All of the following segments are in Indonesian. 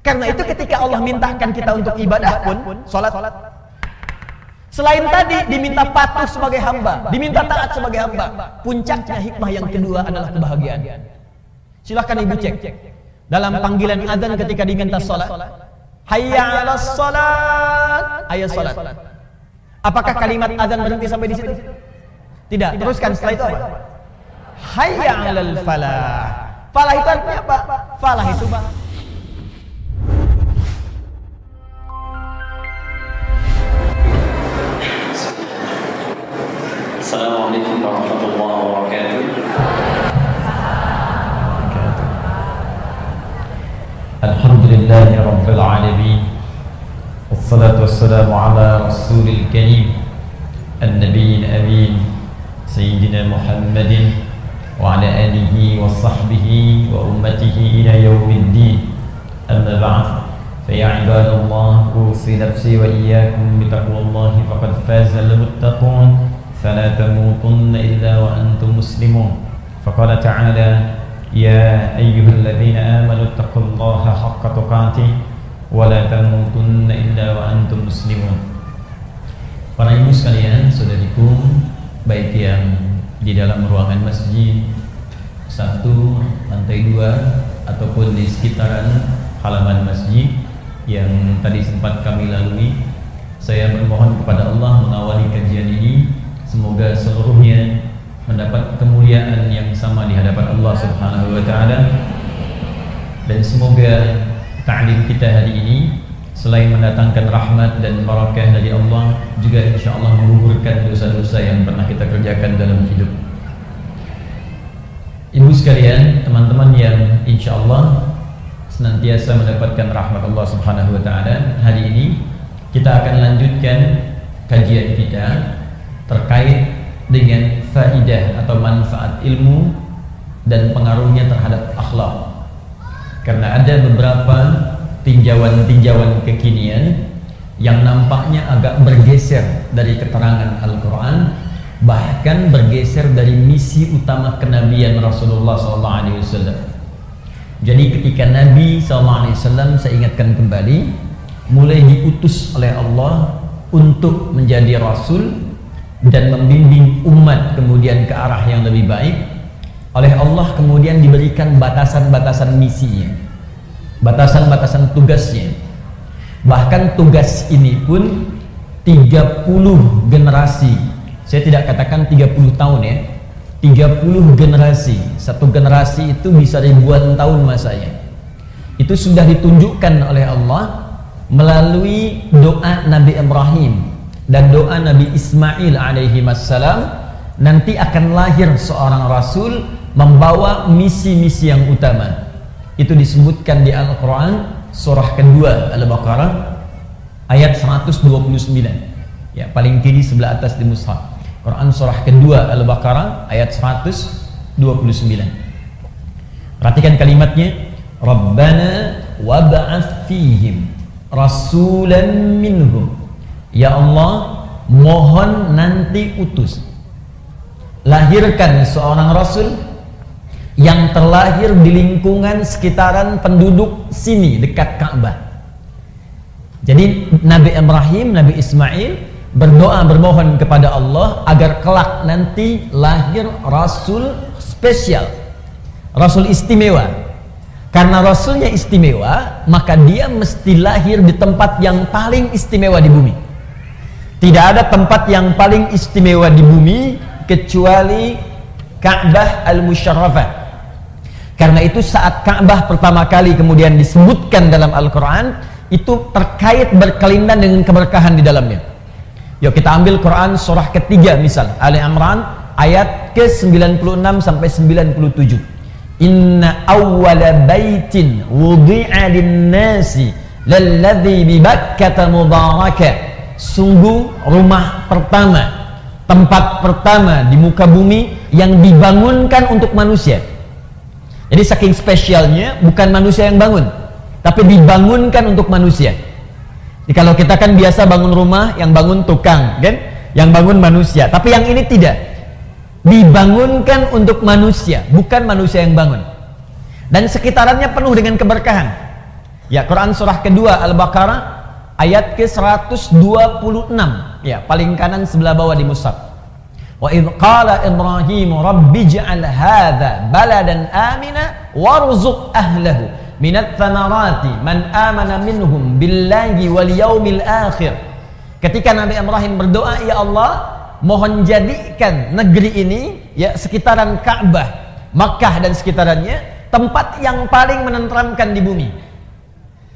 Karena itu ketika Allah mintakan kita untuk ibadah pun, sholat, selain tadi diminta patuh sebagai hamba, diminta taat sebagai hamba, puncaknya hikmah yang kedua adalah kebahagiaan. Silahkan ibu cek dalam panggilan azan ketika diminta sholat, hayya 'alas sholat, ayo sholat. Apakah kalimat azan berhenti sampai di situ? Tidak. Teruskan setelah itu apa? Hayya 'alal falah. Falah itu artinya apa? Falah itu Assalamualaikum warahmatullahi wabarakatuh. Alhamdulillahi rabbil alamin. Wassalatu wassalamu ala rasulil karim an-nabiyil amin sayyidina Muhammadin wa ala alihi wa sahbihi wa ummatihi ila yaumiddin. Amma ba'd. Fa ya ibadallah, usi nafsi wa iyyakum bi taqwallahi faqad faza al-muttaqun. فلا تموتن إلا وأنتم مسلمون. فقال تعالى يا أيها الذين آمنوا اتقوا الله حق تقاته ولا تموتن إلا وأنتم مسلمون. Para ibu sekalian, saudariku, baik yang di dalam ruangan masjid 1, lantai 2 ataupun di sekitaran halaman masjid yang tadi sempat kami lalui, saya bermohon kepada Allah mengawali kajian ini. Semoga seluruhnya mendapat kemuliaan yang sama di hadapan Allah Subhanahu wa taala. Dan semoga ta'lim kita hari ini selain mendatangkan rahmat dan barakah dari Allah, juga insyaallah menggugurkan dosa-dosa yang pernah kita kerjakan dalam hidup. Ibu sekalian, teman-teman yang insyaallah senantiasa mendapatkan rahmat Allah Subhanahu wa taala, hari ini kita akan lanjutkan kajian kita terkait dengan faidah atau manfaat ilmu dan pengaruhnya terhadap akhlak. Karena ada beberapa tinjauan-tinjauan kekinian yang nampaknya agak bergeser dari keterangan Al-Quran, bahkan bergeser dari misi utama kenabian Rasulullah SAW. Jadi ketika Nabi SAW, saya ingatkan kembali, mulai diutus oleh Allah untuk menjadi Rasul dan membimbing umat kemudian ke arah yang lebih baik, oleh Allah kemudian diberikan batasan-batasan misinya, batasan-batasan tugasnya. Bahkan tugas ini pun 30 generasi, saya tidak katakan 30 tahun ya, 30 generasi. Satu generasi itu bisa ribuan tahun masanya. Itu sudah ditunjukkan oleh Allah melalui doa Nabi Ibrahim dan doa Nabi Ismail alaihi wassalam. Nanti akan lahir seorang Rasul membawa misi-misi yang utama. Itu disebutkan di Al-Quran surah kedua Al-Baqarah ayat 129 ya, paling kiri sebelah atas di mushaf. Quran surah kedua Al-Baqarah ayat 129. Perhatikan kalimatnya, Rabbana wab'ats fihim rasulan minhum. Ya Allah, mohon nanti utus, lahirkan seorang Rasul yang terlahir di lingkungan sekitaran penduduk sini dekat Ka'bah. Jadi Nabi Ibrahim, Nabi Ismail berdoa bermohon kepada Allah agar kelak nanti lahir Rasul spesial, Rasul istimewa. Karena Rasulnya istimewa, maka dia mesti lahir di tempat yang paling istimewa di bumi. Tidak ada tempat yang paling istimewa di bumi kecuali Ka'bah Al-Musyarrafah. Karena itu saat Ka'bah pertama kali kemudian disebutkan dalam Al-Quran, itu terkait berkelindan dengan keberkahan di dalamnya. Yuk kita ambil Quran surah ketiga misal, Ali Imran ayat ke-96 sampai 97. Inna awwala baitin wudi'a lin-nasi lalladzi bi Bakkah mubarakah. Sungguh rumah pertama, tempat pertama di muka bumi yang dibangunkan untuk manusia. Jadi saking spesialnya, bukan manusia yang bangun, tapi dibangunkan untuk manusia. Jadi kalau kita kan biasa bangun rumah, yang bangun tukang, kan? Yang bangun manusia. Tapi yang ini tidak, dibangunkan untuk manusia, bukan manusia yang bangun. Dan sekitarannya penuh dengan keberkahan. Ya, Quran surah kedua Al-Baqarah ayat ke-126. Ya, paling kanan sebelah bawah di mushaf. Wa idh qala Ibrahim rabbij'al hadza baladan amina warzuq ahlahu minat thamarati man amana minhum billahi wal yaumil akhir. Ketika Nabi Ibrahim berdoa, ya Allah, mohon jadikan negeri ini, ya sekitaran Ka'bah, Makkah dan sekitarannya, tempat yang paling menenteramkan di bumi.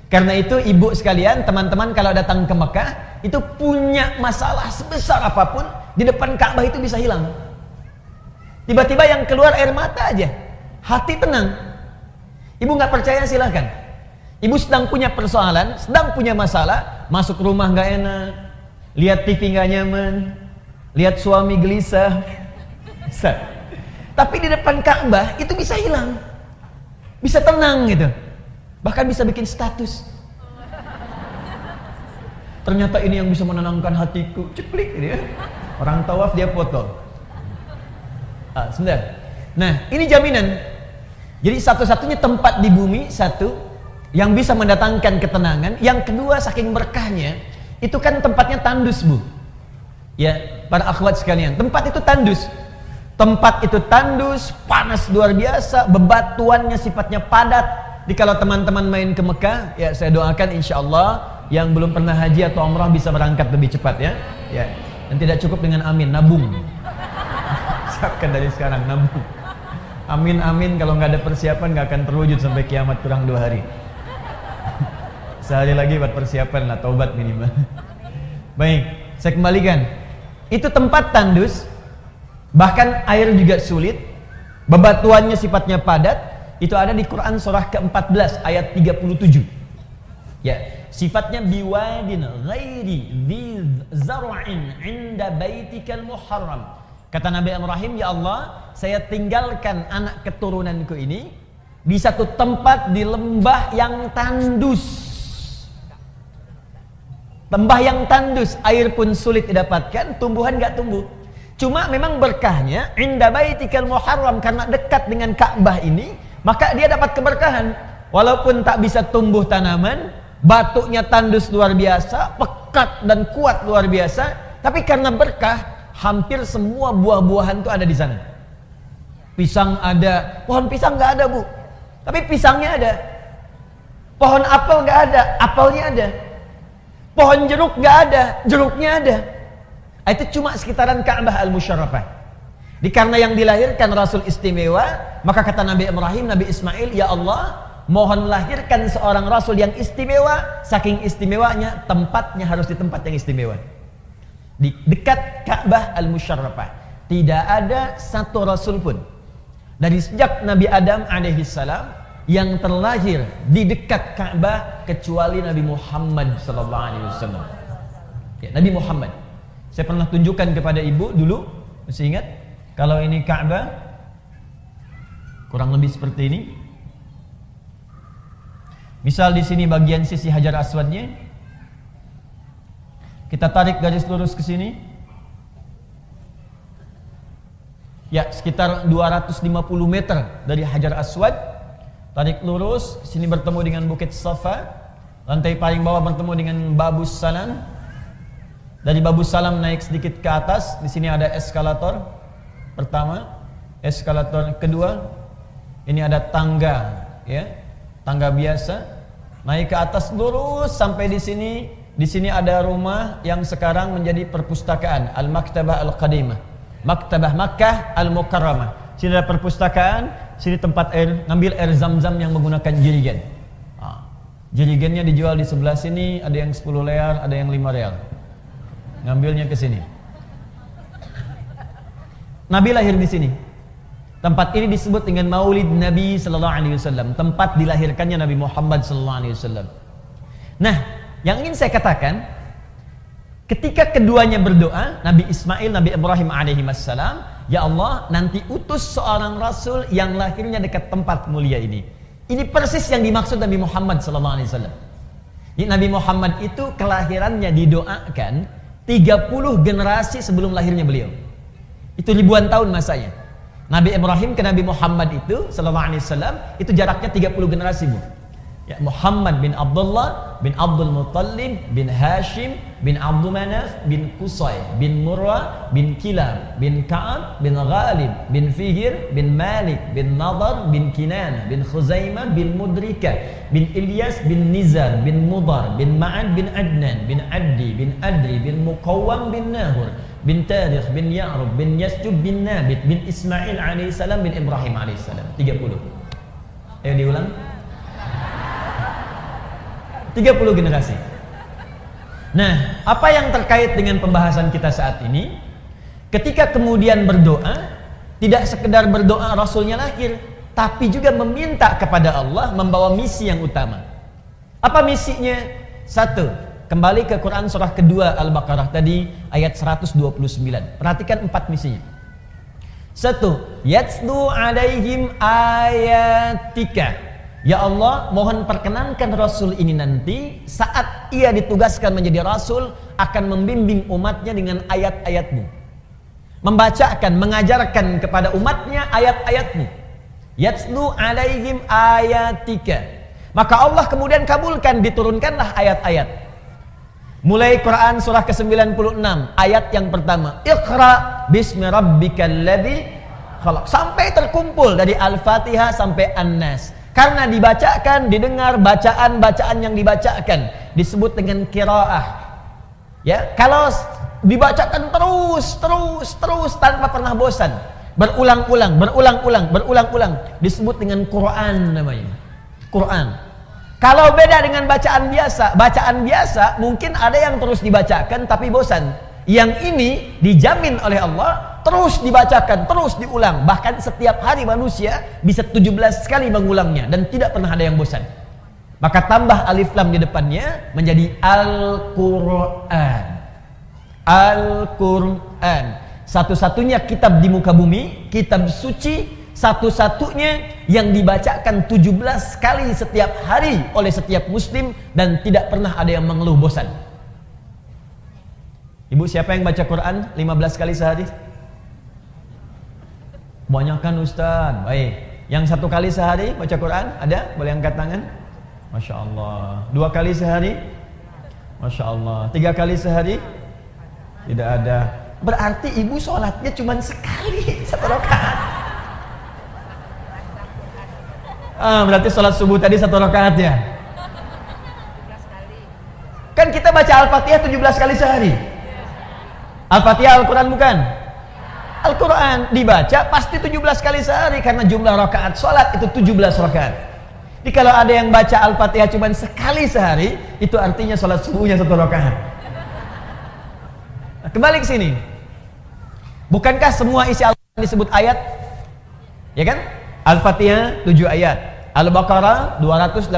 Karena itu ibu sekalian, teman-teman kalau datang ke Makkah, itu punya masalah sebesar apapun, di depan Ka'bah itu bisa hilang. Tiba-tiba yang keluar air mata aja, hati tenang. Ibu nggak percaya silahkan. Ibu sedang punya persoalan, sedang punya masalah, masuk rumah nggak enak, lihat TV nggak nyaman, lihat suami gelisah. Tapi di depan Ka'bah itu bisa hilang, bisa tenang gitu, bahkan bisa bikin status. Ternyata ini yang bisa menenangkan hatiku, ceplik gitu ya. Orang tawaf dia foto. Sebentar. Nah, ini jaminan. Jadi satu-satunya tempat di bumi, satu yang bisa mendatangkan ketenangan, yang kedua saking berkahnya, itu kan tempatnya tandus, Bu. Ya, para akhwat sekalian, tempat itu tandus. Tempat itu tandus, panas luar biasa, bebatuannya sifatnya padat. Jadi kalau teman-teman main ke Mekah, ya saya doakan insyaallah yang belum pernah haji atau umrah bisa berangkat lebih cepat ya. Ya. Dan tidak cukup dengan amin, nabung. Siapkan dari sekarang, nabung. Amin amin, kalau nggak ada persiapan nggak akan terwujud sampai kiamat, kurang 2 hari. Sehari lagi buat persiapan lah, taubat minimal. Baik, saya kembalikan. Itu tempat tandus, bahkan air juga sulit, bebatuannya sifatnya padat. Itu ada di Quran surah ke-14 ayat 37. Ya, sifatnya biwadin ghairi dhi zar'in 'inda baitikal muharram. Kata Nabi Ibrahim, ya Allah, saya tinggalkan anak keturunanku ini di satu tempat di lembah yang tandus. Lembah yang tandus, air pun sulit didapatkan, tumbuhan gak tumbuh. Cuma memang berkahnya inda baitikal muharram, karena dekat dengan Ka'bah ini, maka dia dapat keberkahan. Walaupun tak bisa tumbuh tanaman, batunya tandus luar biasa, pekat dan kuat luar biasa, tapi karena berkah, hampir semua buah-buahan itu ada di sana. Pisang ada, pohon pisang nggak ada, Bu, tapi pisangnya ada. Pohon apel nggak ada, apelnya ada. Pohon jeruk nggak ada, jeruknya ada. Itu cuma sekitaran Ka'bah al-Musyarrafah. Karena yang dilahirkan Rasul istimewa, maka kata Nabi Ibrahim, Nabi Ismail, ya Allah, mohon lahirkan seorang Rasul yang istimewa. Saking istimewanya, tempatnya harus di tempat yang istimewa, di dekat Ka'bah al-Musyarrafah. Tidak ada satu Rasul pun dari sejak Nabi Adam alaihissalam yang terlahir di dekat Ka'bah kecuali Nabi Muhammad sallallahu alaihi wasallam. Ya, Nabi Muhammad. Saya pernah tunjukkan kepada ibu dulu, masih ingat? Kalau ini Ka'bah kurang lebih seperti ini. Misal di sini bagian sisi Hajar Aswadnya, kita tarik garis lurus ke sini. Ya, sekitar 250 meter dari Hajar Aswad. Tarik lurus, sini bertemu dengan Bukit Safa. Lantai paling bawah bertemu dengan Babus Salam. Dari Babus Salam naik sedikit ke atas, di sini ada eskalator pertama, eskalator kedua. Ini ada tangga, ya, tangga biasa. Naik ke atas lurus sampai di sini. Di sini ada rumah yang sekarang menjadi perpustakaan, Al-Maktabah Al-Qadimah, Maktabah Makkah Al-Mukarramah. Sini ada perpustakaan, sini tempat air, ngambil air zam-zam yang menggunakan jerigen. Jerigennya dijual di sebelah sini, ada yang 10 real, ada yang 5 real. Ngambilnya ke sini. Nabi lahir di sini. Tempat ini disebut dengan Maulid Nabi sallallahu alaihi wasallam, tempat dilahirkannya Nabi Muhammad sallallahu alaihi wasallam. Nah, yang ingin saya katakan, ketika keduanya berdoa, Nabi Ismail, Nabi Ibrahim alaihi wassalam, ya Allah, nanti utus seorang Rasul yang lahirnya dekat tempat mulia ini. Ini persis yang dimaksud Nabi Muhammad sallallahu alaihi wasallam. Jadi Nabi Muhammad itu kelahirannya didoakan 30 generasi sebelum lahirnya beliau. Itu ribuan tahun masanya. Nabi Ibrahim ke Nabi Muhammad itu sallallahu alaihi wasallam itu jaraknya 30 generasi, Bu. Ya, Muhammad bin Abdullah bin Abdul Muttalib bin Hashim bin Abdul Manaf bin Qusay bin Murrah bin Kilab bin Ka'ab bin Ghalib bin Fihir bin Malik bin Nadar bin Kinana bin Khuzaimah bin Mudrikah bin Ilyas bin Nizar bin Mudar bin Ma'ad bin Adnan bin Addi bin Adri bin Muqawwam bin Nahur bin Tarikh bin Ya'rub bin Yasjub bin Nabit bin Ismail alaihissalam bin Ibrahim alaihissalam. 30. Ayo diulang. 30 generasi. Nah, apa yang terkait dengan pembahasan kita saat ini? Ketika kemudian berdoa, tidak sekedar berdoa Rasulnya lahir, tapi juga meminta kepada Allah membawa misi yang utama. Apa misinya? 1. Kembali ke Quran surah kedua Al-Baqarah tadi ayat 129. Perhatikan 4 misinya. 1. Yatslu alaihim ayatika. Ya Allah, mohon perkenankan Rasul ini nanti saat ia ditugaskan menjadi Rasul akan membimbing umatnya dengan ayat-ayatmu, membacakan, mengajarkan kepada umatnya ayat-ayatmu. Yatslu alaihim ayatika. Maka Allah kemudian kabulkan, diturunkanlah ayat-ayat. Mulai Quran surah ke-96 ayat yang pertama, Iqra bismi rabbikal ladzi khalaq, sampai terkumpul dari Al-Fatihah sampai An-Nas. Karena dibacakan, didengar bacaan-bacaan yang dibacakan disebut dengan qiraah. Ya, kalau dibacakan terus tanpa pernah bosan, berulang-ulang disebut dengan Quran namanya. Quran. Kalau beda dengan bacaan biasa mungkin ada yang terus dibacakan tapi bosan. Yang ini dijamin oleh Allah terus dibacakan, terus diulang. Bahkan setiap hari manusia bisa 17 kali mengulangnya dan tidak pernah ada yang bosan. Maka tambah alif lam di depannya menjadi Al-Quran. Al-Quran. Satu-satunya kitab di muka bumi, kitab suci, satu-satunya yang dibacakan 17 kali setiap hari oleh setiap muslim dan tidak pernah ada yang mengeluh bosan. Ibu, siapa yang baca Quran 15 kali sehari? Banyakan Ustaz. Baik. Yang 1 kali sehari baca Quran? Ada? Boleh angkat tangan? Masya Allah. 2 kali sehari? Masya Allah. 3 kali sehari? Tidak ada. Berarti ibu sholatnya cuma sekali, 1 rakaat. Berarti sholat subuh tadi 1 rakaat ya? Kan kita baca Al-Fatihah 17 kali sehari. Al-Fatihah Al-Quran bukan? Al-Quran dibaca pasti 17 kali sehari karena jumlah rakaat sholat itu 17 rakaat. Jadi kalau ada yang baca Al-Fatihah cuma sekali sehari, itu artinya sholat subuhnya 1 rakaat. Nah, kembali ke sini. Bukankah semua isi Al-Quran disebut ayat? Ya kan? Al-Fatihah 7 ayat, Al-Baqarah 286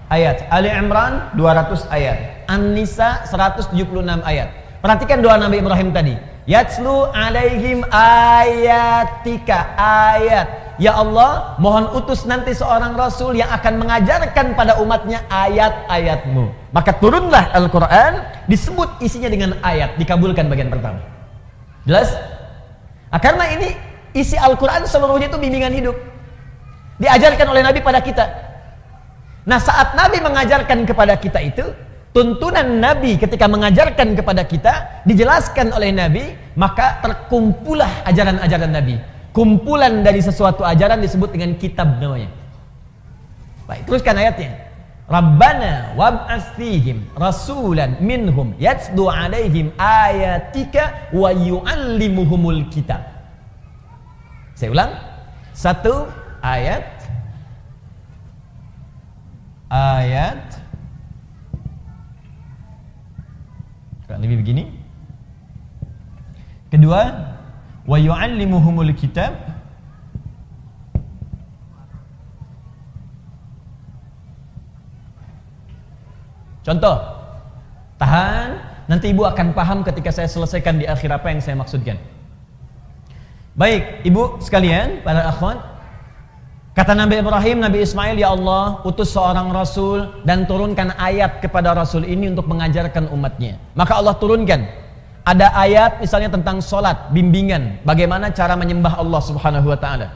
ayat, Ali Imran 200 ayat, An-Nisa 176 ayat. Perhatikan doa Nabi Ibrahim tadi. Yatslu alaihim ayatika, ayat. Ya Allah, mohon utus nanti seorang Rasul yang akan mengajarkan pada umatnya ayat-ayatmu. Maka turunlah Al-Quran, disebut isinya dengan ayat, dikabulkan bagian pertama. Jelas? Nah, karena ini isi Al-Quran seluruhnya itu bimbingan hidup, diajarkan oleh Nabi pada kita. Nah, saat Nabi mengajarkan kepada kita itu, tuntunan Nabi ketika mengajarkan kepada kita dijelaskan oleh Nabi, maka terkumpulah ajaran-ajaran Nabi. Kumpulan dari sesuatu ajaran disebut dengan kitab namanya. Baik, teruskan ayatnya. Rabbana wab'ats fihim rasulan minhum yatslu alaihim ayatika wa yu'allimuhumul kitab. Saya ulang. 1 ayat lebih begini. Kedua, wa yu'allimuhumul kitab. Contoh. Tahan, nanti ibu akan paham ketika saya selesaikan di akhir apa yang saya maksudkan. Baik, ibu sekalian, para akhwat, kata Nabi Ibrahim, Nabi Ismail, ya Allah, utus seorang Rasul dan turunkan ayat kepada Rasul ini untuk mengajarkan umatnya. Maka Allah turunkan. Ada ayat misalnya tentang sholat, bimbingan, bagaimana cara menyembah Allah subhanahu wa ta'ala.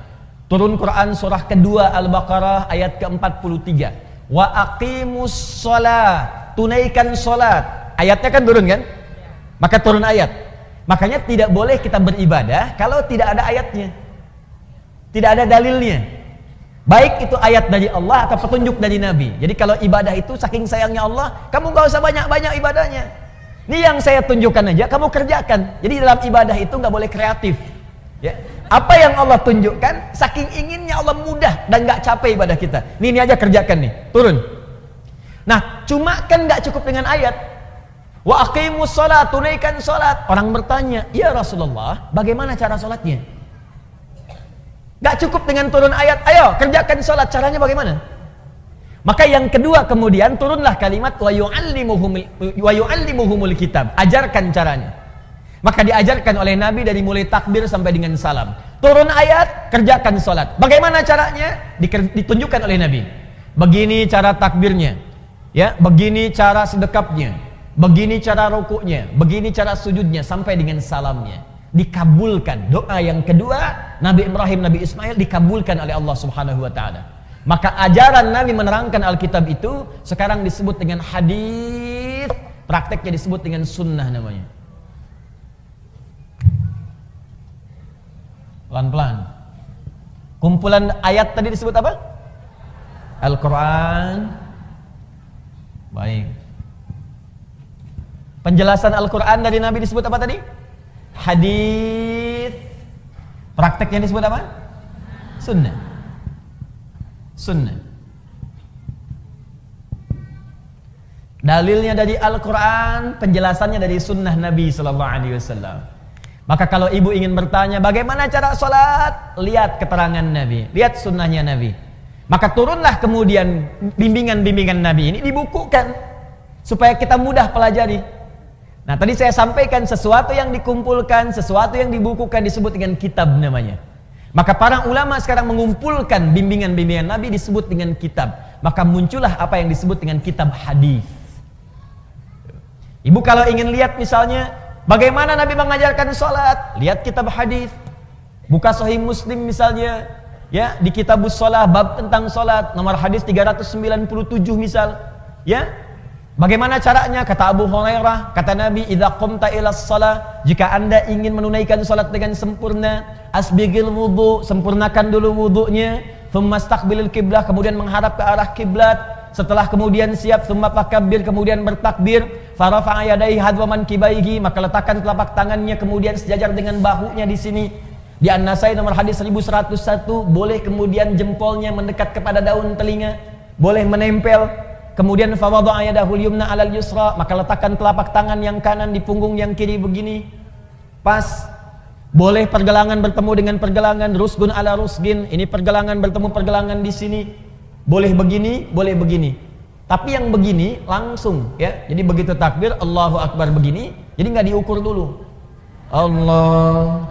Turun Quran surah kedua Al-Baqarah ayat ke-43. Wa aqimus shalah, tunaikan salat. Ayatnya kan turun kan? Maka turun ayat. Makanya tidak boleh kita beribadah kalau tidak ada ayatnya. Tidak ada dalilnya. Baik itu ayat dari Allah atau petunjuk dari Nabi. Jadi kalau ibadah itu saking sayangnya Allah, kamu gak usah banyak-banyak ibadahnya. Ini yang saya tunjukkan aja, kamu kerjakan. Jadi dalam ibadah itu gak boleh kreatif. Ya. Apa yang Allah tunjukkan, saking inginnya Allah mudah dan gak capek ibadah kita. Ini aja kerjakan nih, turun. Nah, cuma kan gak cukup dengan ayat. Wa aqimus shalah, tunaikan salat. Orang bertanya, ya Rasulullah, bagaimana cara salatnya? Gak cukup dengan turun ayat, ayo kerjakan salat, caranya bagaimana? Maka yang kedua kemudian turunlah kalimat wa yu'allimuhumul kitab, ajarkan caranya. Maka diajarkan oleh Nabi dari mulai takbir sampai dengan salam. Turun ayat, kerjakan salat. Bagaimana caranya? Ditunjukkan oleh Nabi. Begini cara takbirnya, ya, begini cara sedekapnya, begini cara rukuknya, begini cara sujudnya sampai dengan salamnya. Dikabulkan. Doa yang kedua Nabi Ibrahim, Nabi Ismail dikabulkan oleh Allah Subhanahu wa taala. Maka ajaran Nabi menerangkan Alkitab itu sekarang disebut dengan hadis, prakteknya disebut dengan sunnah namanya. Pelan-pelan. Kumpulan ayat tadi disebut apa? Al-Quran. Baik. Penjelasan Al-Quran dari Nabi disebut apa tadi? Hadis. Prakteknya disebut apa? Sunnah. Sunnah. Dalilnya dari Al-Quran, penjelasannya dari sunnah Nabi SAW. Maka kalau ibu ingin bertanya bagaimana cara sholat, lihat keterangan Nabi, lihat sunnahnya Nabi. Maka turunlah kemudian bimbingan-bimbingan Nabi ini dibukukan supaya kita mudah pelajari. Nah tadi saya sampaikan sesuatu yang dikumpulkan, sesuatu yang dibukukan disebut dengan kitab namanya. Maka para ulama sekarang mengumpulkan bimbingan-bimbingan Nabi disebut dengan kitab. Maka muncullah apa yang disebut dengan kitab hadis. Ibu kalau ingin lihat misalnya bagaimana Nabi mengajarkan sholat, lihat kitab hadis. Buka Sahih Muslim misalnya, ya, di Kitabus Shalah bab tentang sholat, nomor hadis 397 misal, ya. Bagaimana caranya? Kata Abu Hurairah, kata Nabi, idza qumta ilas shalah, jika Anda ingin menunaikan salat dengan sempurna, asbigil wudu, sempurnakan dulu wudunya, thumma istaqbilil qiblah, kemudian menghadap ke arah kiblat, setelah kemudian siap, thumma fakabbir, kemudian bertakbir, farafa'a yadayhi hadwa mankibaihi, maka letakkan telapak tangannya kemudian sejajar dengan bahunya di sini. Di An-Nasai nomor hadis 1101, boleh kemudian jempolnya mendekat kepada daun telinga, boleh menempel. Kemudian fawadha'a yadahul yumna 'alal yusra, maka letakkan telapak tangan yang kanan di punggung yang kiri begini. Pas. Boleh pergelangan bertemu dengan pergelangan, rusgun ala rusgin. Ini pergelangan bertemu pergelangan di sini. Boleh begini, boleh begini. Tapi yang begini langsung, ya. Jadi begitu takbir Allahu Akbar begini, jadi nggak diukur dulu. Allah.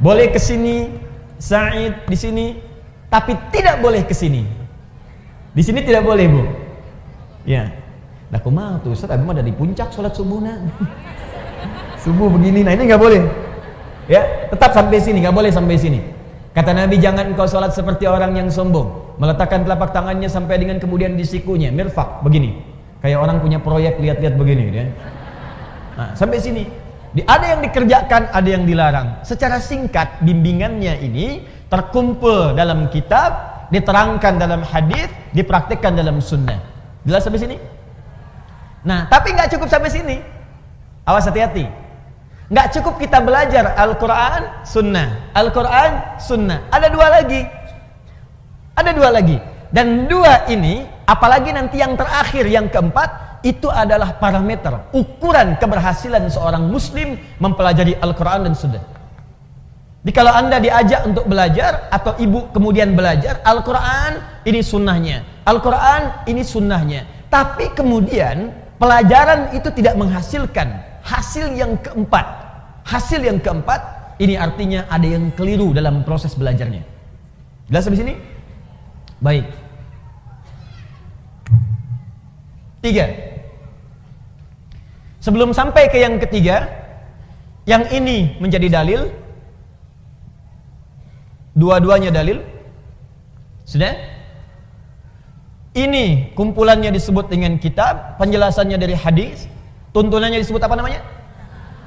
Boleh ke sini, Sa'id di sini. Tapi tidak boleh ke sini. Di sini tidak boleh, Bu. Ya. Dah kumaha tuh Ustaz, abi mah dari puncak salat subuhna. Subuh begini. Nah, ini enggak boleh. Ya, tetap sampai sini, enggak boleh sampai sini. Kata Nabi, jangan engkau salat seperti orang yang sombong, meletakkan telapak tangannya sampai dengan kemudian di sikunya, mirfaq begini. Kayak orang punya proyek lihat-lihat begini, ya. Nah, sampai sini. Ada yang dikerjakan, ada yang dilarang. Secara singkat bimbingannya ini terkumpul dalam kitab, diterangkan dalam hadis, dipraktikkan dalam sunnah. Jelas sampai sini? Nah, tapi nggak cukup sampai sini. Awas, hati-hati. Nggak cukup kita belajar Al-Quran, sunnah. Al-Quran, sunnah. Ada dua lagi. Ada dua lagi. Dan dua ini, apalagi nanti yang terakhir, yang keempat, itu adalah parameter, ukuran keberhasilan seorang muslim mempelajari Al-Quran dan sunnah. Jadi kalau Anda diajak untuk belajar atau ibu kemudian belajar Al-Quran, ini sunnahnya, Al-Quran ini sunnahnya. Tapi kemudian pelajaran itu tidak menghasilkan hasil yang keempat. Hasil yang keempat ini artinya ada yang keliru dalam proses belajarnya. Jelas sampai sini? Baik. 3. Sebelum sampai ke yang ketiga, yang ini menjadi dalil. Dua-duanya dalil. Sudah? Ini kumpulannya disebut dengan kitab, penjelasannya dari hadis, tuntunannya disebut apa namanya?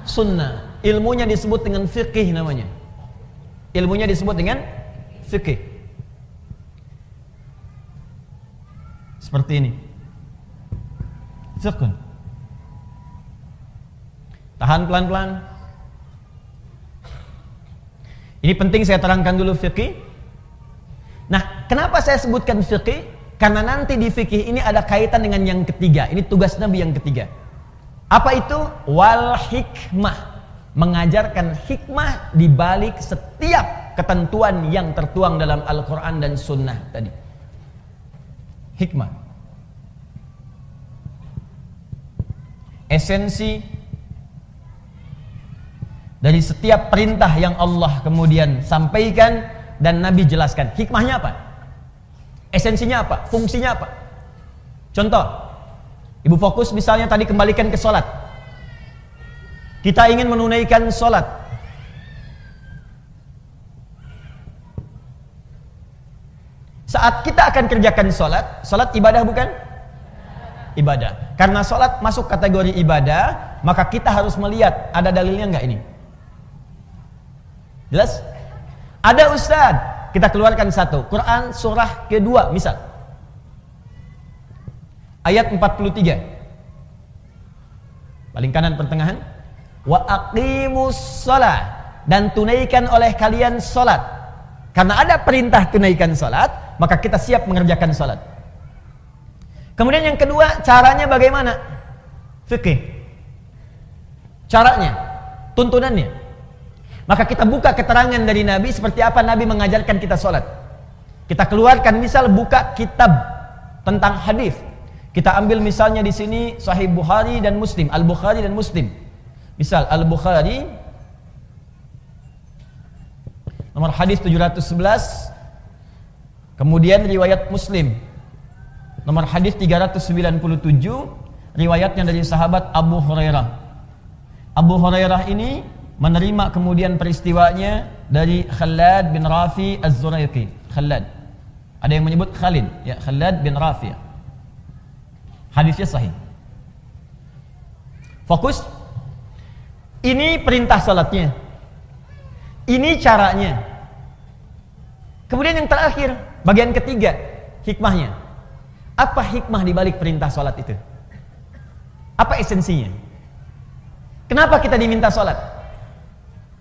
Sunnah. Ilmunya disebut dengan fiqih namanya. Ilmunya disebut dengan fiqih. Seperti ini. Fiqh. Tahan pelan-pelan. Ini penting saya terangkan dulu fiqih. Nah, kenapa saya sebutkan fiqih? Karena nanti di fikih ini ada kaitan dengan yang ketiga. Ini tugas Nabi yang ketiga. Apa itu? Wal hikmah. Mengajarkan hikmah di balik setiap ketentuan yang tertuang dalam Al-Quran dan Sunnah tadi. Hikmah. Esensi dari setiap perintah yang Allah kemudian sampaikan dan Nabi jelaskan. Hikmahnya apa? Esensinya apa? Fungsinya apa? Contoh, ibu fokus misalnya tadi kembalikan ke sholat. Kita ingin menunaikan sholat. Saat kita akan kerjakan sholat, sholat ibadah bukan? Ibadah. Karena sholat masuk kategori ibadah, maka kita harus melihat ada dalilnya enggak ini. Jelas? Ada ustaz, kita keluarkan satu. Quran surah kedua misal. Ayat 43. Paling kanan pertengahan. Wa aqimus shalah, dan tunaikan oleh kalian salat. Karena ada perintah tunaikan salat, maka kita siap mengerjakan salat. Kemudian yang kedua, caranya bagaimana? Fikih. Caranya, tuntunannya. Maka kita buka keterangan dari Nabi seperti apa Nabi mengajarkan kita sholat. Kita keluarkan misal buka kitab tentang hadis. Kita ambil misalnya di sini Sahih Bukhari dan Muslim, Al-Bukhari dan Muslim. Misal Al-Bukhari nomor hadis 711. Kemudian riwayat Muslim nomor hadis 397, riwayatnya dari sahabat Abu Hurairah. Abu Hurairah ini menerima kemudian peristiwanya dari Khalad bin Rafi Az-Zuraiqi. Khalad. Ada yang menyebut Khalid, ya, Khalad bin Rafi. Hadisnya sahih. Fokus. Ini perintah salatnya. Ini caranya. Kemudian yang terakhir, bagian ketiga, hikmahnya. Apa hikmah di balik perintah salat itu? Apa esensinya? Kenapa kita diminta salat?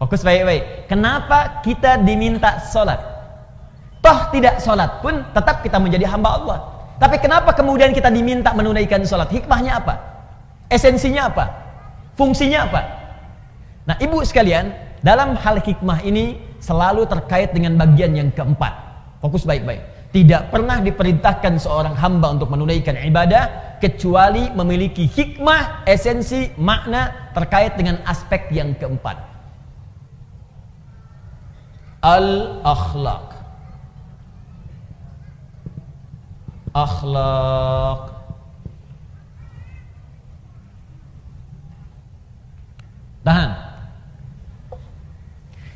Fokus baik-baik. Kenapa kita diminta sholat? Toh tidak sholat pun tetap kita menjadi hamba Allah. Tapi kenapa kemudian kita diminta menunaikan sholat? Hikmahnya apa? Esensinya apa? Fungsinya apa? Nah ibu sekalian, dalam hal hikmah ini selalu terkait dengan bagian yang keempat. Fokus baik-baik. Tidak pernah diperintahkan seorang hamba untuk menunaikan ibadah kecuali memiliki hikmah, esensi, makna terkait dengan aspek yang keempat. Al-akhlaq. Akhlaq. Tahan.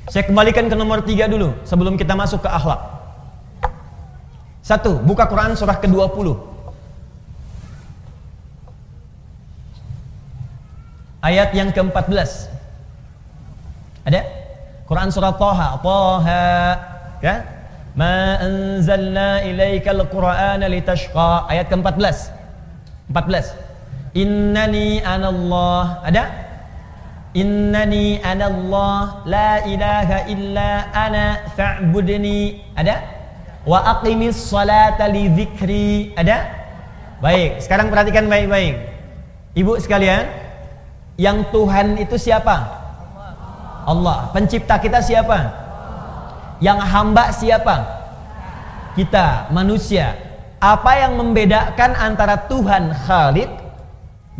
Saya kembalikan ke nomor 3 dulu sebelum kita masuk ke akhlak. 1. Buka Quran surah ke-20. Ayat yang ke-14. Ada? Quran surah Taha, ya? Ma anzalna ilaikal Qur'ana litashqa. Ayat ke-14. 14. Innani anallah. Ada? Innani anallah la ilaha illa ana fa'budni. Ada? Wa aqimis salata li dzikri. Ada? Baik, sekarang perhatikan baik-baik. Ibu sekalian, yang Tuhan itu siapa? Allah. Pencipta kita siapa? Yang hamba siapa? Kita, manusia. Apa yang membedakan antara Tuhan Khalik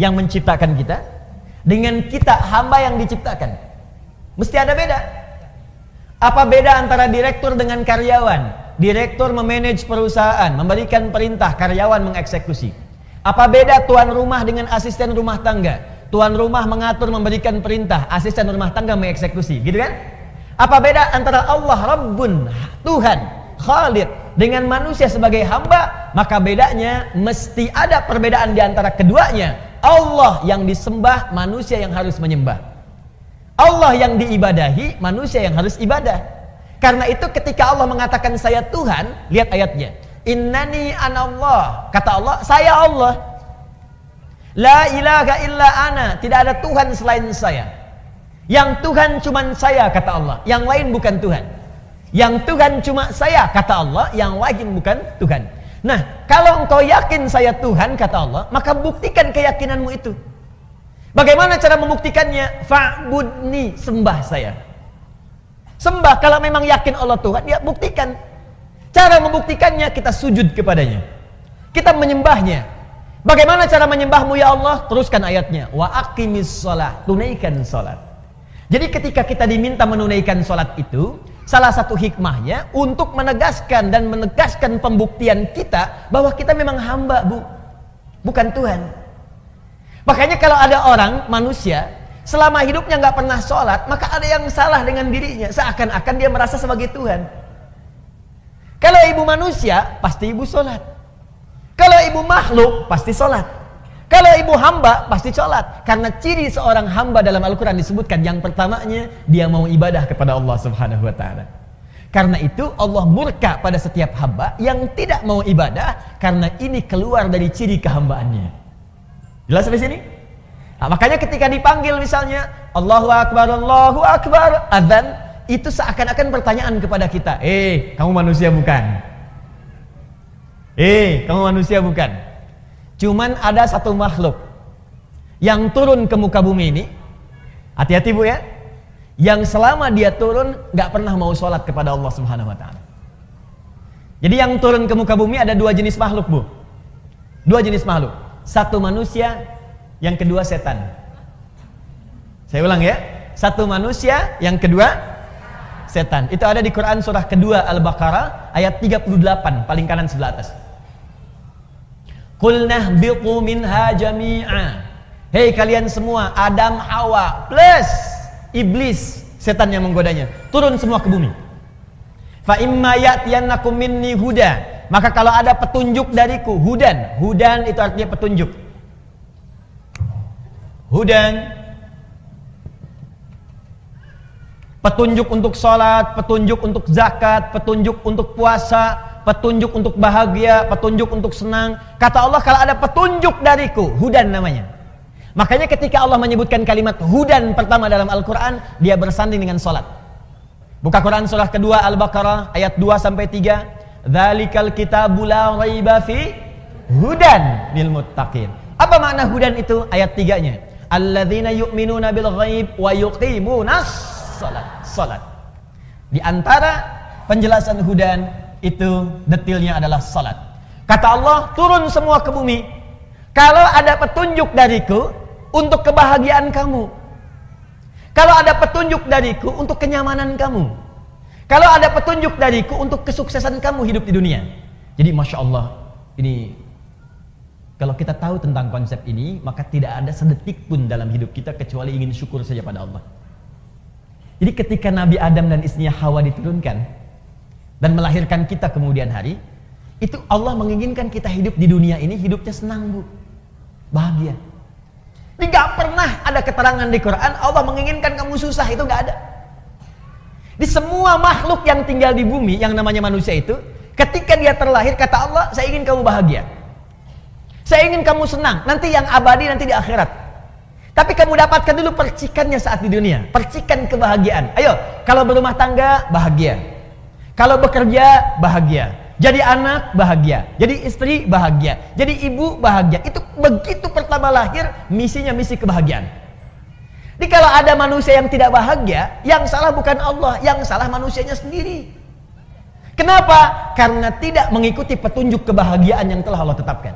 yang menciptakan kita dengan kita hamba yang diciptakan? Mesti ada beda. Apa beda antara direktur dengan karyawan? Direktur memanage perusahaan, memberikan perintah, karyawan mengeksekusi. Apa beda tuan rumah dengan asisten rumah tangga? Tuan rumah mengatur, memberikan perintah, asisten rumah tangga mengeksekusi, gitu kan? Apa beda antara Allah Rabbun, Tuhan, Khalid, dengan manusia sebagai hamba, maka bedanya mesti ada perbedaan di antara keduanya. Allah yang disembah, manusia yang harus menyembah. Allah yang diibadahi, manusia yang harus ibadah. Karena itu ketika Allah mengatakan saya Tuhan, lihat ayatnya. Innani anallah, kata Allah, saya Allah. La ilaha illa ana, tidak ada Tuhan selain saya. Yang Tuhan cuma saya, kata Allah, yang lain bukan Tuhan. Yang Tuhan cuma saya, kata Allah, yang lain bukan Tuhan. Nah, kalau engkau yakin saya Tuhan, kata Allah, maka buktikan keyakinanmu itu. Bagaimana cara membuktikannya? Fa'budni, sembah saya. Sembah, kalau memang yakin Allah Tuhan, ya buktikan. Cara membuktikannya, kita sujud kepadanya, kita menyembahnya. Bagaimana cara menyembahmu ya Allah? Teruskan ayatnya. Wa aqimis shalah, tunaikan salat. Jadi ketika kita diminta menunaikan salat itu, salah satu hikmahnya untuk menegaskan dan menegaskan pembuktian kita bahwa kita memang hamba, bukan Tuhan. Makanya kalau ada orang, manusia, selama hidupnya nggak pernah sholat, maka ada yang salah dengan dirinya, seakan-akan dia merasa sebagai Tuhan. Kalau ibu manusia, pasti ibu sholat. Kalau ibu makhluk, pasti sholat. Kalau ibu hamba, pasti sholat. Karena ciri seorang hamba dalam Al-Quran disebutkan, yang pertamanya, dia mau ibadah kepada Allah Subhanahu wa Ta'ala. Karena itu Allah murka pada setiap hamba yang tidak mau ibadah, karena ini keluar dari ciri kehambaannya. Jelas sampai sini? Nah, makanya ketika dipanggil misalnya Allahu Akbar, adzan, itu seakan-akan pertanyaan kepada kita. Kamu manusia bukan? Kamu manusia bukan? Cuman ada satu makhluk yang turun ke muka bumi ini, hati-hati bu ya, yang selama dia turun gak pernah mau sholat kepada Allah Subhanahu wa Ta'ala. Jadi yang turun ke muka bumi ada dua jenis makhluk bu, dua jenis makhluk. Satu manusia, yang kedua setan. Saya ulang ya, satu manusia, yang kedua setan. Itu ada di Quran surah kedua Al-Baqarah ayat 38 paling kanan sebelah atas. Qul nahbiqu minha jami'a. Hei kalian semua, Adam, Hawa plus iblis, setan yang menggodanya, turun semua ke bumi. Fa imma ya'tiyannakum minni huda, maka kalau ada petunjuk dariku, hudan itu artinya petunjuk. Petunjuk untuk sholat, petunjuk untuk zakat, petunjuk untuk puasa, petunjuk untuk bahagia, petunjuk untuk senang. Kata Allah, kalau ada petunjuk dariku, hudan namanya. Makanya ketika Allah menyebutkan kalimat hudan pertama dalam Al-Quran, dia bersanding dengan sholat. Buka Quran surah kedua Al-Baqarah ayat 2-3. Dzalikal kitabu la raiba fi hudan lil muttaqin. Apa makna hudan itu? Ayat 3-nya. Alladzina yu'minuna bil ghaib wa yuqimunas salat. Di antara penjelasan hudan itu detilnya adalah salat. Kata Allah, turun semua ke bumi. Kalau ada petunjuk dariku untuk kebahagiaan kamu, kalau ada petunjuk dariku untuk kenyamanan kamu, kalau ada petunjuk dariku untuk kesuksesan kamu hidup di dunia. Jadi Masya Allah, ini kalau kita tahu tentang konsep ini, maka tidak ada sedetik pun dalam hidup kita kecuali ingin syukur saja pada Allah. Jadi ketika Nabi Adam dan istrinya Hawa diturunkan dan melahirkan kita kemudian hari, itu Allah menginginkan kita hidup di dunia ini hidupnya senang bu, bahagia. Ini gak pernah ada keterangan di Quran Allah menginginkan kamu susah, itu gak ada. Di semua makhluk yang tinggal di bumi yang namanya manusia itu, ketika dia terlahir kata Allah, saya ingin kamu bahagia, saya ingin kamu senang, nanti yang abadi nanti di akhirat. Tapi kamu dapatkan dulu percikannya saat di dunia, percikan kebahagiaan. Ayo, kalau berumah tangga bahagia, kalau bekerja bahagia, jadi anak bahagia, jadi istri bahagia, jadi ibu bahagia. Itu begitu pertama lahir, misinya misi kebahagiaan. Jadi kalau ada manusia yang tidak bahagia, yang salah bukan Allah, yang salah manusianya sendiri. Kenapa? Karena tidak mengikuti petunjuk kebahagiaan yang telah Allah tetapkan.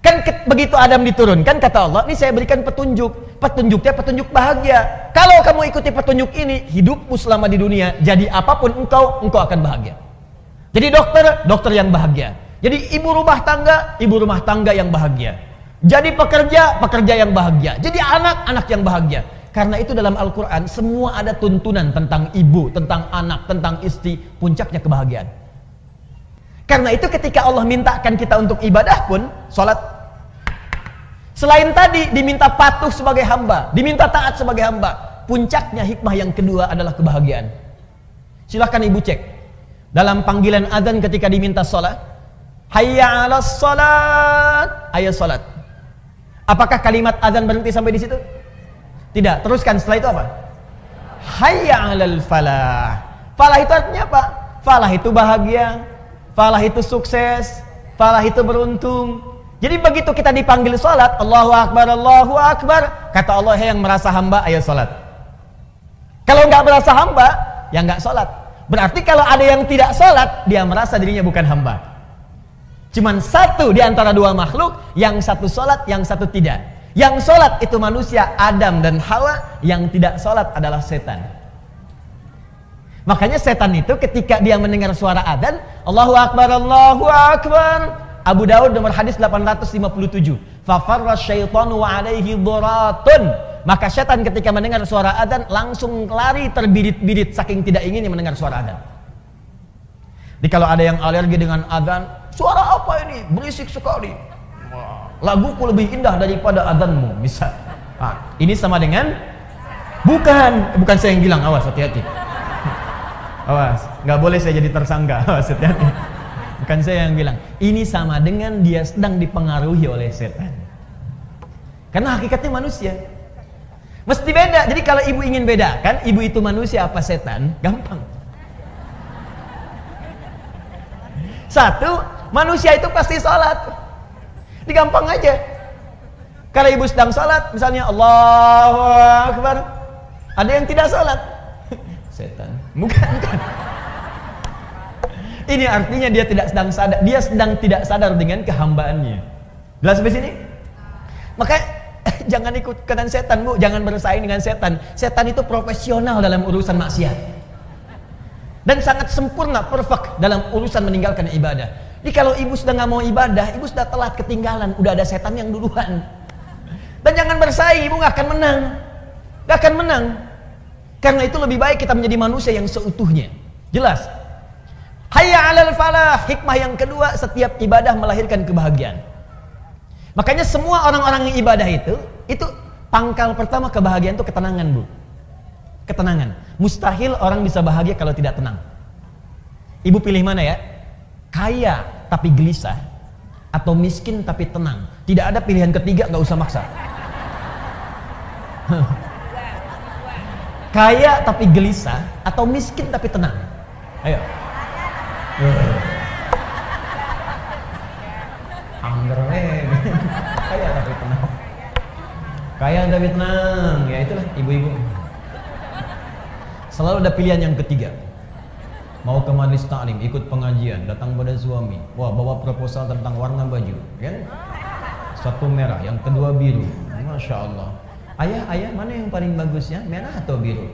Kan begitu Adam diturunkan, kata Allah, ini saya berikan petunjuk, petunjuknya petunjuk bahagia. Kalau kamu ikuti petunjuk ini, hidupmu selama di dunia, jadi apapun engkau akan bahagia. Jadi dokter yang bahagia. Jadi ibu rumah tangga yang bahagia. Jadi pekerja yang bahagia. Jadi anak yang bahagia. Karena itu dalam Al-Quran semua ada tuntunan tentang ibu, tentang anak, tentang istri, puncaknya kebahagiaan. Karena itu ketika Allah mintakan kita untuk ibadah pun, sholat, selain tadi diminta patuh sebagai hamba, diminta taat sebagai hamba, puncaknya hikmah yang kedua adalah kebahagiaan. Silahkan ibu cek dalam panggilan azan ketika diminta sholat, hayya 'alas sholat, ayo sholat. Apakah kalimat azan berhenti sampai di situ? Tidak. Teruskan setelah itu apa? Hayya 'alal falah. Falah itu artinya apa? Falah itu bahagia, falah itu sukses, falah itu beruntung. Jadi begitu kita dipanggil sholat, Allahu Akbar, Allahu Akbar, kata Allah, yang merasa hamba, ayo sholat. Kalau nggak merasa hamba, ya nggak sholat. Berarti kalau ada yang tidak sholat, dia merasa dirinya bukan hamba. Cuman satu di antara dua makhluk, yang satu sholat, yang satu tidak. Yang sholat itu manusia, Adam dan Hawa. Yang tidak sholat adalah setan. Makanya setan itu ketika dia mendengar suara adzan, Allahu Akbar, Allahu Akbar. Abu Daud nomor hadis 857. Fafarra syaitanu wa alaihi dhuratun. Maka setan ketika mendengar suara adzan langsung lari terbirit-birit saking tidak inginnya mendengar suara adzan. Jadi kalau ada yang alergi dengan adzan, suara apa ini? Berisik sekali. Laguku lebih indah daripada adzanmu, misal. Nah, ini sama dengan bukan saya yang bilang, awas hati-hati. Awas, nggak boleh saya jadi tersangka. Awas, hati-hati. Bukan saya yang bilang. Ini sama dengan dia sedang dipengaruhi oleh setan. Karena hakikatnya manusia. Mesti beda. Jadi kalau ibu ingin bedakan, ibu itu manusia apa setan, gampang. Satu, manusia itu pasti sholat. Ini gampang aja. Kalau ibu sedang sholat, misalnya Allahu Akbar, ada yang tidak sholat, setan. Bukan. Ini artinya dia sedang tidak sadar dengan kehambaannya. Jelas sampai sini? Maka jangan ikut-ikutan setan, Bu. Jangan bersaing dengan setan. Setan itu profesional dalam urusan maksiat. Dan sangat sempurna, perfect dalam urusan meninggalkan ibadah. Jadi kalau ibu sudah nggak mau ibadah, ibu sudah telat, ketinggalan, udah ada setan yang duluan. Dan jangan bersaing, ibu nggak akan menang. Nggak akan menang. Karena itu lebih baik kita menjadi manusia yang seutuhnya. Jelas? Hayya 'alal falah. Hikmah yang kedua, setiap ibadah melahirkan kebahagiaan. Makanya semua orang-orang yang ibadah itu pangkal pertama kebahagiaan itu ketenangan, Bu. Ketenangan. Mustahil orang bisa bahagia kalau tidak tenang. Ibu pilih mana ya? Kaya tapi gelisah atau miskin tapi tenang. Tidak ada pilihan ketiga, nggak usah maksa. Kaya tapi gelisah atau miskin tapi tenang. Ayo. Anggrek. Kaya tapi tenang. Kaya tapi tenang. Ya itulah ibu-ibu. Selalu ada pilihan yang ketiga. Mau ke majelis taklim, ikut pengajian, datang pada suami, wah bawa proposal tentang warna baju, kan? Satu merah, yang kedua biru. Masya Allah. Ayah, mana yang paling bagus ya? Merah atau biru?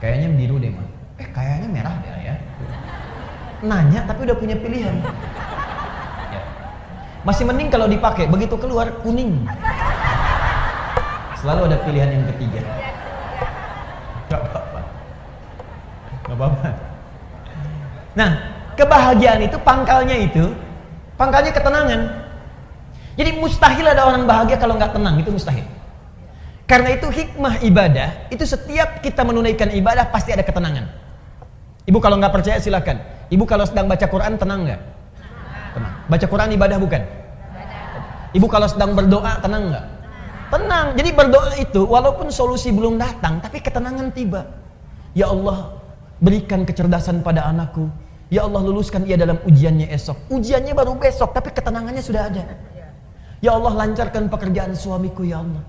Kayaknya biru deh, Mak. Kayaknya merah deh, Ayah. Nanya tapi udah punya pilihan. Ya. Masih mending kalau dipakai, begitu keluar kuning. Selalu ada pilihan yang ketiga. Gak apa-apa. Gak apa-apa. Nah, kebahagiaan itu pangkalnya ketenangan. Jadi mustahil ada orang bahagia kalau nggak tenang, itu mustahil. Karena itu hikmah ibadah, itu setiap kita menunaikan ibadah pasti ada ketenangan. Ibu kalau nggak percaya silakan. Ibu kalau sedang baca Quran tenang nggak? Tenang. Baca Quran ibadah bukan? Ibu kalau sedang berdoa tenang nggak? Tenang. Jadi berdoa itu walaupun solusi belum datang, tapi ketenangan tiba. Ya Allah, berikan kecerdasan pada anakku. Ya Allah, luluskan ia dalam ujiannya esok. Ujiannya baru besok, tapi ketenangannya sudah ada. Ya Allah, lancarkan pekerjaan suamiku, ya Allah.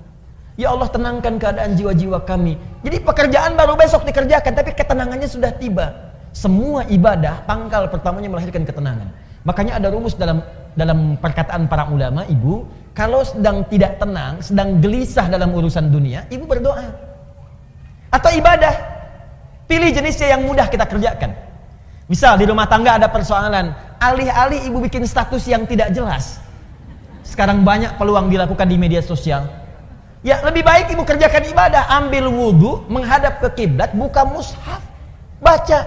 Ya Allah, tenangkan keadaan jiwa-jiwa kami. Jadi pekerjaan baru besok dikerjakan, tapi ketenangannya sudah tiba. Semua ibadah, pangkal pertamanya melahirkan ketenangan. Makanya ada rumus dalam perkataan para ulama, ibu, kalau sedang tidak tenang, sedang gelisah dalam urusan dunia, ibu berdoa. Atau ibadah. Pilih jenisnya yang mudah kita kerjakan. Misal di rumah tangga ada persoalan, alih-alih ibu bikin status yang tidak jelas. Sekarang banyak peluang dilakukan di media sosial. Ya lebih baik ibu kerjakan ibadah, ambil wudhu, menghadap ke kiblat, buka mushaf, baca.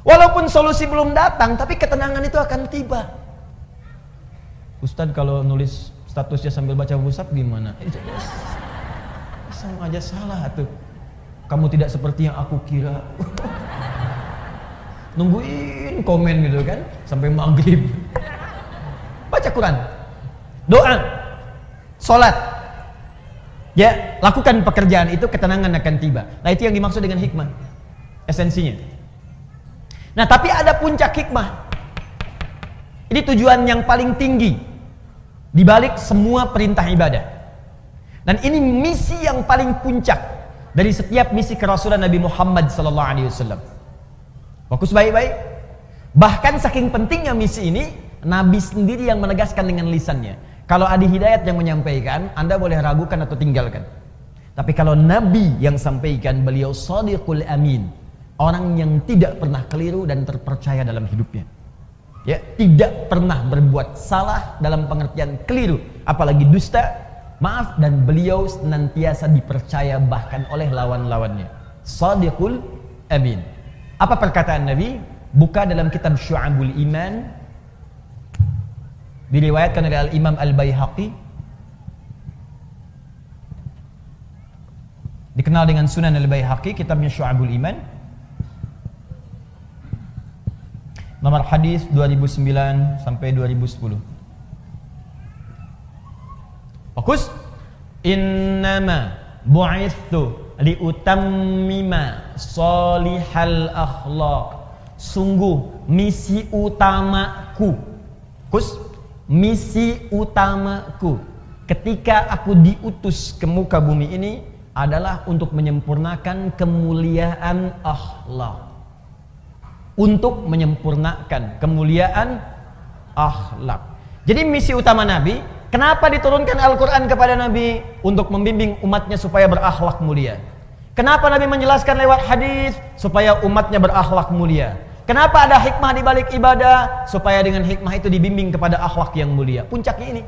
Walaupun solusi belum datang, tapi ketenangan itu akan tiba. Ustadz kalau nulis statusnya sambil baca musab gimana? Sama aja salah tuh. Kamu tidak seperti yang aku kira. Nungguin komen gitu kan sampai maghrib. Baca Quran, doa, sholat. Ya, lakukan pekerjaan itu, ketenangan akan tiba. Nah, itu yang dimaksud dengan hikmah, esensinya. Nah, tapi ada puncak hikmah. Ini tujuan yang paling tinggi di balik semua perintah ibadah. Dan ini misi yang paling puncak dari setiap misi kerasulan Nabi Muhammad SAW. Fokus baik-baik. Bahkan saking pentingnya misi ini, Nabi sendiri yang menegaskan dengan lisannya. Kalau Adi Hidayat yang menyampaikan, Anda boleh ragukan atau tinggalkan. Tapi kalau Nabi yang sampaikan, beliau Shadiqul Amin. Orang yang tidak pernah keliru dan terpercaya dalam hidupnya. Ya, tidak pernah berbuat salah dalam pengertian keliru, apalagi dusta. Maaf, dan beliau senantiasa dipercaya bahkan oleh lawan-lawannya. Shadiqul Amin. Apa perkataan Nabi? Buka dalam kitab Syu'abul Iman, diriwayatkan oleh Al-Imam Al-Baihaqi, dikenal dengan Sunan Al-Baihaqi, kitabnya Syu'abul Iman, nomor hadis 2009 sampai 2010. Fokus. Innama bu'ithu liutammima salihal akhlaq. Sungguh misi utamaku. Fokus. Misi utamaku ketika aku diutus ke muka bumi ini adalah untuk menyempurnakan kemuliaan akhlak. Untuk menyempurnakan kemuliaan akhlak. Jadi misi utama Nabi, kenapa diturunkan Al-Quran kepada Nabi? Untuk membimbing umatnya supaya berakhlak mulia. Kenapa Nabi menjelaskan lewat hadis? Supaya umatnya berakhlak mulia. Kenapa ada hikmah di balik ibadah? Supaya dengan hikmah itu dibimbing kepada akhlak yang mulia. Puncaknya ini.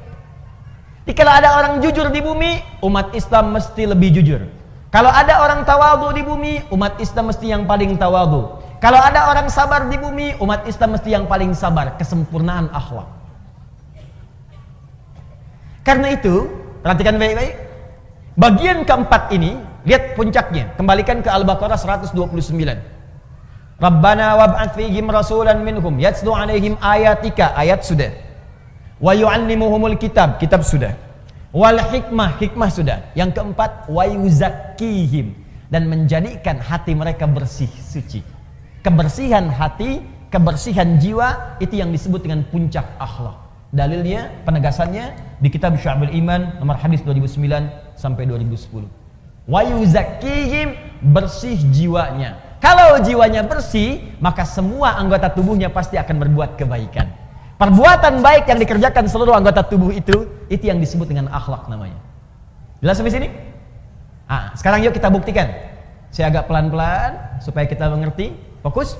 Kalau ada orang jujur di bumi, umat Islam mesti lebih jujur. Kalau ada orang tawadhu di bumi, umat Islam mesti yang paling tawadhu. Kalau ada orang sabar di bumi, umat Islam mesti yang paling sabar. Kesempurnaan akhlak. Karena itu, perhatikan baik-baik. Bagian keempat ini, lihat puncaknya. Kembalikan ke Al-Baqarah 129. Rabbana wab'ats fihim rasulan minhum yatslu 'alaihim ayatika, ayat sudah. Wa yu'allimuhumul kitab, kitab sudah. Wal hikmah, hikmah sudah. Yang keempat, wa yuzakkihim, dan menjadikan hati mereka bersih, suci. Kebersihan hati, kebersihan jiwa, itu yang disebut dengan puncak akhlak. Dalilnya, penegasannya di kitab Syu'abul Iman nomor hadis 2009 sampai 2010. Wa yuzakkihim, bersih jiwanya. Kalau jiwanya bersih, maka semua anggota tubuhnya pasti akan berbuat kebaikan. Perbuatan baik yang dikerjakan seluruh anggota tubuh itu yang disebut dengan akhlak namanya. Jelas sampai sini? Sekarang yuk kita buktikan. Saya agak pelan-pelan supaya kita mengerti. Fokus.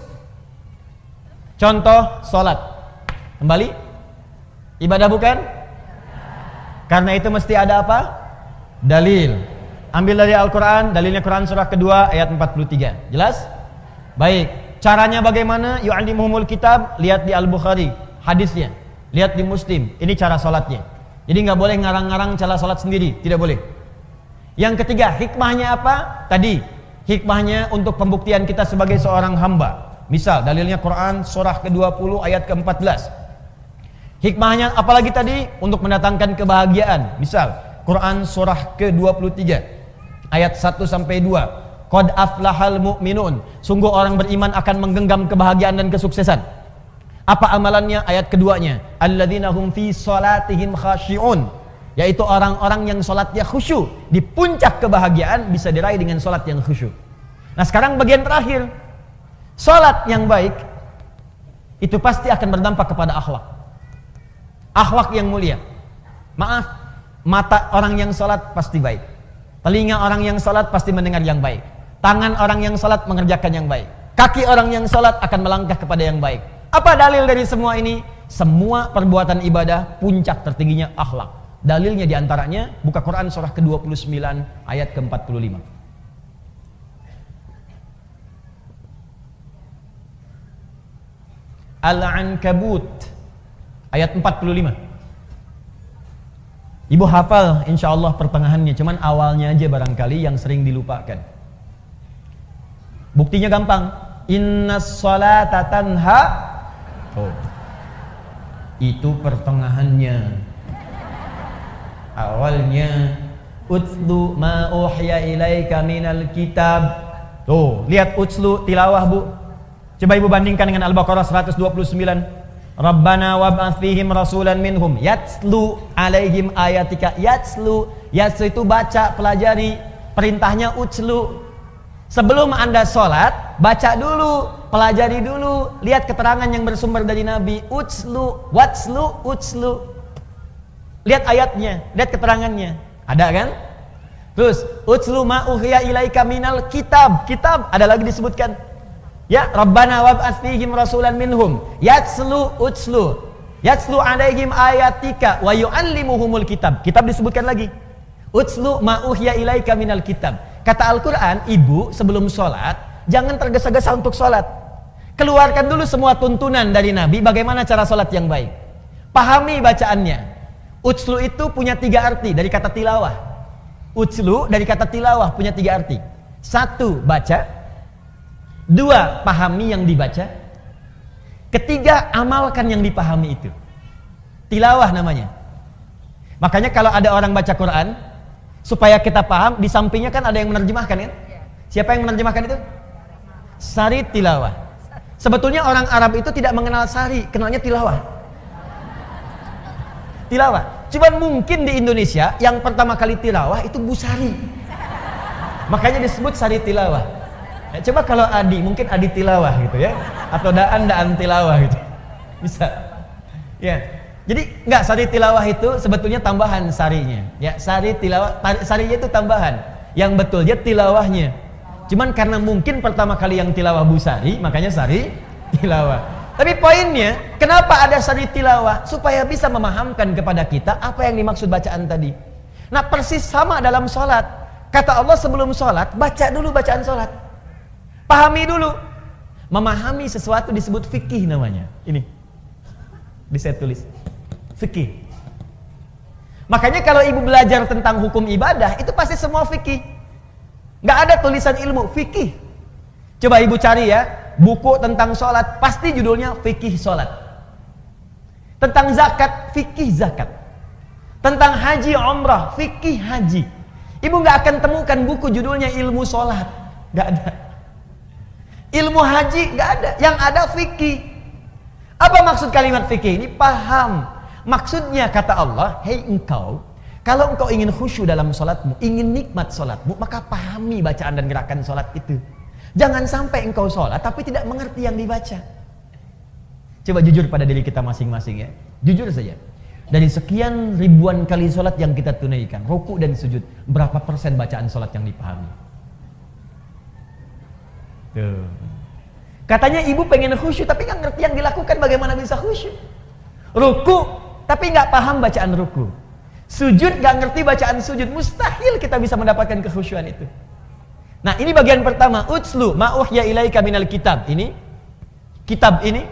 Contoh sholat. Kembali. Ibadah bukan? Karena itu mesti ada apa? Dalil. Ambil dari Al-Quran. Dalilnya Quran surah kedua ayat 43. Jelas? Baik. Caranya bagaimana? Yu'allimuhumul kitab. Lihat di Al-Bukhari hadisnya. Lihat di Muslim. Ini cara sholatnya. Jadi nggak boleh ngarang-ngarang cara sholat sendiri. Tidak boleh. Yang ketiga, hikmahnya apa? Tadi hikmahnya untuk pembuktian kita sebagai seorang hamba. Misal dalilnya Quran surah ke-20 ayat ke-14. Hikmahnya apalagi tadi? Untuk mendatangkan kebahagiaan. Misal Quran surah ke-23 ayat 1 sampai 2. Qad aflahal mu'minun. Sungguh orang beriman akan menggenggam kebahagiaan dan kesuksesan. Apa amalannya? Ayat keduanya, alladzina hum fi salatihim khashi'un. Yaitu orang-orang yang sholatnya khusyuk. Di puncak kebahagiaan bisa diraih dengan sholat yang khusyuk. Nah sekarang bagian terakhir. Sholat yang baik itu pasti akan berdampak kepada akhlak. Akhlak yang mulia. Maaf, mata orang yang sholat pasti baik. Telinga orang yang sholat pasti mendengar yang baik. Tangan orang yang sholat mengerjakan yang baik. Kaki orang yang sholat akan melangkah kepada yang baik. Apa dalil dari semua ini? Semua perbuatan ibadah puncak tertingginya akhlak. Dalilnya diantaranya buka Quran surah ke-29 ayat ke-45. Al-Ankabut ayat 45. Ibu hafal insyaallah pertengahannya, cuman awalnya aja barangkali yang sering dilupakan. Buktinya gampang. Innas sholata tanha. Oh. Itu pertengahannya. Awalnya utlu ma uhya ilaika minal kitab. Tuh, lihat utslu tilawah, Bu. Coba Ibu bandingkan dengan Al-Baqarah 129. Rabbana wab'ats fihim rasulan minhum yatslu alaihim ayatika. Yatslu itu baca, pelajari. Perintahnya utslu. Sebelum Anda sholat, baca dulu, pelajari dulu, lihat keterangan yang bersumber dari Nabi. Utslu, watslu, utslu. Lihat ayatnya, lihat keterangannya. Ada kan? Terus utslu ma uhiya ilaika minal kitab. Kitab ada lagi disebutkan. Ya, Rabbana wab'ats fihim rasulan minhum yatslu utslu. Yatslu alaihim ayatika wa yu'allimuhumul kitab. Kitab disebutkan lagi. Utslu ma uhiya ilaika minal kitab. Kata Al-Qur'an, ibu sebelum sholat jangan tergesa-gesa untuk sholat. Keluarkan dulu semua tuntunan dari Nabi bagaimana cara sholat yang baik. Pahami bacaannya. Utslu itu punya 3 arti dari kata tilawah. Utslu dari kata tilawah punya 3 arti. 1, baca. 2, pahami yang dibaca. 3, amalkan yang dipahami itu. Tilawah namanya. Makanya kalau ada orang baca Quran, supaya kita paham, di sampingnya kan ada yang menerjemahkan kan? Siapa yang menerjemahkan itu? Sari tilawah. Sebetulnya orang Arab itu tidak mengenal sari, kenalnya tilawah. Tilawah. Cuman mungkin di Indonesia yang pertama kali tilawah itu Bu Sari. Makanya disebut sari tilawah. Ya, coba kalau Adi, mungkin Adi tilawah gitu ya, atau Daan tilawah gitu. Bisa. Ya. Jadi enggak, sari tilawah itu sebetulnya tambahan sarinya. Ya, sari tilawah, sarinya itu tambahan. Yang betulnya tilawahnya. Cuman karena mungkin pertama kali yang tilawah Bu Sari, makanya sari tilawah. Tapi poinnya, kenapa ada sari tilawah? Supaya bisa memahamkan kepada kita apa yang dimaksud bacaan tadi. Nah, persis sama dalam sholat. Kata Allah sebelum sholat, baca dulu bacaan sholat. Pahami dulu. Memahami sesuatu disebut fikih namanya. Ini. Bisa tulis. Fikih. Makanya kalau ibu belajar tentang hukum ibadah, itu pasti semua fikih. Nggak ada tulisan ilmu, fikih. Coba ibu cari ya, buku tentang sholat, pasti judulnya fikih sholat. Tentang zakat, fikih zakat. Tentang haji umrah, fikih haji. Ibu nggak akan temukan buku judulnya ilmu sholat. Nggak ada. Ilmu haji nggak ada. Yang ada fikih. Apa maksud kalimat fikih ini? Paham. Maksudnya kata Allah, hei engkau, kalau engkau ingin khusyuk dalam sholatmu, ingin nikmat sholatmu, maka pahami bacaan dan gerakan sholat itu. Jangan sampai engkau sholat tapi tidak mengerti yang dibaca. Coba jujur pada diri kita masing-masing ya. Jujur saja. Dari sekian ribuan kali sholat yang kita tunaikan, ruku dan sujud, berapa persen bacaan sholat yang dipahami? Tuh. Katanya ibu pengen khusyuk tapi nggak ngerti yang dilakukan, bagaimana bisa khusyuk? Ruku tapi nggak paham bacaan ruku. Sujud nggak ngerti bacaan sujud, mustahil kita bisa mendapatkan kekhusyuan itu. Nah, ini bagian pertama, utslu ma uhya ilaika minal kitab. Ini kitab ini.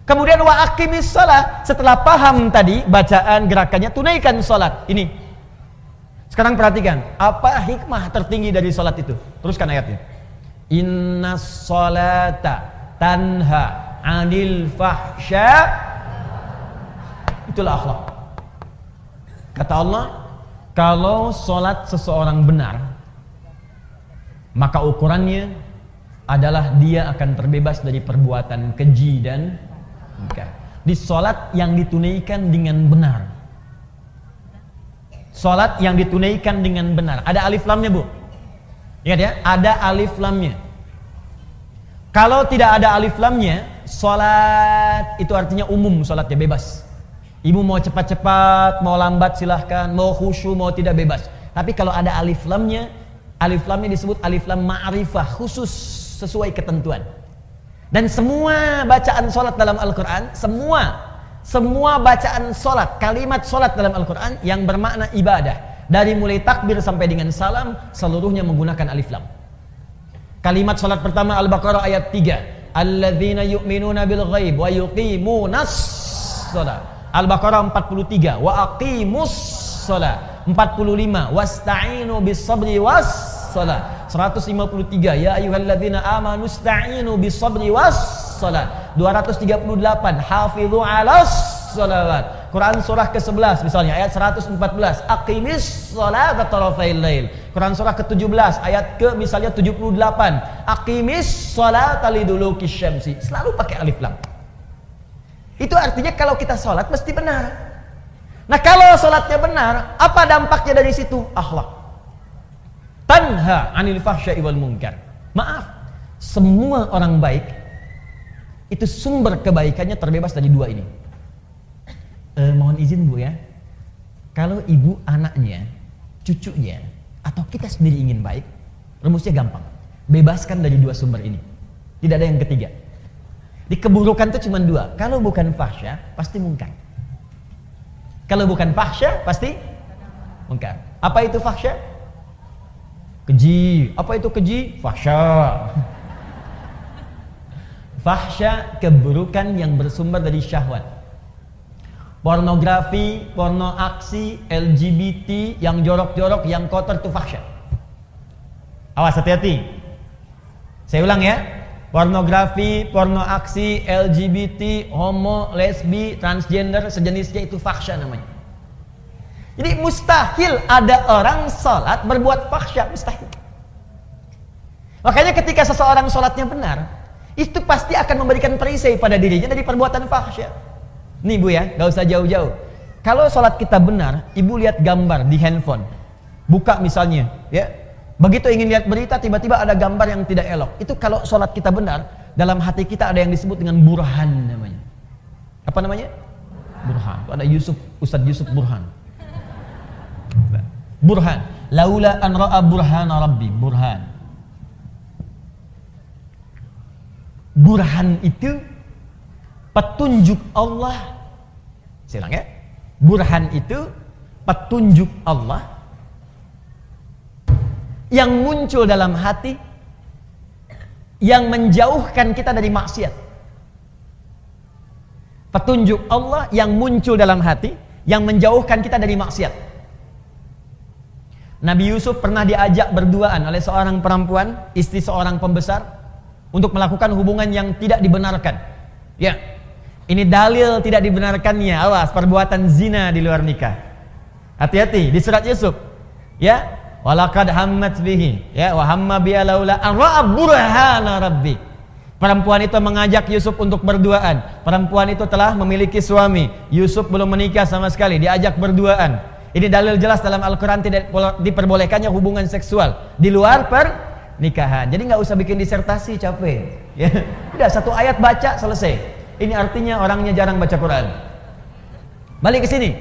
Kemudian wa aqimis shalah, setelah paham tadi bacaan gerakannya, tunaikan salat. Ini. Sekarang perhatikan, apa hikmah tertinggi dari salat itu? Teruskan ayatnya. Innas sholata tanha 'anil fahsya. Itulah akhlak. Kata Allah, kalau sholat seseorang benar, maka ukurannya adalah dia akan terbebas dari perbuatan keji dan munkar. Di sholat yang ditunaikan dengan benar. Sholat yang ditunaikan dengan benar. Ada alif lamnya, Bu. Ingat ya, ada alif lamnya. Kalau tidak ada alif lamnya, sholat itu artinya umum, sholatnya bebas. Ibu mau cepat-cepat, mau lambat silahkan, mau khusyuk, mau tidak bebas. Tapi kalau ada alif lamnya disebut alif lam ma'rifah, khusus sesuai ketentuan. Dan semua bacaan sholat dalam Al-Quran, semua bacaan sholat, kalimat sholat dalam Al-Quran yang bermakna ibadah, dari mulai takbir sampai dengan salam, seluruhnya menggunakan alif lam. Kalimat sholat pertama Al-Baqarah ayat 3. alladzina yu'minuna bil ghaib wa yuqimunas shalah. Al-Baqarah 43, wa aqimus shalah. 45, wasta'inu bis sabri was shalah. 153, ya ayyuhalladzina amanu ista'inu bis sabri was shalah. 238, hafizu 'alas shalawat. Quran surah ke-11 misalnya ayat 114, aqimis sholata tarafail lail. Quran surah ke-17 ayat ke misalnya 78, aqimis sholata liduluki syamsi. Selalu pakai alif lam. Itu artinya kalau kita sholat mesti benar. Nah, kalau sholatnya benar, apa dampaknya dari situ? Akhlak. Tanha 'anil fahsya'i wal munkar. Maaf, semua orang baik itu sumber kebaikannya terbebas dari dua ini. Mohon izin Bu ya, kalau ibu anaknya, cucunya, atau kita sendiri ingin baik, rumusnya gampang. Bebaskan dari dua sumber ini. Tidak ada yang ketiga. Di keburukan itu cuma dua. Kalau bukan fahsya, pasti munkar. Kalau bukan fahsya, pasti munkar. Apa itu fahsya? Keji. Apa itu keji? Fahsya. Fahsya, keburukan yang bersumber dari syahwat. Pornografi, porno aksi, LGBT, yang jorok-jorok, yang kotor itu fahsya. Awas, hati-hati. Saya ulang ya. Pornografi, porno aksi, LGBT, homo, lesbi, transgender, sejenisnya itu fahsya namanya. Jadi mustahil ada orang sholat berbuat fahsya, mustahil. Makanya ketika seseorang sholatnya benar, itu pasti akan memberikan perisai pada dirinya dari perbuatan fahsya. Nih Bu ya, gak usah jauh-jauh. Kalau sholat kita benar, ibu lihat gambar di handphone, buka misalnya, ya. Begitu ingin lihat berita, tiba-tiba ada gambar yang tidak elok. Itu kalau sholat kita benar, dalam hati kita ada yang disebut dengan burhan namanya. Apa namanya? Burhan. Ada Ustadz Yusuf Burhan. Burhan. Laula an ra'a burhana rabbi. Burhan. Burhan itu petunjuk Allah. Saya ulang ya. Burhan itu petunjuk Allah yang muncul dalam hati, yang menjauhkan kita dari maksiat. Petunjuk Allah yang muncul dalam hati, yang menjauhkan kita dari maksiat. Nabi Yusuf pernah diajak berduaan oleh seorang perempuan, istri seorang pembesar, untuk melakukan hubungan yang tidak dibenarkan. Ya, ini dalil tidak dibenarkannya. Awas, perbuatan zina di luar nikah. Hati-hati di surat Yusuf. Ya, walaqad hammat bihi, ya, wa hamma biha laula an ra'a burhana rabbi. Perempuan itu mengajak Yusuf untuk berduaan. Perempuan itu telah memiliki suami. Yusuf belum menikah sama sekali, diajak berduaan. Ini dalil jelas dalam Al-Quran tidak diperbolehkannya hubungan seksual di luar pernikahan. Jadi nggak usah bikin disertasi, capek. Ya, udah satu ayat baca selesai. Ini artinya orangnya jarang baca Quran. Balik ke sini.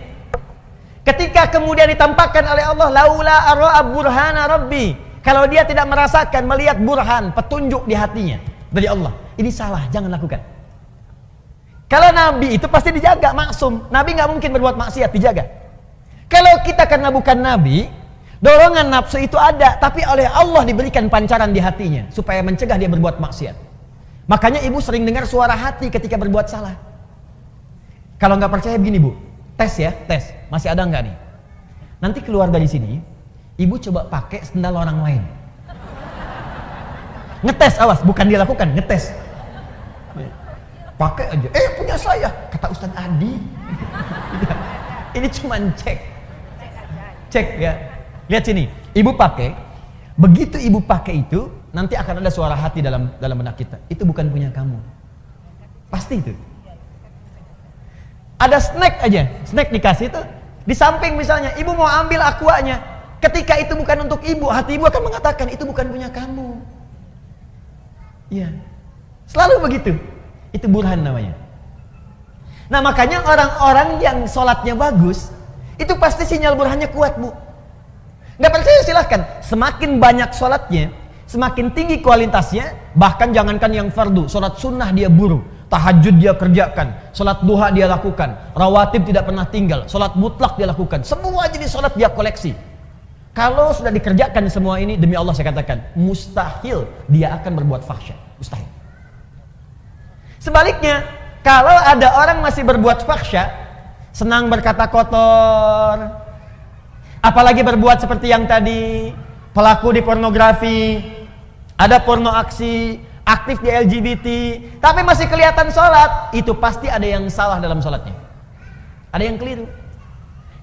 Ketika kemudian ditampakkan oleh Allah, laula ara'a burhana rabbi. Kalau dia tidak merasakan, melihat burhan, petunjuk di hatinya dari Allah, ini salah, jangan lakukan. Kalau Nabi itu pasti dijaga, maksum. Nabi nggak mungkin berbuat maksiat, dijaga. Kalau kita karena bukan Nabi, dorongan nafsu itu ada, tapi oleh Allah diberikan pancaran di hatinya supaya mencegah dia berbuat maksiat. Makanya ibu sering dengar suara hati ketika berbuat salah. Kalau nggak percaya begini Bu, tes ya, tes. Masih ada nggak nih? Nanti keluar dari sini, ibu coba pakai sendal orang lain. Ngetes, awas, bukan dia lakukan, ngetes. Pakai aja. Punya saya, kata Ustadz Adi. Ini cuma cek. Cek ya. Lihat sini, ibu pakai. Begitu ibu pakai itu, nanti akan ada suara hati dalam benak kita. Itu bukan punya kamu. Pasti itu. Ada snack aja, snack dikasih itu. Di samping misalnya, ibu mau ambil aquanya. Ketika itu bukan untuk ibu, hati ibu akan mengatakan, itu bukan punya kamu. Iya. Selalu begitu. Itu burhan namanya. Nah makanya orang-orang yang sholatnya bagus, itu pasti sinyal burhannya kuat Bu. Nggak percaya silahkan. Semakin banyak sholatnya, semakin tinggi kualitasnya. Bahkan jangankan yang fardu, sholat sunnah dia buru, tahajud dia kerjakan, sholat duha dia lakukan, rawatib tidak pernah tinggal, sholat mutlak dia lakukan, semua jadi sholat dia koleksi. Kalau sudah dikerjakan semua ini, demi Allah saya katakan, mustahil dia akan berbuat fahsya, mustahil. Sebaliknya, kalau ada orang masih berbuat fahsya, senang berkata kotor, apalagi berbuat seperti yang tadi, pelaku di pornografi, ada porno aksi, aktif di LGBT, tapi masih kelihatan sholat, itu pasti ada yang salah dalam sholatnya. Ada yang keliru.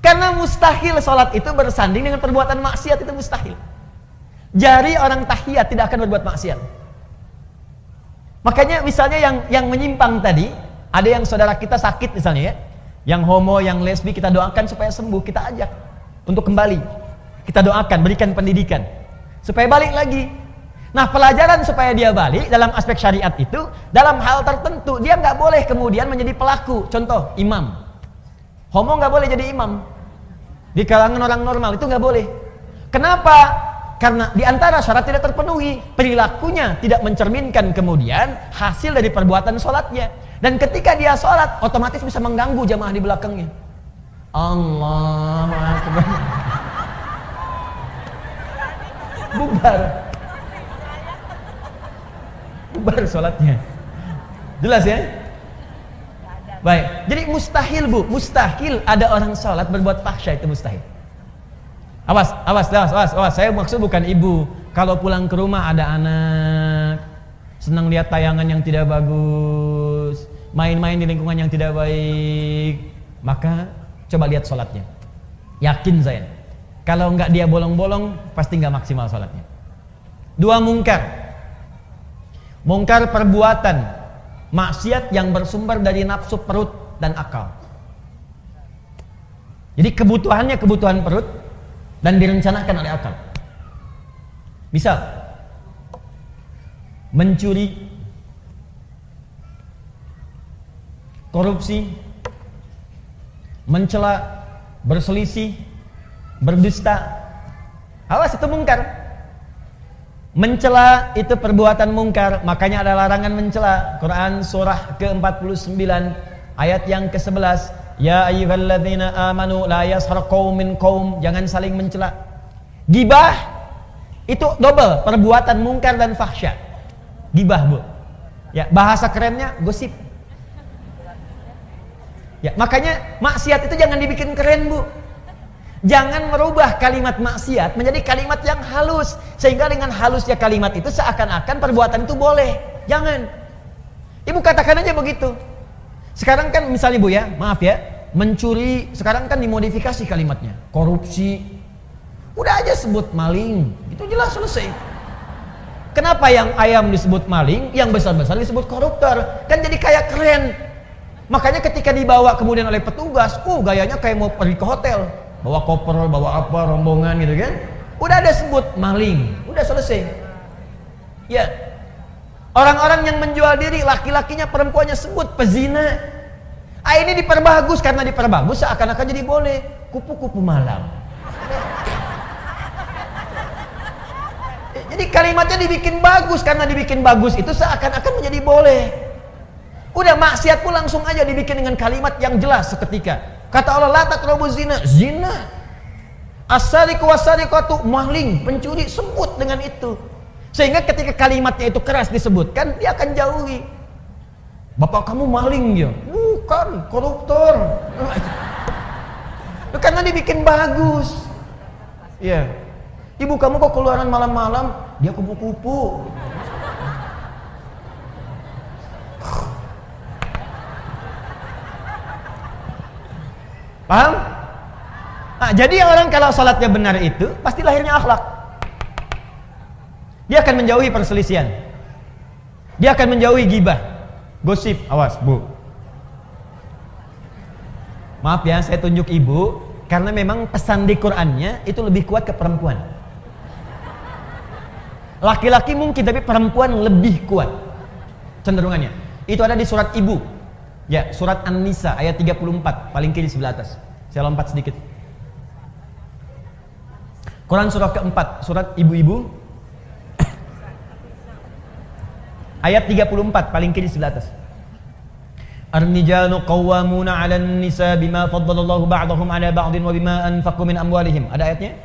Karena mustahil sholat itu bersanding dengan perbuatan maksiat, itu mustahil. Jari orang tahiyat tidak akan berbuat maksiat. Makanya misalnya yang menyimpang tadi, ada yang saudara kita sakit misalnya ya, yang homo, yang lesbi, kita doakan supaya sembuh, kita ajak untuk kembali. Kita doakan, berikan pendidikan supaya balik lagi. Nah, pelajaran supaya dia balik dalam aspek syariat itu, dalam hal tertentu dia nggak boleh kemudian menjadi pelaku. Contoh, imam. Homo nggak boleh jadi imam di kalangan orang normal, itu nggak boleh. Kenapa? Karena di antara syarat tidak terpenuhi, perilakunya tidak mencerminkan kemudian hasil dari perbuatan sholatnya. Dan ketika dia sholat, otomatis bisa mengganggu jamaah di belakangnya. Allahu Akbar. Bubar sholatnya. Jelas ya? Baik, jadi mustahil Bu, mustahil ada orang sholat berbuat fahsya, itu mustahil. Awas, saya maksud bukan ibu. Kalau pulang ke rumah ada anak, senang lihat tayangan yang tidak bagus, main-main di lingkungan yang tidak baik, maka coba lihat sholatnya. Yakin saya, kalau enggak dia bolong-bolong, pasti enggak maksimal sholatnya. 2, mungkar. Mungkar perbuatan maksiat yang bersumber dari nafsu perut dan akal. Jadi kebutuhannya kebutuhan perut dan direncanakan oleh akal. Misal mencuri, korupsi, mencela, berselisih, berdusta. Awas, itu mungkar. Mencela itu perbuatan mungkar, makanya ada larangan mencela. Quran surah ke-49 ayat yang ke-11. Ya ayyuhalladzina amanu la yashar qaumin qaum, jangan saling mencela. Gibah itu double, perbuatan mungkar dan fahsya. Gibah, Bu. Ya, bahasa kerennya gosip. Ya, makanya maksiat itu jangan dibikin keren, Bu. Jangan merubah kalimat maksiat menjadi kalimat yang halus, sehingga dengan halusnya kalimat itu seakan-akan perbuatan itu boleh. Jangan. Ibu katakan aja begitu. Sekarang kan misalnya Bu ya, maaf ya, mencuri sekarang kan dimodifikasi kalimatnya. Korupsi, udah aja sebut maling, itu jelas selesai. Kenapa yang ayam disebut maling, yang besar-besar disebut koruptor? Kan jadi kayak keren. Makanya ketika dibawa kemudian oleh petugas, gayanya kayak mau pergi ke hotel, bawa koper, bawa apa, rombongan gitu kan. Udah ada sebut maling, udah selesai. Ya. Orang-orang yang menjual diri, laki-lakinya, perempuannya sebut pezina. Ini diperbagus, karena diperbagus seakan-akan jadi boleh. Kupu-kupu malam. Jadi kalimatnya dibikin bagus, karena dibikin bagus itu seakan-akan menjadi boleh. Udah, maksiat pun langsung aja dibikin dengan kalimat yang jelas seketika. Kata Allah, la taqrabuz zina, zina. As-sariqu was-sariqatu, maling, pencuri, sebut dengan itu. Sehingga ketika kalimatnya itu keras disebutkan, dia akan jauhi. Bapak kamu maling ya? Bukan, koruptor. Karena dibikin bagus. Ya. Ibu kamu kok keluaran malam-malam? Dia kupu-kupu. Paham? Nah, jadi orang kalau salatnya benar itu pasti lahirnya akhlak. Dia akan menjauhi perselisihan. Dia akan menjauhi gibah, gosip. Awas, Bu. Maaf ya, saya tunjuk ibu karena memang pesan di Qur'annya itu lebih kuat ke perempuan. Laki-laki mungkin, tapi perempuan lebih kuat cenderungannya. Itu ada di surat Ibu. Ya, surat An-Nisa ayat 34, paling kiri sebelah atas. Saya lompat sedikit. Quran surah keempat, surat Ibu-ibu ayat 34, paling kiri sebelah atas. Ar-rijalu qawwamuna 'alan nisa bima faddalallahu ba'dahum 'ala ba'din wa bima anfaqu min amwalihim. Ada ayatnya?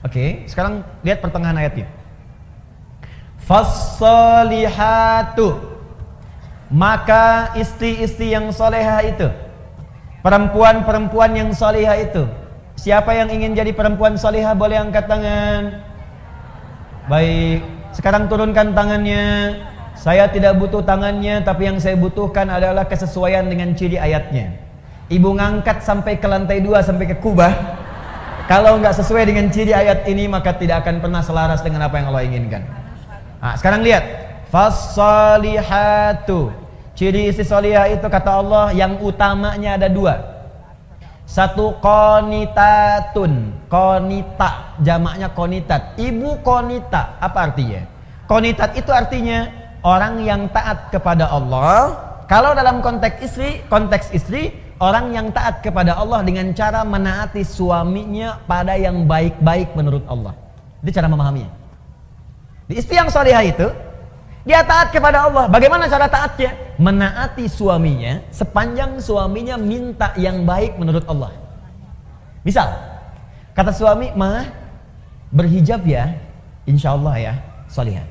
Oke, sekarang lihat pertengahan ayatnya. Fas-salihatu, Maka istri-istri yang solehah itu, perempuan-perempuan yang solehah itu, siapa yang ingin jadi perempuan solehah boleh angkat tangan. Baik, sekarang turunkan tangannya. Saya tidak butuh tangannya, tapi yang saya butuhkan adalah kesesuaian dengan ciri ayatnya. Ibu ngangkat sampai ke lantai 2, sampai ke kubah. Kalau nggak sesuai dengan ciri ayat ini, maka tidak akan pernah selaras dengan apa yang Allah inginkan. Nah, sekarang lihat, fas-salihatu. Ciri istri solihah itu kata Allah yang utamanya ada 2. Satu, qanitatun. Qanita, jamaknya qanitat. Ibu qanita, apa artinya? Qanitat itu artinya orang yang taat kepada Allah. Kalau dalam konteks istri, orang yang taat kepada Allah dengan cara menaati suaminya pada yang baik-baik menurut Allah. Itu cara memahaminya. Di istri yang solihah itu, dia taat kepada Allah. Bagaimana cara taatnya? Menaati suaminya sepanjang suaminya minta yang baik menurut Allah. Misal, kata suami, "Ma, berhijab ya, insya Allah ya, solihah.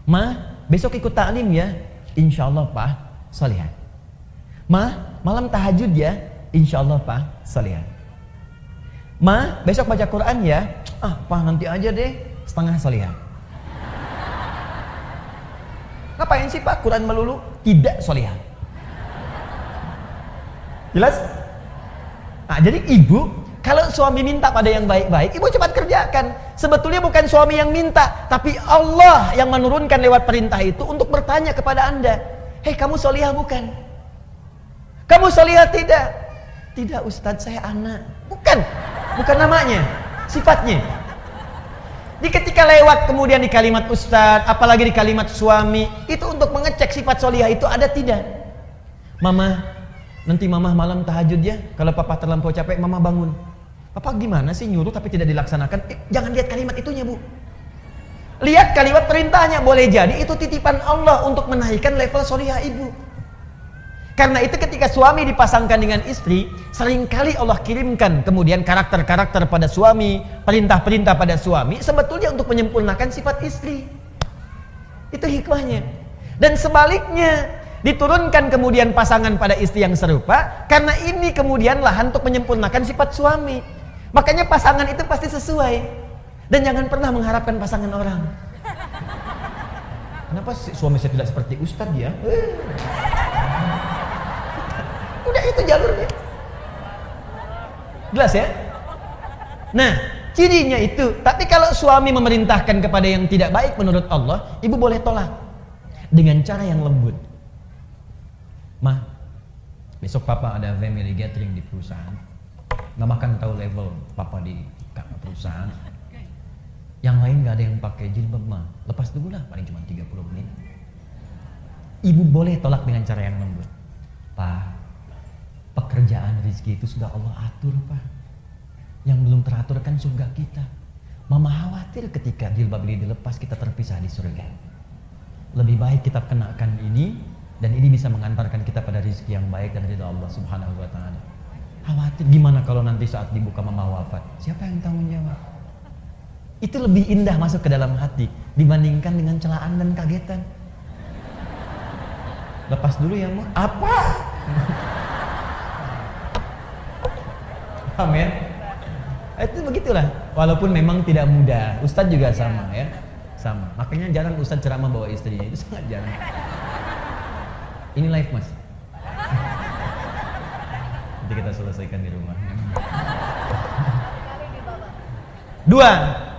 Ma, besok ikut taklim ya, insya Allah Pak, solihah. Ma, malam tahajud ya, insya Allah Pak, solihah. Ma, besok baca Quran ya, Pak nanti aja deh, setengah solihah." Ngapain sih Pak Quran melulu? Tidak solihah. Jelas? Nah, jadi ibu, kalau suami minta pada yang baik-baik, ibu cepat kerjakan. Sebetulnya bukan suami yang minta, tapi Allah yang menurunkan lewat perintah itu untuk bertanya kepada Anda. Hei, kamu solihah bukan? Kamu solihah tidak? Tidak Ustadz, saya anak. Bukan namanya, sifatnya. Di ketika lewat kemudian di kalimat Ustadz, apalagi di kalimat suami, itu untuk mengecek sifat solihah itu ada tidak. Mama, nanti mama malam tahajud ya, kalau papa terlampau capek mama bangun. Papa gimana sih nyuruh tapi tidak dilaksanakan? Jangan lihat kalimat itunya bu, lihat kalimat perintahnya. Boleh jadi itu titipan Allah untuk menaikkan level solihah ibu. Karena itu ketika suami dipasangkan dengan istri, seringkali Allah kirimkan kemudian karakter-karakter pada suami, perintah-perintah pada suami, sebetulnya untuk menyempurnakan sifat istri. Itu hikmahnya. Dan sebaliknya, diturunkan kemudian pasangan pada istri yang serupa, karena ini kemudian lahan untuk menyempurnakan sifat suami. Makanya pasangan itu pasti sesuai. Dan jangan pernah mengharapkan pasangan orang. Kenapa suami saya tidak seperti Ustadz ya? Udah itu jalurnya. Jelas ya? Nah, cirinya itu. Tapi kalau suami memerintahkan kepada yang tidak baik menurut Allah, ibu boleh tolak dengan cara yang lembut. Ma, besok papa ada family gathering di perusahaan. Mama kan tahu level papa di perusahaan. Yang lain gak ada yang pakai jilbab, ma. Lepas dulu lah, paling cuma 30 menit. Ibu boleh tolak dengan cara yang lembut. Pak, pekerjaan rezeki itu sudah Allah atur, Pak. Yang belum teratur kan surga kita. Mama khawatir ketika jilbab ini dilepas kita terpisah di surga. Lebih baik kita kenakan ini, dan ini bisa mengantarkan kita pada rezeki yang baik dan ridha Allah Subhanahu wa taala. Khawatir gimana kalau nanti saat dibuka mama wafat? Siapa yang tanggung jawab? Itu lebih indah masuk ke dalam hati dibandingkan dengan celaan dan kagetan. Lepas dulu ya, Ma. Apa? Paham ya? Itu begitulah. Walaupun memang tidak mudah. Ustadz juga sama ya. Sama. Makanya jarang Ustadz ceramah bawa istrinya. Itu sangat jarang. Ini live, Mas. Nanti kita selesaikan di rumah. 2.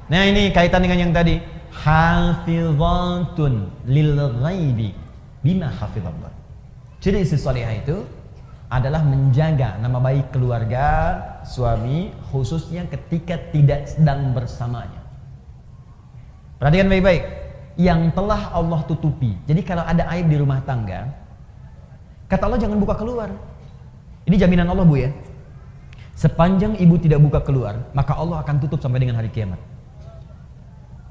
Nah, ini kaitan dengan yang tadi. Hafizatun lil ghaibi bima hafizallah. Ciri istri salihah itu adalah menjaga nama baik keluarga, suami, khususnya ketika tidak sedang bersamanya. Perhatikan baik-baik. Yang telah Allah tutupi. Jadi kalau ada aib di rumah tangga, kata Allah jangan buka keluar. Ini jaminan Allah, Bu ya. Sepanjang ibu tidak buka keluar, maka Allah akan tutup sampai dengan hari kiamat.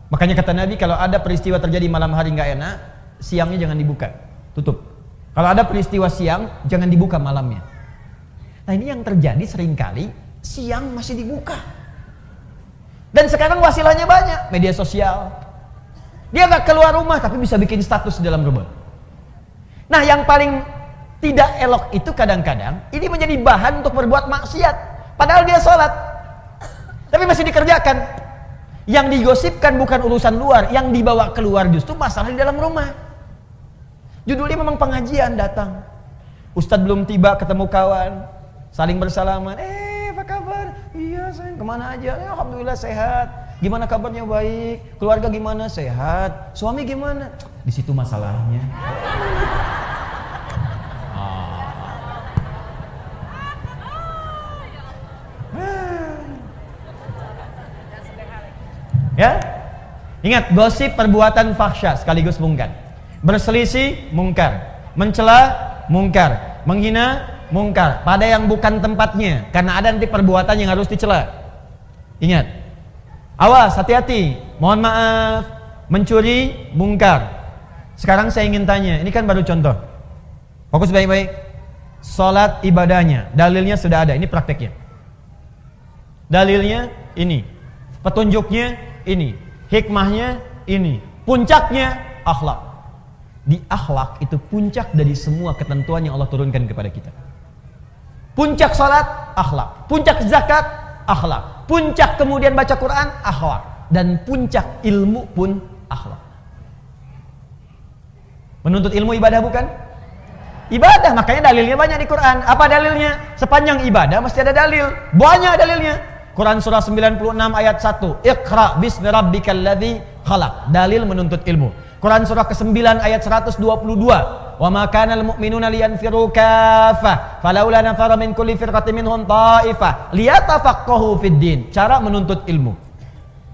Makanya kata Nabi, kalau ada peristiwa terjadi malam hari nggak enak, siangnya jangan dibuka, tutup. Kalau ada peristiwa siang, jangan dibuka malamnya. Nah, ini yang terjadi seringkali, siang masih dibuka. Dan sekarang wasilahnya banyak, media sosial. Dia nggak keluar rumah tapi bisa bikin status di dalam rumah. Nah, yang paling tidak elok itu kadang-kadang ini menjadi bahan untuk berbuat maksiat. Padahal dia sholat, tapi masih dikerjakan. Yang digosipkan bukan urusan luar, yang dibawa keluar justru masalah di dalam rumah. Judulnya memang pengajian, datang. Ustadz belum tiba, ketemu kawan, saling bersalaman. Apa kabar? Iya sayang, kemana aja? Alhamdulillah sehat. Gimana kabarnya? Baik. Keluarga gimana? Sehat. Suami gimana? Di situ masalahnya. Ya, ingat, gosip perbuatan fahsya sekaligus mungkar. Berselisih mungkar, mencela mungkar, menghina mungkar pada yang bukan tempatnya, karena ada nanti perbuatan yang harus dicela. Ingat, awas, hati-hati, mohon maaf, mencuri mungkar. Sekarang saya ingin tanya, ini kan baru contoh, fokus baik-baik. Salat ibadahnya, dalilnya sudah ada, ini prakteknya. Dalilnya ini, petunjuknya ini, hikmahnya ini, puncaknya akhlak. Di akhlak itu puncak dari semua ketentuan yang Allah turunkan kepada kita. Puncak salat, akhlak. Puncak zakat, akhlak. Puncak kemudian baca Quran, akhlak. Dan puncak ilmu pun akhlak. Menuntut ilmu ibadah bukan? Ibadah, makanya dalilnya banyak di Quran. Apa dalilnya? Sepanjang ibadah mesti ada dalil. Banyak dalilnya. Quran surah 96 ayat 1. Iqra bismi rabbikal ladzi khalaq. Dalil menuntut ilmu. Quran surah ke-9 ayat 122. Wa ma kana al-mu'minuna liyanfiru kaffah falaula nafara min kulli firqatin minhum ta'ifah liyatafaqahu fid din. Cara menuntut ilmu.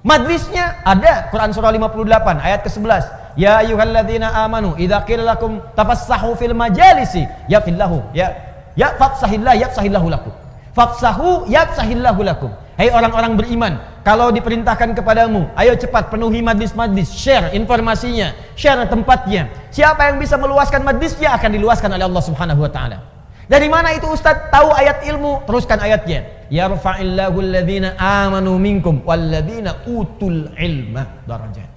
Majlisnya ada. Quran surah 58 ayat ke-11. Ya ayyuhalladzina amanu idza qila lakum tafassahu fil majalisi yafillahu ya fafsahillah yafsahillahu lakum. Fafsahu yafsahillahu lakum. Hai orang-orang beriman, kalau diperintahkan kepadamu, ayo cepat penuhi majlis-majlis, share informasinya, share tempatnya. Siapa yang bisa meluaskan majlisnya akan diluaskan oleh Allah Subhanahu wa taala. Dari mana itu Ustaz tahu ayat ilmu? Teruskan ayatnya. Yarfa'illahu alladhina amanu minkum walladhina utul ilma darajat.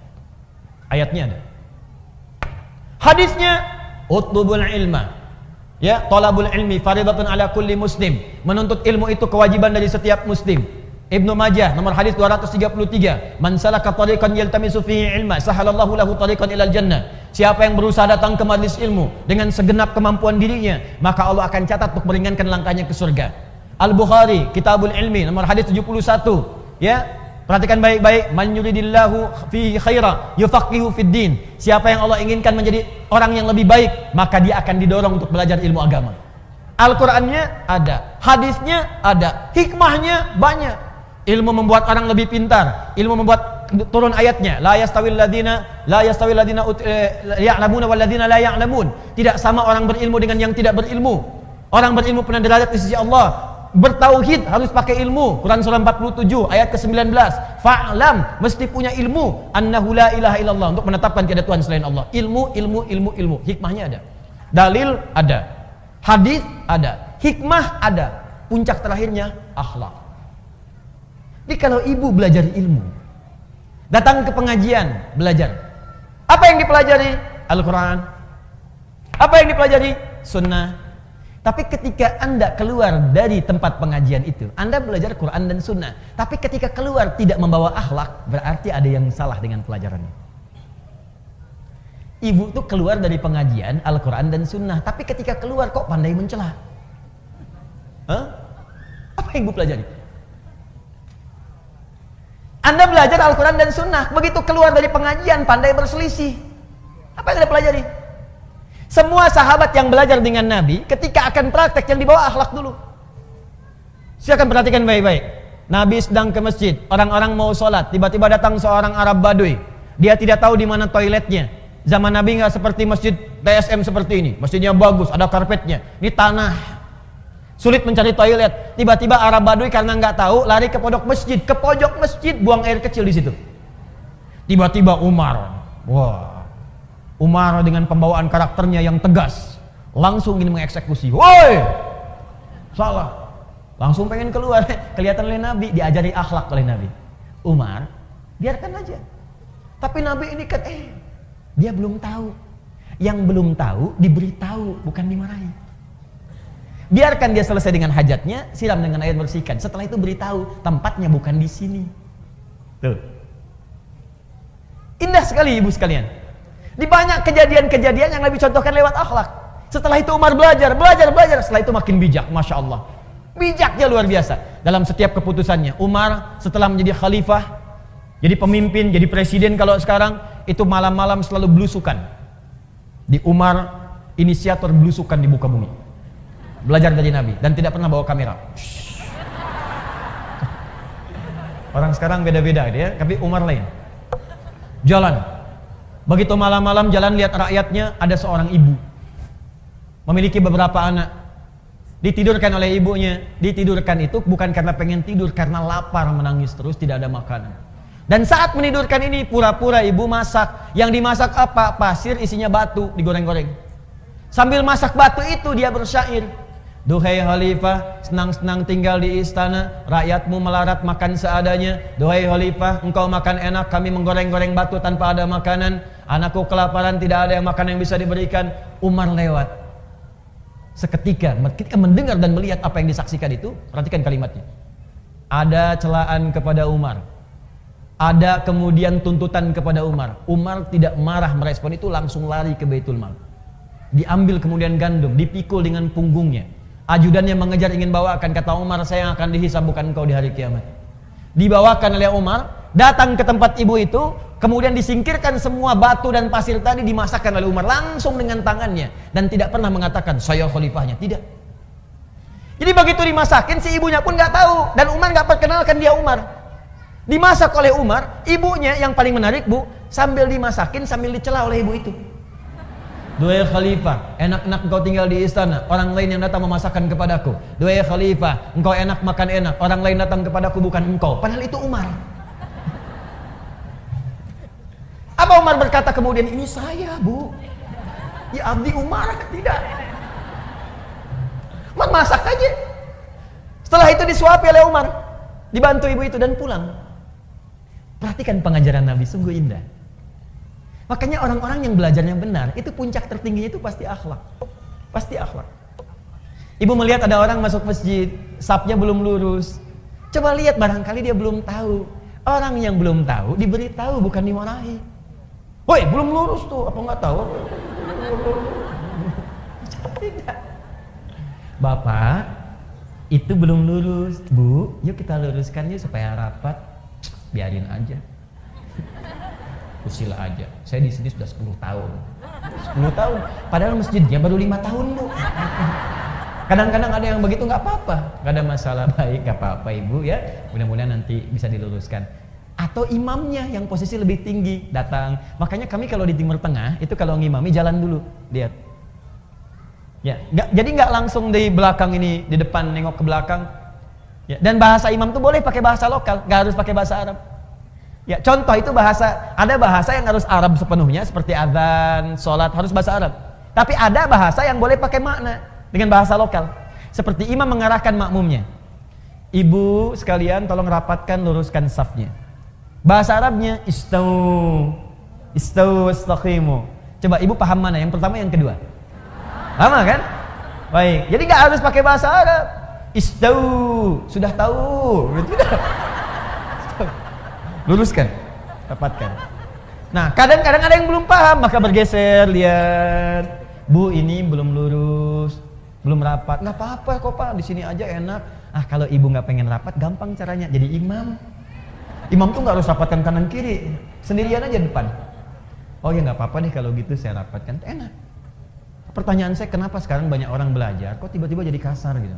Ayatnya ada. Hadisnya utlubul ilma. Ya, talabul ilmi faridatun ala kulli muslim. Menuntut ilmu itu kewajiban dari setiap muslim. Ibnu Majah nomor hadis 233. Man salaka tariqan yaltamisu fihi ilma sahalallahu lahu tariqan ilal jannah. Siapa yang berusaha datang ke majlis ilmu dengan segenap kemampuan dirinya, maka Allah akan catat untuk meringankan langkahnya ke surga. Al-Bukhari Kitabul Ilmi nomor hadis 71. Ya, perhatikan baik-baik. Man yuridillahu fihi khaira yufaqihu fid din. Siapa yang Allah inginkan menjadi orang yang lebih baik, maka dia akan didorong untuk belajar ilmu agama. Al-Qur'annya ada, hadisnya ada, hikmahnya banyak. Ilmu membuat orang lebih pintar, ilmu membuat turun ayatnya la yastawil ladzina ya'lamuna wal ladzina la ya'lamun. Tidak sama orang berilmu dengan yang tidak berilmu. Orang berilmu punya derajat di sisi Allah. Bertauhid harus pakai ilmu. Quran surah 47 ayat ke-19. Fa'lam, mesti punya ilmu annahu la ilaha illallah, untuk menetapkan tiada Tuhan selain Allah. Ilmu. Hikmahnya ada. Dalil ada. Hadis ada. Hikmah ada. Puncak terakhirnya akhlak. Jadi kalau ibu belajar ilmu, datang ke pengajian, belajar. Apa yang dipelajari? Al-Quran. Apa yang dipelajari? Sunnah. Tapi ketika Anda keluar dari tempat pengajian itu, Anda belajar Quran dan Sunnah. Tapi ketika keluar tidak membawa akhlak, berarti ada yang salah dengan pelajarannya. Ibu tuh keluar dari pengajian Al-Quran dan Sunnah, tapi ketika keluar kok pandai mencela. Apa yang ibu pelajari? Anda belajar Al-Quran dan Sunnah, begitu keluar dari pengajian pandai berselisih. Apa yang Anda pelajari? Semua sahabat yang belajar dengan Nabi, ketika akan praktek yang dibawa akhlak dulu. Silakan perhatikan baik-baik. Nabi sedang ke masjid, orang-orang mau sholat, tiba-tiba datang seorang Arab Baduy. Dia tidak tahu di mana toiletnya. Zaman Nabi nggak seperti masjid TSM seperti ini. Masjidnya bagus, ada karpetnya. Ini tanah. Sulit mencari toilet. Tiba-tiba Arab Baduy karena nggak tahu lari ke pojok masjid, buang air kecil di situ. Tiba-tiba Umar, Umar dengan pembawaan karakternya yang tegas, langsung ingin mengeksekusi. Woi, salah. Langsung pengen keluar. Kelihatan oleh Nabi, diajari akhlak oleh Nabi. Umar, biarkan aja. Tapi Nabi ini kan, dia belum tahu. Yang belum tahu diberitahu, bukan dimarahi. Biarkan dia selesai dengan hajatnya, siram dengan air bersihkan. Setelah itu beritahu, tempatnya bukan di sini. Tuh. Indah sekali ibu sekalian. Di banyak kejadian-kejadian yang Nabi contohkan lewat akhlak. Setelah itu Umar belajar. Setelah itu makin bijak, Masya Allah. Bijaknya luar biasa. Dalam setiap keputusannya. Umar setelah menjadi khalifah, jadi pemimpin, jadi presiden kalau sekarang, itu malam-malam selalu belusukan. Di Umar, inisiator belusukan di muka bumi. Belajar dari Nabi dan tidak pernah bawa kamera. Orang sekarang beda-beda dia, tapi Umar lain. Jalan. Begitu malam-malam jalan lihat rakyatnya, ada seorang ibu. Memiliki beberapa anak. Ditidurkan oleh ibunya. Ditidurkan itu bukan karena pengen tidur, karena lapar, menangis terus, tidak ada makanan. Dan saat menidurkan ini pura-pura ibu masak. Yang dimasak apa? Pasir isinya batu, digoreng-goreng. Sambil masak batu itu dia bersyair. Duhai khalifah, senang-senang tinggal di istana, rakyatmu melarat makan seadanya. Duhai khalifah, engkau makan enak, kami menggoreng-goreng batu tanpa ada makanan. Anakku kelaparan, tidak ada yang makan yang bisa diberikan. Umar lewat. Seketika, ketika mendengar dan melihat apa yang disaksikan itu, perhatikan kalimatnya. Ada celaan kepada Umar. Ada kemudian tuntutan kepada Umar. Umar tidak marah merespon itu, langsung lari ke Baitul Mal. Diambil kemudian gandum, dipikul dengan punggungnya. Ajudannya mengejar ingin bawakan, kata Umar, saya yang akan dihisab bukan engkau di hari kiamat. Dibawakan oleh Umar, datang ke tempat ibu itu, kemudian disingkirkan semua batu dan pasir tadi, dimasakkan oleh Umar langsung dengan tangannya, dan tidak pernah mengatakan saya khalifahnya, tidak. Jadi begitu dimasakin, si ibunya pun nggak tahu, dan Umar nggak perkenalkan dia Umar. Dimasak oleh Umar, ibunya yang paling menarik bu, sambil dimasakin sambil dicela oleh ibu itu. Duhai khalifah, enak-enak engkau tinggal di istana, orang lain yang datang memasakkan kepadaku. Duhai khalifah, engkau enak makan enak, orang lain datang kepadaku bukan engkau. Padahal itu Umar. Apa Umar berkata kemudian, ini saya bu, ya abdi Umar, tidak. Umar masak aja. Setelah itu disuapi oleh Umar, dibantu ibu itu dan pulang. Perhatikan pengajaran Nabi, sungguh indah. Makanya orang-orang yang belajarnya benar, itu puncak tertingginya itu pasti akhlak. Pasti akhlak. Ibu melihat ada orang masuk masjid, safnya belum lurus. Coba lihat, barangkali dia belum tahu. Orang yang belum tahu diberitahu, bukan dimarahi. Woi, belum lurus tuh, apa nggak tahu? Tidak. Bapak, itu belum lurus. Bu, yuk kita luruskan yuk supaya rapat. Biarin aja. Usil aja. Saya di sini sudah 10 tahun. 10 tahun. Padahal masjidnya baru 5 tahun, Bu. Kadang-kadang ada yang begitu, nggak apa-apa. Nggak ada masalah, baik, nggak apa-apa Ibu ya. Mudah-mudahan nanti bisa diluruskan. Atau imamnya yang posisi lebih tinggi datang. Makanya kami kalau di Timur Tengah itu kalau ngimami jalan dulu, lihat. Ya, jadi nggak langsung di belakang ini, di depan nengok ke belakang. Ya, dan bahasa imam tuh boleh pakai bahasa lokal, nggak harus pakai bahasa Arab. Ya, contoh itu ada bahasa yang harus Arab sepenuhnya seperti azan, sholat harus bahasa Arab. Tapi ada bahasa yang boleh pakai makna dengan bahasa lokal. Seperti imam mengarahkan makmumnya. Ibu sekalian tolong rapatkan, luruskan safnya. Bahasa Arabnya istau istaqimu. Coba ibu paham mana? Yang pertama, yang kedua? Sama kan? Baik. Jadi nggak harus pakai bahasa Arab. Istau, sudah tahu. Tidak. Luruskan, rapatkan. Nah, kadang-kadang ada yang belum paham, maka bergeser, lihat. Bu, ini belum lurus, belum rapat. Nggak apa-apa kok Pak, di sini aja enak. Ah, kalau ibu nggak pengen rapat, gampang caranya. Jadi imam. Imam tuh nggak harus rapatkan kanan kiri, sendirian aja depan. Oh ya nggak apa-apa nih kalau gitu saya rapatkan, enak. Pertanyaan saya, kenapa sekarang banyak orang belajar, kok tiba-tiba jadi kasar gitu?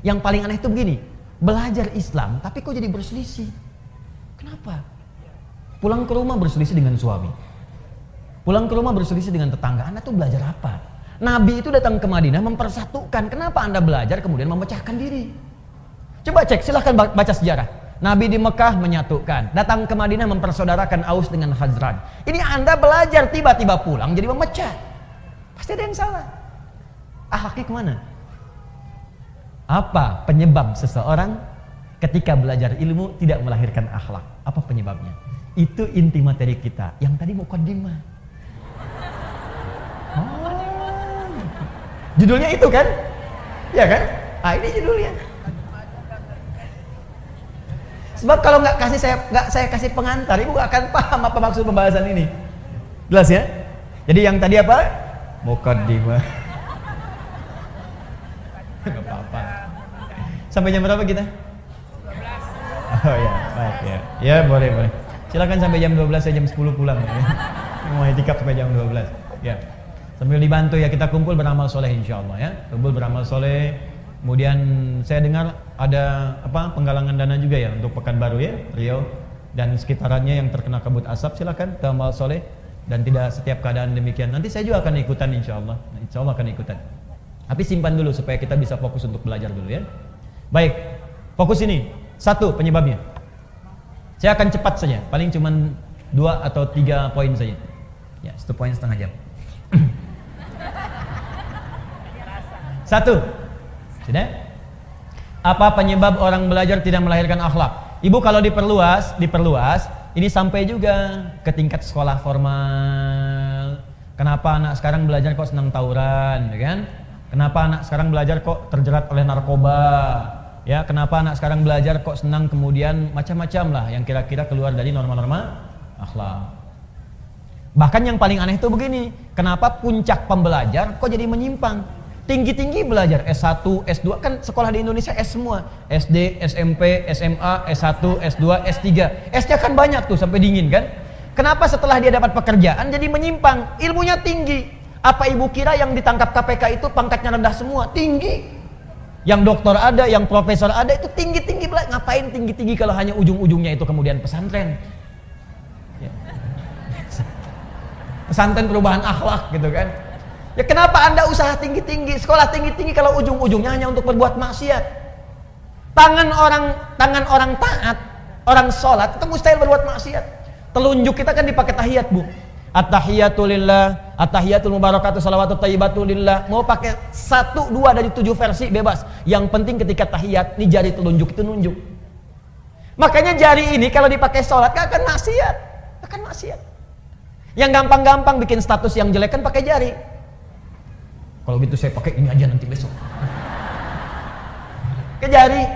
Yang paling aneh itu begini, belajar Islam, tapi kok jadi berselisih? Kenapa? Pulang ke rumah berselisih dengan suami. Pulang ke rumah berselisih dengan tetangga. Anda tuh belajar apa? Nabi itu datang ke Madinah mempersatukan. Kenapa Anda belajar kemudian memecahkan diri? Coba cek, silahkan baca sejarah. Nabi di Mekah menyatukan. Datang ke Madinah mempersaudarakan Aus dengan Khazraj. Ini Anda belajar, tiba-tiba pulang jadi memecah. Pasti ada yang salah. Akhlaknya kemana? Apa penyebab seseorang ketika belajar ilmu tidak melahirkan akhlak? Apa penyebabnya? Itu inti materi kita yang tadi muqaddimah. Judulnya itu kan? Ya kan? Ah, ini judulnya. Sebab kalau nggak saya kasih pengantar, ibu nggak akan paham apa maksud pembahasan ini. Jelas ya? Jadi yang tadi apa? Muqaddimah. Nggak apa-apa. Sampai jam berapa kita? 12. Oh ya, baik ya. Ya boleh. Silakan sampai jam 12, saya jam 10 pulang. Ya. Mau itikaf sampai jam 12. Ya. Sambil dibantu ya, kita kumpul beramal soleh insyaallah ya. Kumpul beramal soleh. Kemudian saya dengar ada penggalangan dana juga ya untuk Pekanbaru ya, Riau dan sekitarannya yang terkena kabut asap. Silakan ke amal soleh dan tidak setiap keadaan demikian. Nanti saya juga akan ikutan insyaallah. Insyaallah akan ikutan. Tapi simpan dulu supaya kita bisa fokus untuk belajar dulu ya. Baik, fokus ini. 1 penyebabnya. Saya akan cepat saja, paling cuma 2 atau 3 poin saja. Ya, 1 poin setengah jam. 1. Sudah? Apa penyebab orang belajar tidak melahirkan akhlak? Ibu kalau diperluas, ini sampai juga ke tingkat sekolah formal. Kenapa anak sekarang belajar kok senang tawuran, ya kan? Kenapa anak sekarang belajar kok terjerat oleh narkoba? Ya, kenapa anak sekarang belajar kok senang kemudian macam-macam lah yang kira-kira keluar dari norma-norma akhlak. Bahkan yang paling aneh itu begini, kenapa puncak pembelajar kok jadi menyimpang? Tinggi-tinggi belajar S1, S2, kan sekolah di Indonesia S semua. SD, SMP, SMA, S1, S2, S3. S-nya kan banyak tuh sampai dingin kan? Kenapa setelah dia dapat pekerjaan jadi menyimpang? Ilmunya tinggi. Apa ibu kira yang ditangkap KPK itu pangkatnya rendah semua? Tinggi. Yang doktor ada, yang profesor ada, itu tinggi-tinggi belajar. Ngapain tinggi-tinggi kalau hanya ujung-ujungnya itu kemudian pesantren? Ya. Pesantren perubahan akhlak gitu kan? Ya kenapa Anda usaha tinggi-tinggi, sekolah tinggi-tinggi kalau ujung-ujungnya hanya untuk berbuat maksiat? Tangan orang taat, orang sholat itu mustahil berbuat maksiat. Telunjuk kita kan dipakai tahiyat, Bu. At-tahiyatu lillah, at-tahiyatul mubarakatuh, salawatut thayyibatu lillah. Mau pakai 1, 2 dari 7 versi bebas. Yang penting ketika tahiyat, nih jari telunjuk itu nunjuk. Makanya jari ini kalau dipakai sholat gak akan maksiat. Akan maksiat. Yang gampang-gampang bikin status yang jelek kan pakai jari. Kalau gitu saya pakai ini aja nanti besok. Ke jari.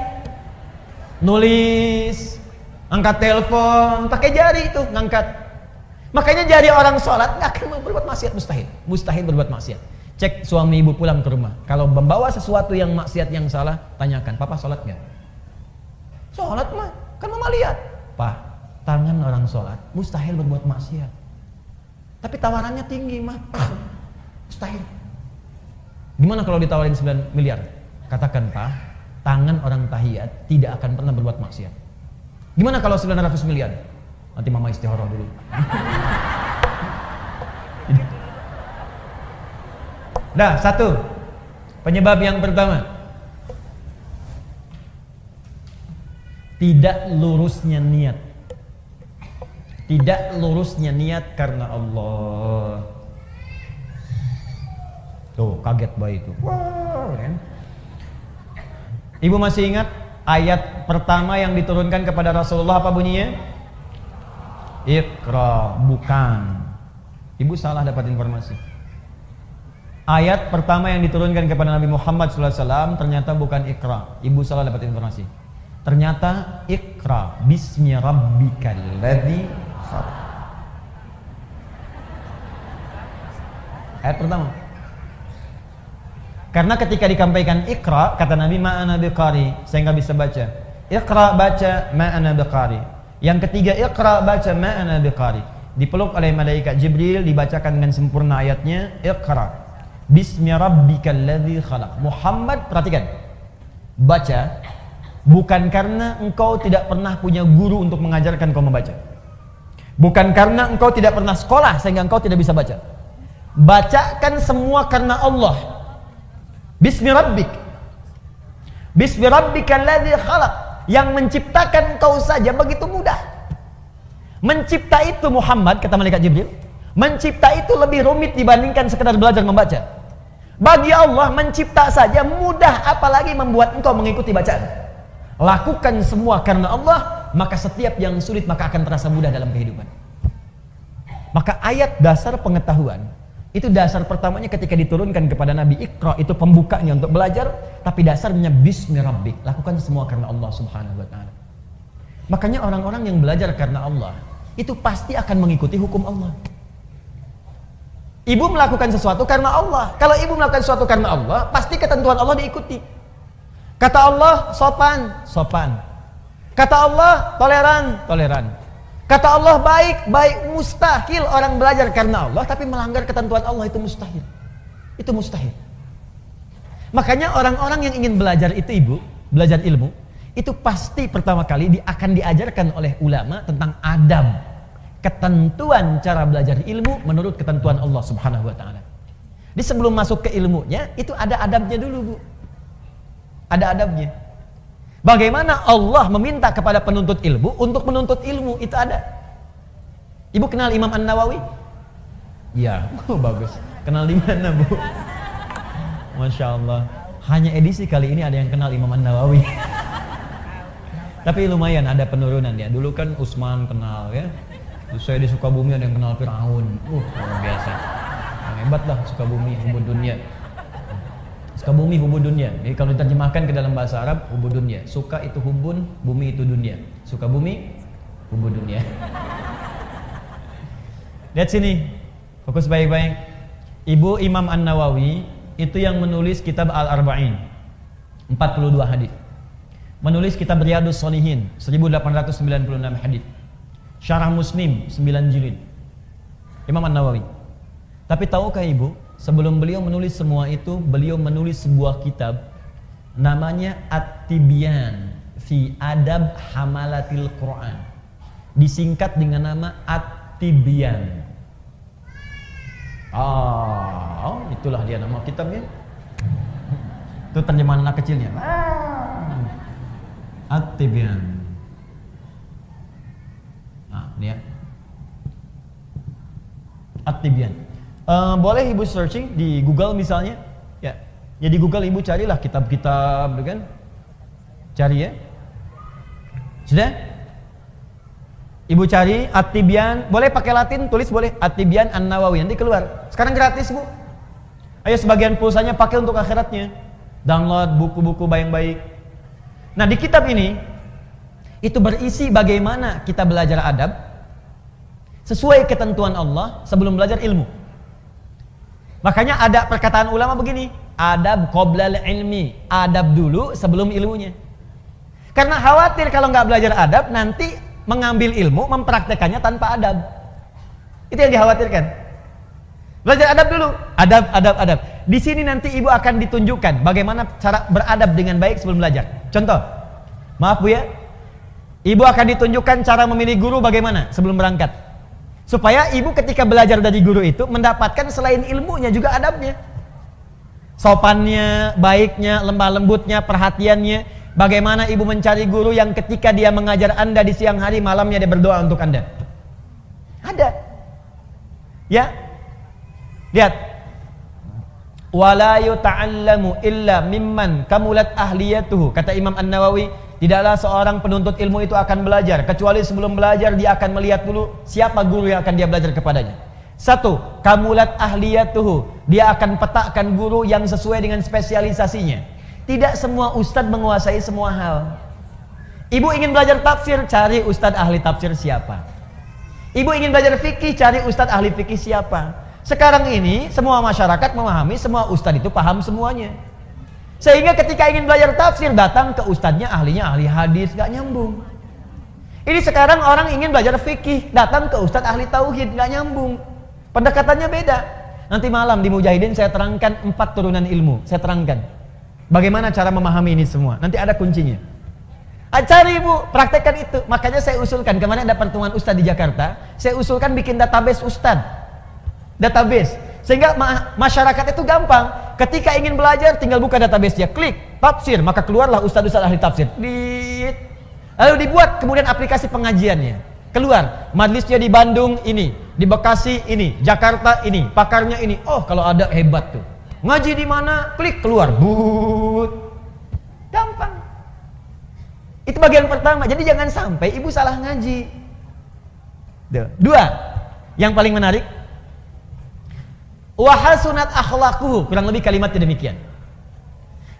Nulis, angkat telepon, pakai jari itu ngangkat. Makanya jari orang sholat nggak akan berbuat maksiat, mustahil berbuat maksiat. Cek suami ibu pulang ke rumah, kalau membawa sesuatu yang maksiat yang salah, tanyakan, papa sholat nggak? Sholat mah, kan mama lihat. Pak, tangan orang sholat mustahil berbuat maksiat. Tapi tawarannya tinggi mah, mustahil. Gimana kalau ditawarin 9 miliar? Katakan, Pak, tangan orang tahiyat tidak akan pernah berbuat maksiat. Gimana kalau 900 miliar? Nanti mama istihara dulu. Dah, 1. Penyebab yang pertama. Tidak lurusnya niat. Tidak lurusnya niat karena Allah. Tuh, kaget bayi itu. Wow, kan? Ibu masih ingat ayat pertama yang diturunkan kepada Rasulullah apa bunyinya? Iqra, bukan. Ibu salah dapat informasi. Ayat pertama yang diturunkan kepada Nabi Muhammad SAW ternyata bukan Iqra. Ibu salah dapat informasi. Ternyata Iqra, bismi rabbikal ladzi khalaq. Ayat pertama. Karena ketika dikampaikan Iqra, kata Nabi, ma'ana biqari, saya nggak bisa baca. Iqra baca, ma'ana biqari. Yang ketiga, Iqra baca, ma'ana biqari. Dipeluk oleh malaikat Jibril, dibacakan dengan sempurna ayatnya, Iqra, bismi rabbikal ladzi khalaq. Muhammad, perhatikan, baca, bukan karena engkau tidak pernah punya guru untuk mengajarkan kau membaca. Bukan karena engkau tidak pernah sekolah sehingga engkau tidak bisa baca. Bacakan semua karena Allah. Bismi rabbik, bismi rabbikal ladzi khalaq. Yang menciptakan kau saja begitu mudah. Mencipta itu Muhammad, kata malaikat Jibril, mencipta itu lebih rumit dibandingkan sekedar belajar membaca. Bagi Allah mencipta saja mudah, apalagi membuat engkau mengikuti bacaan. Lakukan semua karena Allah, maka setiap yang sulit maka akan terasa mudah dalam kehidupan. Maka ayat dasar pengetahuan Itu dasar pertamanya ketika diturunkan kepada Nabi, Iqra, itu pembukanya untuk belajar, tapi dasarnya bismi rabbik, lakukan semua karena Allah Subhanahu wa taala. Makanya orang-orang yang belajar karena Allah itu pasti akan mengikuti hukum Allah. Ibu melakukan sesuatu karena Allah. Kalau ibu melakukan sesuatu karena Allah, pasti ketentuan Allah diikuti. Kata Allah sopan, sopan. Kata Allah toleran, toleran. Kata Allah baik, baik. Mustahil orang belajar karena Allah tapi melanggar ketentuan Allah, itu mustahil. Itu mustahil. Makanya orang-orang yang ingin belajar itu ibu, belajar ilmu, itu pasti pertama kali akan diajarkan oleh ulama tentang adab, ketentuan cara belajar ilmu menurut ketentuan Allah Subhanahu wa taala. Di sebelum masuk ke ilmunya, itu ada adabnya dulu, Bu. Ada adabnya. Bagaimana Allah meminta kepada penuntut ilmu untuk menuntut ilmu, itu ada. Ibu kenal Imam An-Nawawi? Ya, bagus. Kenal di mana, Bu? Masya Allah. Hanya edisi kali ini ada yang kenal Imam An-Nawawi. Tapi lumayan ada penurunan ya. Dulu kan Utsman kenal ya. Terus saya di Sukabumi ada yang kenal Firaun. Luar biasa. Hebat lah Sukabumi, hubud dunia. Sukabumi hubud dunia. Jadi kalau diterjemahkan ke dalam bahasa Arab, hubud dunia. Suka itu hubun, bumi itu dunia. Sukabumi, hubud dunia. Lihat sini, fokus baik-baik. Ibu Imam An-Nawawi itu yang menulis kitab Al-Arba'in, 42 hadis. Menulis kitab Riyadhus Shalihin, 1896 hadis. Syarah Muslim 9 jilid. Imam An-Nawawi. Tapi tahukah ibu, sebelum beliau menulis semua itu, beliau menulis sebuah kitab namanya At-Tibyan fi Adab Hamalatil Quran. Disingkat dengan nama At-Tibyan. Itulah dia nama kitabnya. Itu terjemahan anak kecilnya. At-Tibyan. Dia At-Tibyan. Boleh ibu searching di Google misalnya, ya. Ya di Google ibu carilah kitab-kitab, kan? Cari ya. Sudah? Ibu cari At-Tibyan, boleh pakai Latin, tulis boleh At-Tibyan An-Nawawi, nanti keluar. Sekarang gratis, Bu. Ayo sebagian pulsanya pakai untuk akhiratnya. Download buku-buku baik-baik. Nah, di kitab ini itu berisi bagaimana kita belajar adab sesuai ketentuan Allah sebelum belajar ilmu. Makanya ada perkataan ulama begini, adab qoblal ilmi, adab dulu sebelum ilmunya. Karena khawatir kalau nggak belajar adab nanti mengambil ilmu mempraktekannya tanpa adab. Itu yang dikhawatirkan. Belajar adab dulu, adab. Di sini nanti ibu akan ditunjukkan bagaimana cara beradab dengan baik sebelum belajar. Contoh, maaf Bu ya, ibu akan ditunjukkan cara memilih guru bagaimana sebelum berangkat. Supaya ibu ketika belajar dari guru itu mendapatkan selain ilmunya juga adabnya. Sopannya, baiknya, lemah lembutnya, perhatiannya. Bagaimana ibu mencari guru yang ketika dia mengajar Anda di siang hari, malamnya dia berdoa untuk Anda. Ada. Ya. Lihat. Wala yuta'allamu illa mimman kamulat ahliyatuhu. Kata Imam An-Nawawi, tidaklah seorang penuntut ilmu itu akan belajar kecuali sebelum belajar dia akan melihat dulu siapa guru yang akan dia belajar kepadanya. Satu, kamulat ahliyatuhu. Dia akan petakkan guru yang sesuai dengan spesialisasinya. Tidak semua ustadz menguasai semua hal. Ibu ingin belajar tafsir, cari ustadz ahli tafsir siapa. Ibu ingin belajar fikih, cari ustadz ahli fikih siapa. Sekarang ini semua masyarakat memahami semua ustadz itu paham semuanya. Sehingga ketika ingin belajar tafsir datang ke ustadznya ahlinya ahli hadis, gak nyambung. Ini sekarang orang ingin belajar fikih, datang ke ustadz ahli tauhid, gak nyambung. Pendekatannya beda. Nanti malam di Mujahidin saya terangkan 4 turunan ilmu. Saya terangkan bagaimana cara memahami ini semua. Nanti ada kuncinya. Cari ibu, praktekkan itu. Makanya saya usulkan, kemarin ada pertemuan ustadz di Jakarta, saya usulkan bikin database ustadz. Database. Sehingga masyarakat itu gampang. Ketika ingin belajar, tinggal buka database dia, klik tafsir, maka keluarlah ustadz-ustadz ahli tafsir. Lalu dibuat kemudian aplikasi pengajiannya. Keluar, majlisnya di Bandung ini, di Bekasi ini, Jakarta ini, pakarnya ini. Oh, kalau ada hebat tuh. Ngaji di mana? Klik keluar. Gampang. Itu bagian pertama. Jadi jangan sampai ibu salah ngaji. 2. Yang paling menarik. wa hasunat akhlaquhu, kurang lebih kalimatnya demikian.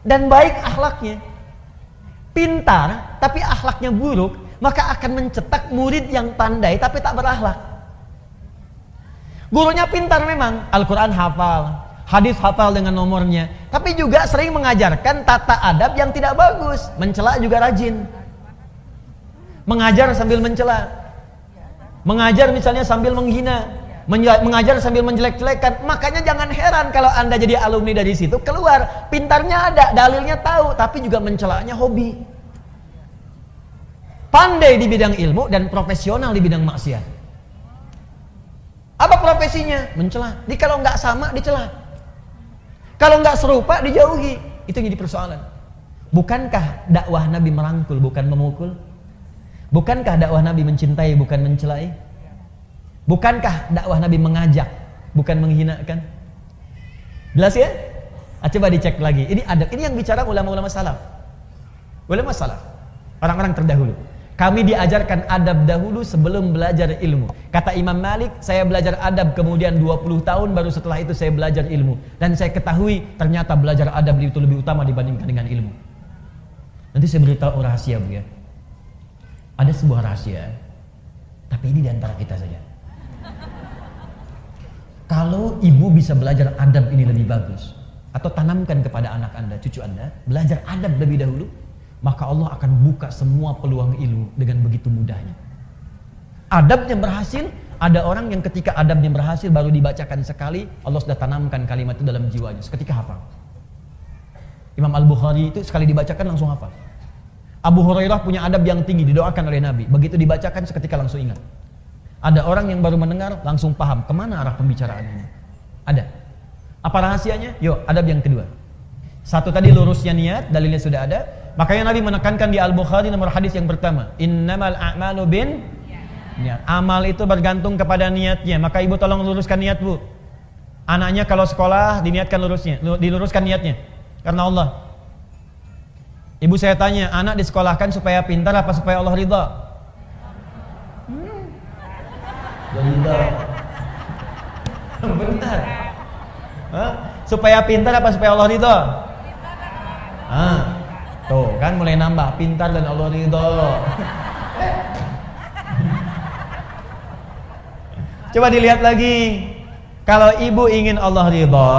Dan baik akhlaknya. Pintar tapi akhlaknya buruk, maka akan mencetak murid yang pandai tapi tak berakhlak. Gurunya pintar memang, Al-Quran hafal, hadis hafal dengan nomornya, tapi juga sering mengajarkan tata adab yang tidak bagus. Mencela juga rajin, mengajar sambil mencela, mengajar misalnya sambil menghina, mengajar sambil menjelek-jelekan. Makanya jangan heran kalau Anda jadi alumni dari situ, keluar pintarnya ada, dalilnya tahu, tapi juga mencelanya hobi. Pandai di bidang ilmu dan profesional di bidang maksiat. Apa profesinya? Mencela. Jadi kalau nggak sama dicela, kalau nggak serupa dijauhi. Itu yang jadi persoalan. Bukankah dakwah Nabi merangkul bukan memukul? Bukankah dakwah Nabi mencintai bukan mencelai? Bukankah dakwah Nabi mengajak bukan menghinakan? Jelas ya? Coba dicek lagi. Ini adab. Ini yang bicara ulama-ulama salaf. Ulama salaf, orang-orang terdahulu. Kami diajarkan adab dahulu sebelum belajar ilmu. Kata Imam Malik, saya belajar adab kemudian 20 tahun baru setelah itu saya belajar ilmu. Dan saya ketahui ternyata belajar adab itu lebih utama dibandingkan dengan ilmu. Nanti saya beritahu rahasia, Bu ya. Ada sebuah rahasia, tapi ini diantara kita saja. Kalau ibu bisa belajar adab ini lebih bagus, atau tanamkan kepada anak Anda, cucu Anda, belajar adab lebih dahulu, maka Allah akan buka semua peluang ilmu dengan begitu mudahnya. Adabnya berhasil, ada orang yang ketika adabnya berhasil baru dibacakan sekali, Allah sudah tanamkan kalimat itu dalam jiwanya, seketika hafal. Imam Al-Bukhari itu sekali dibacakan langsung hafal. Abu Hurairah punya adab yang tinggi, didoakan oleh Nabi, begitu dibacakan seketika langsung ingat. Ada orang yang baru mendengar langsung paham kemana arah pembicaraan ini. Ada. Apa rahasianya? Yuk, adab yang kedua. Satu tadi lurusnya niat, dalilnya sudah ada. Makanya Nabi menekankan di Al-Bukhari nomor hadis yang pertama, innamal a'malu bin niat. Amal itu bergantung kepada niatnya. Maka ibu tolong luruskan niat, Bu. Anaknya kalau sekolah diniatkan diluruskan niatnya karena Allah. Ibu saya tanya, anak disekolahkan supaya pintar apa supaya Allah ridha? Ridha. Benar. Supaya pintar apa supaya Allah ridha? Tuh kan mulai nambah, pintar dan Allah ridho. Coba dilihat lagi. Kalau ibu ingin Allah ridho,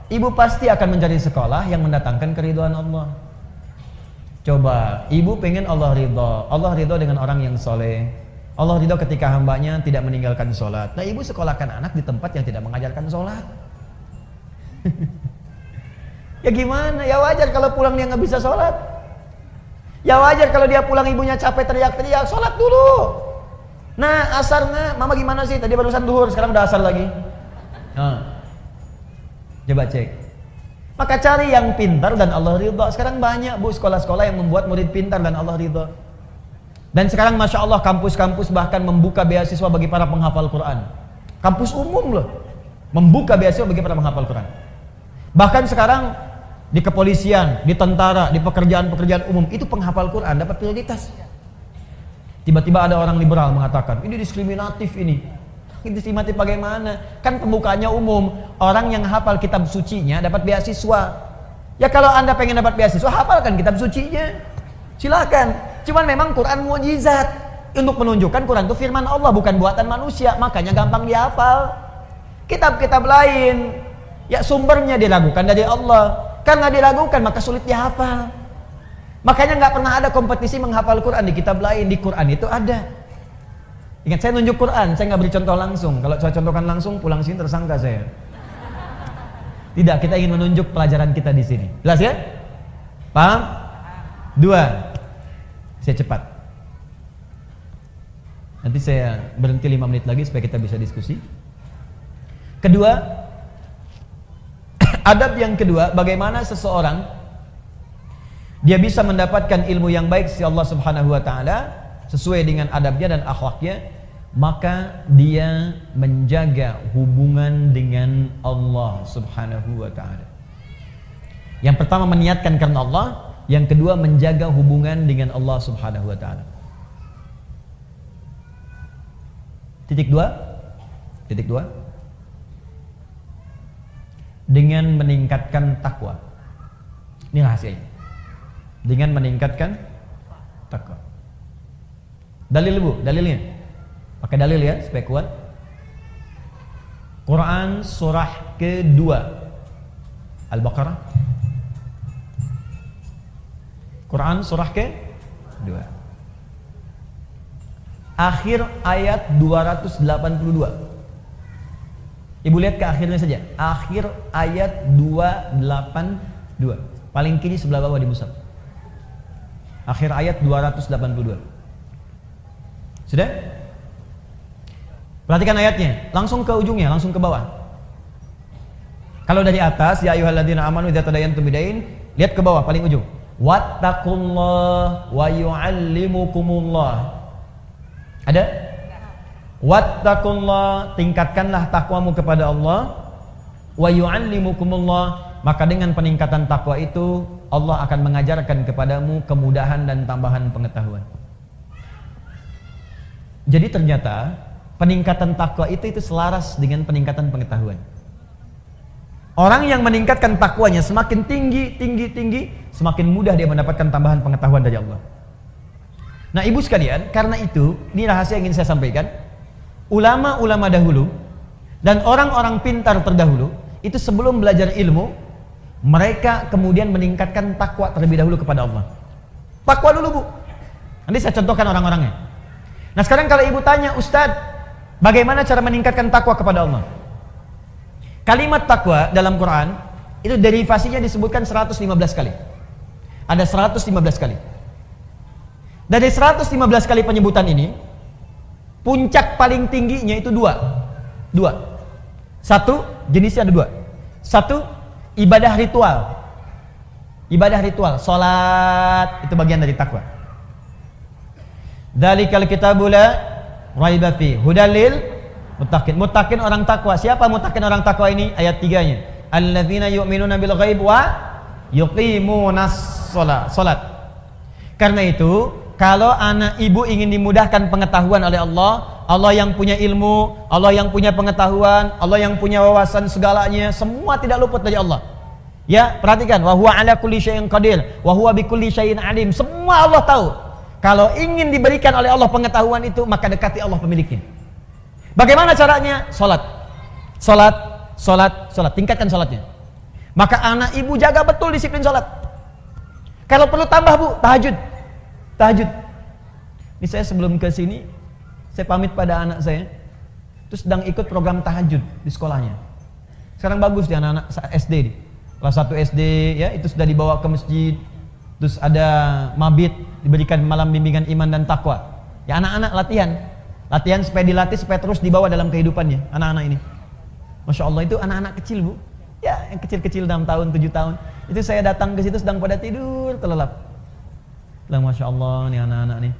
ibu pasti akan mencari sekolah yang mendatangkan keridhaan Allah. Coba, ibu pengen Allah ridho. Allah ridho dengan orang yang soleh. Allah ridho ketika hambanya tidak meninggalkan sholat. Nah, ibu sekolahkan anak di tempat yang tidak mengajarkan sholat. Ya gimana? Ya wajar kalau pulang dia nggak bisa sholat. Ya wajar kalau dia pulang ibunya capek teriak-teriak, sholat dulu. Nah, asarnya, mama gimana sih? Tadi barusan duhur, sekarang udah asar lagi. Coba cek. Maka cari yang pintar dan Allah ridha. Sekarang banyak, Bu, sekolah-sekolah yang membuat murid pintar dan Allah ridha. Dan sekarang Masya Allah kampus-kampus bahkan membuka beasiswa bagi para penghafal Quran. Kampus umum loh, membuka beasiswa bagi para penghafal Quran. Bahkan sekarang di kepolisian, di tentara, di pekerjaan-pekerjaan umum itu penghafal Quran dapat prioritas. Tiba-tiba ada orang liberal mengatakan ini diskriminatif ini. Diskriminatif bagaimana? Kan pembukaannya umum, orang yang hafal kitab sucinya dapat beasiswa. Ya kalau Anda pengen dapat beasiswa, hafalkan kitab sucinya. Silakan. Cuman memang Quran mukjizat untuk menunjukkan Quran itu firman Allah bukan buatan manusia, makanya gampang dihafal. Kitab-kitab lain ya sumbernya diragukan dari Allah. Karena diragukan maka sulit dihafal. Makanya nggak pernah ada kompetisi menghafal Quran di kitab lain. Di Quran itu ada. Ingat, saya nunjuk Quran, saya nggak beri contoh langsung. Kalau saya contohkan langsung, pulang sini tersangka saya. Tidak, kita ingin menunjuk pelajaran kita di sini. Jelas ya? Paham? 2. Saya cepat. Nanti saya berhenti 5 menit lagi supaya kita bisa diskusi. Kedua, adab yang kedua, bagaimana seseorang dia bisa mendapatkan ilmu yang baik dari Allah Subhanahu wa taala sesuai dengan adabnya dan akhlaknya, maka dia menjaga hubungan dengan Allah Subhanahu wa taala. Yang pertama meniatkan karena Allah, yang kedua menjaga hubungan dengan Allah Subhanahu wa taala. Titik 2. dengan meningkatkan takwa. Ini rahasianya. Dengan meningkatkan takwa. Dalil Bu, dalilnya. Pakai dalil ya supaya kuat. Quran surah kedua Al-Baqarah. Quran surah kedua. Akhir ayat 282. Ibu lihat ke akhirnya saja. Akhir ayat 282. Paling kiri sebelah bawah di mushaf. Akhir ayat 282. Sudah? Perhatikan ayatnya, langsung ke ujungnya, langsung ke bawah. Kalau dari atas, ya ayyuhalladzina amanu idza tadayantum bidain, lihat ke bawah paling ujung. Wattaqullah wa yu'allimukumullah. Ada? Wattaqullah, tingkatkanlah takwamu kepada Allah. Wa yu'allimukumullah, maka dengan peningkatan takwa itu Allah akan mengajarkan kepadamu kemudahan dan tambahan pengetahuan. Jadi ternyata peningkatan takwa itu selaras dengan peningkatan pengetahuan. Orang yang meningkatkan takwanya semakin tinggi, semakin mudah dia mendapatkan tambahan pengetahuan dari Allah. Nah ibu sekalian, karena itu, ini rahasia yang ingin saya sampaikan. Ulama-ulama dahulu dan orang-orang pintar terdahulu itu sebelum belajar ilmu, mereka kemudian meningkatkan takwa terlebih dahulu kepada Allah. Takwa dulu Bu. Nanti saya contohkan orang-orangnya. Nah sekarang kalau ibu tanya, Ustadz, bagaimana cara meningkatkan takwa kepada Allah? Kalimat takwa dalam Quran itu derivasinya disebutkan 115 kali. Ada 115 kali. Dari 115 kali penyebutan ini, puncak paling tingginya itu dua. Satu, jenisnya ada dua. Satu, ibadah ritual. Ibadah ritual, salat itu bagian dari takwa. Dzalikal kitabu la raiba fi hudal lil muttaqin. Muttaqin orang takwa. Siapa muttaqin orang takwa ini? Ayat 3-nya. Alladzina yu'minuna bil ghaib wa yuqimunas shalat. Karena itu, kalau anak ibu ingin dimudahkan pengetahuan oleh Allah, Allah yang punya ilmu, Allah yang punya pengetahuan, Allah yang punya wawasan segalanya, semua tidak luput dari Allah. Ya, perhatikan, wa huwa ala kulli syai'in qadir, wa huwa bikulli syai'in alim. Semua Allah tahu. Kalau ingin diberikan oleh Allah pengetahuan itu, maka dekati Allah pemiliknya. Bagaimana caranya? Salat. Tingkatkan salatnya. Maka anak ibu jaga betul disiplin salat. Kalau perlu tambah Bu, tahajud. Ini saya sebelum ke sini, saya pamit pada anak saya. Terus sedang ikut program tahajud di sekolahnya. Sekarang bagus di anak-anak SD nih. Kelas 1 SD ya, itu sudah dibawa ke masjid. Terus ada mabit, diberikan malam bimbingan iman dan takwa. Ya anak-anak latihan supaya dilatih, supaya terus dibawa dalam kehidupannya anak-anak ini. Masya Allah, itu anak-anak kecil Bu. Ya yang kecil-kecil 6 tahun, 7 tahun. Itu saya datang ke situ sedang pada tidur terlelap. Bilang Masya Allah nih anak-anak nih.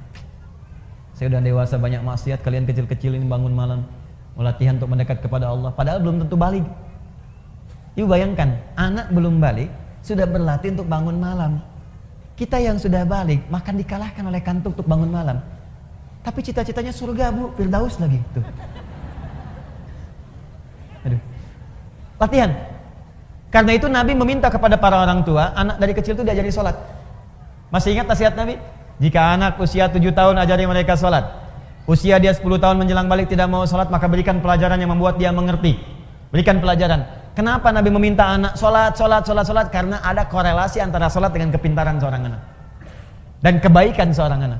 Saya udah dewasa banyak maksiat, kalian kecil-kecil ini bangun malam mau latihan untuk mendekat kepada Allah. Padahal belum tentu balik. Ibu bayangkan, anak belum balik sudah berlatih untuk bangun malam. Kita yang sudah balik makan dikalahkan oleh kantuk untuk bangun malam. Tapi cita-citanya surga Bu, Firdaus lagi tuh. Aduh. Latihan. Karena itu Nabi meminta kepada para orang tua, anak dari kecil itu diajari sholat. Masih ingat nasihat Nabi? Jika anak usia 7 tahun ajari mereka sholat. Usia dia 10 tahun menjelang balik tidak mau sholat, maka berikan pelajaran yang membuat dia mengerti. Berikan pelajaran. Kenapa Nabi meminta anak sholat? Karena ada korelasi antara sholat dengan kepintaran seorang anak dan kebaikan seorang anak.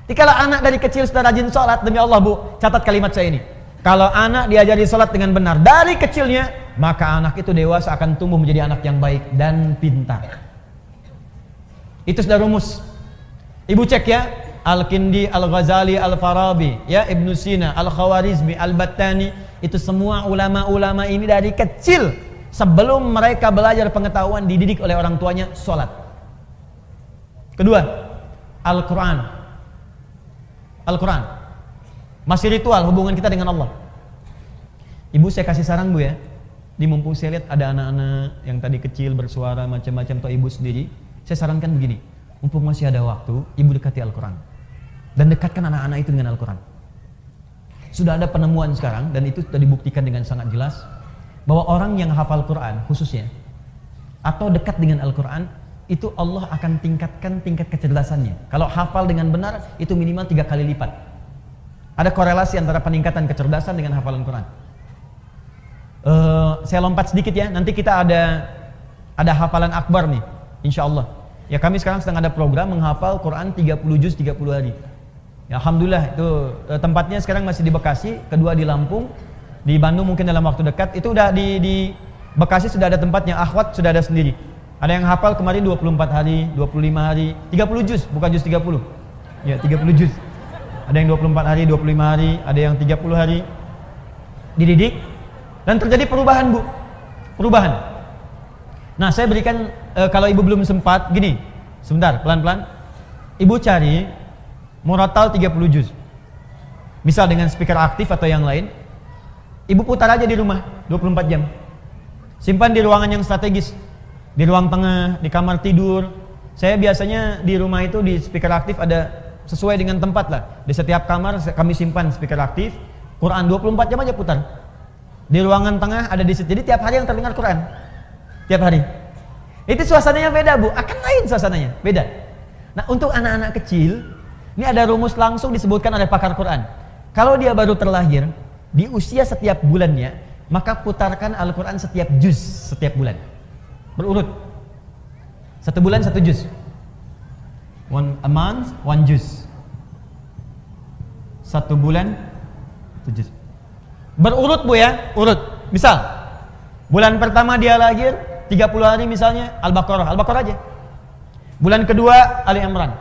Jadi kalau anak dari kecil sudah rajin sholat, demi Allah Bu, catat kalimat saya ini. Kalau anak diajari sholat dengan benar dari kecilnya, maka anak itu dewasa akan tumbuh menjadi anak yang baik dan pintar. Itu sudah rumus. Ibu cek ya, Al-Kindi, Al-Ghazali, Al-Farabi, ya Ibnu Sina, Al-Khawarizmi, Al-Battani. Itu semua ulama-ulama ini dari kecil sebelum mereka belajar pengetahuan dididik oleh orang tuanya sholat. Kedua, Al-Quran. Masih ritual hubungan kita dengan Allah. Ibu saya kasih saran Bu ya. Di mumpung saya lihat ada anak-anak yang tadi kecil bersuara macam-macam atau ibu sendiri, saya sarankan begini. Mumpung masih ada waktu, ibu dekati Al-Quran dan dekatkan anak-anak itu dengan Al-Quran. Sudah ada penemuan sekarang dan itu sudah dibuktikan dengan sangat jelas bahwa orang yang hafal Quran khususnya atau dekat dengan Al-Quran, itu Allah akan tingkatkan tingkat kecerdasannya. Kalau hafal dengan benar, itu minimal 3 kali lipat. Ada korelasi antara peningkatan kecerdasan dengan hafalan Quran. Saya lompat sedikit ya, nanti kita ada hafalan akbar nih, insya Allah. Ya, kami sekarang sedang ada program menghafal Quran 30 juz 30 hari. Ya, alhamdulillah itu tempatnya sekarang masih di Bekasi, kedua di Lampung, di Bandung mungkin dalam waktu dekat. Itu udah di Bekasi sudah ada tempatnya, akhwat sudah ada sendiri. Ada yang hafal kemarin 24 hari, 25 hari, 30 juz, bukan juz 30. Ya, 30 juz. Ada yang 24 hari, 25 hari, ada yang 30 hari. Dididik dan terjadi perubahan, Bu. Perubahan. Nah, saya berikan kalau ibu belum sempat, gini. Sebentar, pelan-pelan. Ibu cari murattal 30 juz. Misal dengan speaker aktif atau yang lain. Ibu putar aja di rumah 24 jam. Simpan di ruangan yang strategis. Di ruang tengah, di kamar tidur. Saya biasanya di rumah itu di speaker aktif ada sesuai dengan tempat lah. Di setiap kamar kami simpan speaker aktif. Quran 24 jam aja putar. Di ruangan tengah ada di situ. Jadi tiap hari yang terdengar Quran. Tiap hari. Itu suasananya beda, Bu. Akan lain suasananya, beda. Nah, untuk anak-anak kecil, ini ada rumus langsung disebutkan oleh pakar Quran. Kalau dia baru terlahir, di usia setiap bulannya, maka putarkan Al-Quran setiap juz setiap bulan. Berurut. 1 bulan 1 juz. A month 1 juz. 1 bulan 1 juz. Berurut, Bu ya, urut. Misal bulan pertama dia lahir 30 hari misalnya Al-Baqarah aja. Bulan kedua Ali Imran.